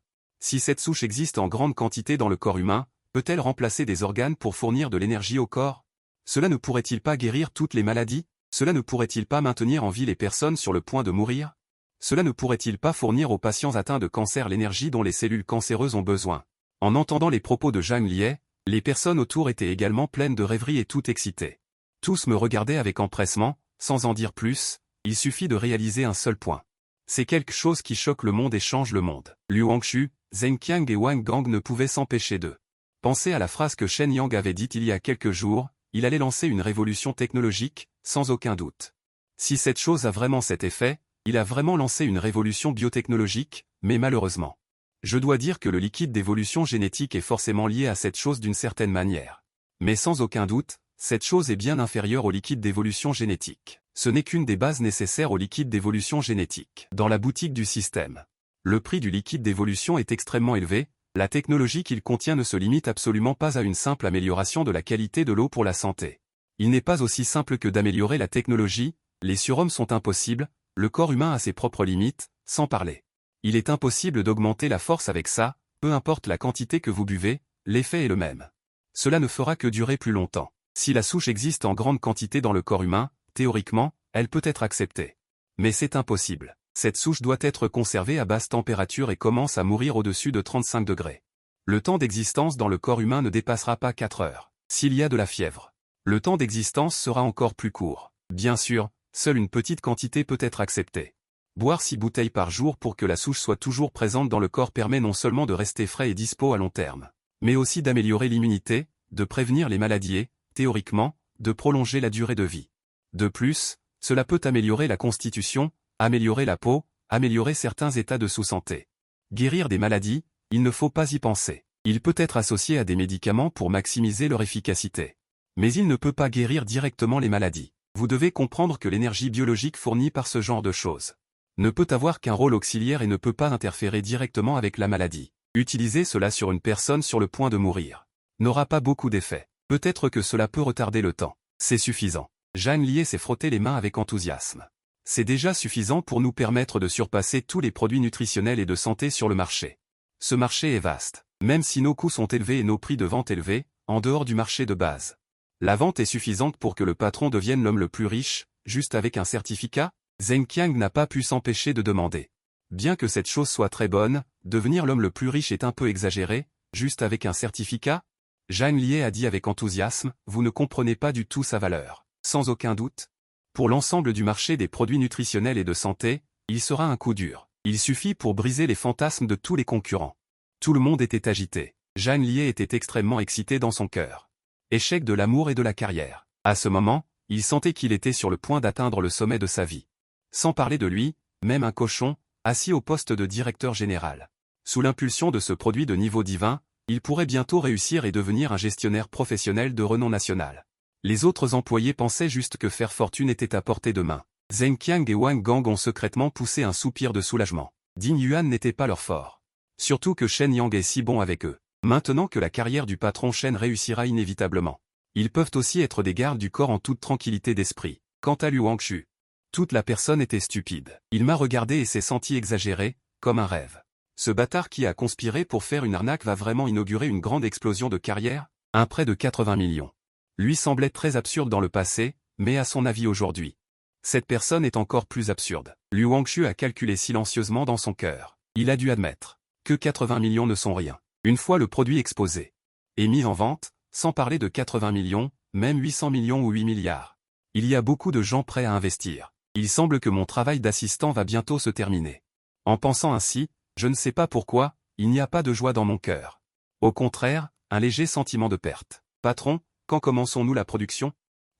Si cette souche existe en grande quantité dans le corps humain, peut-elle remplacer des organes pour fournir de l'énergie au corps? Cela ne pourrait-il pas guérir toutes les maladies? Cela ne pourrait-il pas maintenir en vie les personnes sur le point de mourir? Cela ne pourrait-il pas fournir aux patients atteints de cancer l'énergie dont les cellules cancéreuses ont besoin? En entendant les propos de Zhang Lié, les personnes autour étaient également pleines de rêveries et toutes excitées. Tous me regardaient avec empressement, sans en dire plus, il suffit de réaliser un seul point. C'est quelque chose qui choque le monde et change le monde. Lu Wangshu, Zheng Qiang et Wang Gang ne pouvaient s'empêcher de penser à la phrase que Shen Yang avait dite il y a quelques jours, il allait lancer une révolution technologique, sans aucun doute. Si cette chose a vraiment cet effet, il a vraiment lancé une révolution biotechnologique, mais malheureusement. Je dois dire que le liquide d'évolution génétique est forcément lié à cette chose d'une certaine manière. Mais sans aucun doute, cette chose est bien inférieure au liquide d'évolution génétique. Ce n'est qu'une des bases nécessaires au liquide d'évolution génétique. Dans la boutique du système, le prix du liquide d'évolution est extrêmement élevé, la technologie qu'il contient ne se limite absolument pas à une simple amélioration de la qualité de l'eau pour la santé. Il n'est pas aussi simple que d'améliorer la technologie, les surhommes sont impossibles, le corps humain a ses propres limites, sans parler. Il est impossible d'augmenter la force avec ça, peu importe la quantité que vous buvez, l'effet est le même. Cela ne fera que durer plus longtemps. Si la souche existe en grande quantité dans le corps humain, théoriquement, elle peut être acceptée. Mais c'est impossible. Cette souche doit être conservée à basse température et commence à mourir au-dessus de 35 degrés. Le temps d'existence dans le corps humain ne dépassera pas 4 heures. S'il y a de la fièvre, Le temps d'existence sera encore plus court. Bien sûr, seule une petite quantité peut être acceptée. Boire 6 bouteilles par jour pour que la souche soit toujours présente dans le corps permet non seulement de rester frais et dispo à long terme, mais aussi d'améliorer l'immunité, de prévenir les maladies et, théoriquement, de prolonger la durée de vie. De plus, cela peut améliorer la constitution, améliorer la peau, améliorer certains états de sous-santé. Guérir des maladies, il ne faut pas y penser. Il peut être associé à des médicaments pour maximiser leur efficacité. Mais il ne peut pas guérir directement les maladies. Vous devez comprendre que l'énergie biologique fournie par ce genre de choses ne peut avoir qu'un rôle auxiliaire et ne peut pas interférer directement avec la maladie. Utiliser cela sur une personne sur le point de mourir n'aura pas beaucoup d'effet. Peut-être que cela peut retarder le temps. C'est suffisant. Jeanne Lié s'est frotté les mains avec enthousiasme. C'est déjà suffisant pour nous permettre de surpasser tous les produits nutritionnels et de santé sur le marché. Ce marché est vaste. Même si nos coûts sont élevés et nos prix de vente élevés, en dehors du marché de base. La vente est suffisante pour que le patron devienne l'homme le plus riche, juste avec un certificat? Zheng Qiang n'a pas pu s'empêcher de demander. Bien que cette chose soit très bonne, devenir l'homme le plus riche est un peu exagéré, juste avec un certificat? Jeanne Lié a dit avec enthousiasme, vous ne comprenez pas du tout sa valeur. Sans aucun doute. Pour l'ensemble du marché des produits nutritionnels et de santé, il sera un coup dur. Il suffit pour briser les fantasmes de tous les concurrents. Tout le monde était agité. Jeanne Lié était extrêmement excitée dans son cœur. Échec de l'amour et de la carrière. À ce moment, il sentait qu'il était sur le point d'atteindre le sommet de sa vie. Sans parler de lui, même un cochon, assis au poste de directeur général. Sous l'impulsion de ce produit de niveau divin, il pourrait bientôt réussir et devenir un gestionnaire professionnel de renom national. Les autres employés pensaient juste que faire fortune était à portée de main. Zheng Qiang et Wang Gang ont secrètement poussé un soupir de soulagement. Ding Yuan n'était pas leur fort. Surtout que Shen Yang est si bon avec eux. Maintenant que la carrière du patron Shen réussira inévitablement. Ils peuvent aussi être des gardes du corps en toute tranquillité d'esprit. Quant à Liu Wangshu, toute la personne était stupide. Il m'a regardé et s'est senti exagéré, comme un rêve. Ce bâtard qui a conspiré pour faire une arnaque va vraiment inaugurer une grande explosion de carrière? Un prêt de 80 millions. Lui semblait très absurde dans le passé, mais à son avis aujourd'hui. Cette personne est encore plus absurde. Liu Wangshu a calculé silencieusement dans son cœur. Il a dû admettre que 80 millions ne sont rien. Une fois le produit exposé et mis en vente, sans parler de 80 millions, même 800 millions ou 8 milliards. Il y a beaucoup de gens prêts à investir. Il semble que mon travail d'assistant va bientôt se terminer. En pensant ainsi, je ne sais pas pourquoi, il n'y a pas de joie dans mon cœur. Au contraire, un léger sentiment de perte. Patron, quand commençons-nous la production?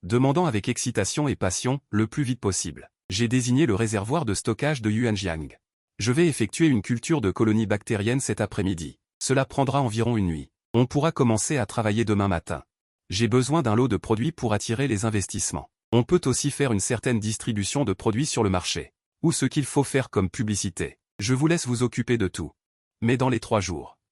Demandant avec excitation et passion, le plus vite possible. J'ai désigné le réservoir de stockage de Yuanjiang. Je vais effectuer une culture de colonies bactériennes cet après-midi. Cela prendra environ une nuit. On pourra commencer à travailler demain matin. J'ai besoin d'un lot de produits pour attirer les investissements. On peut aussi faire une certaine distribution de produits sur le marché. Ou ce qu'il faut faire comme publicité. Je vous laisse vous occuper de tout. Mais dans les 3 jours.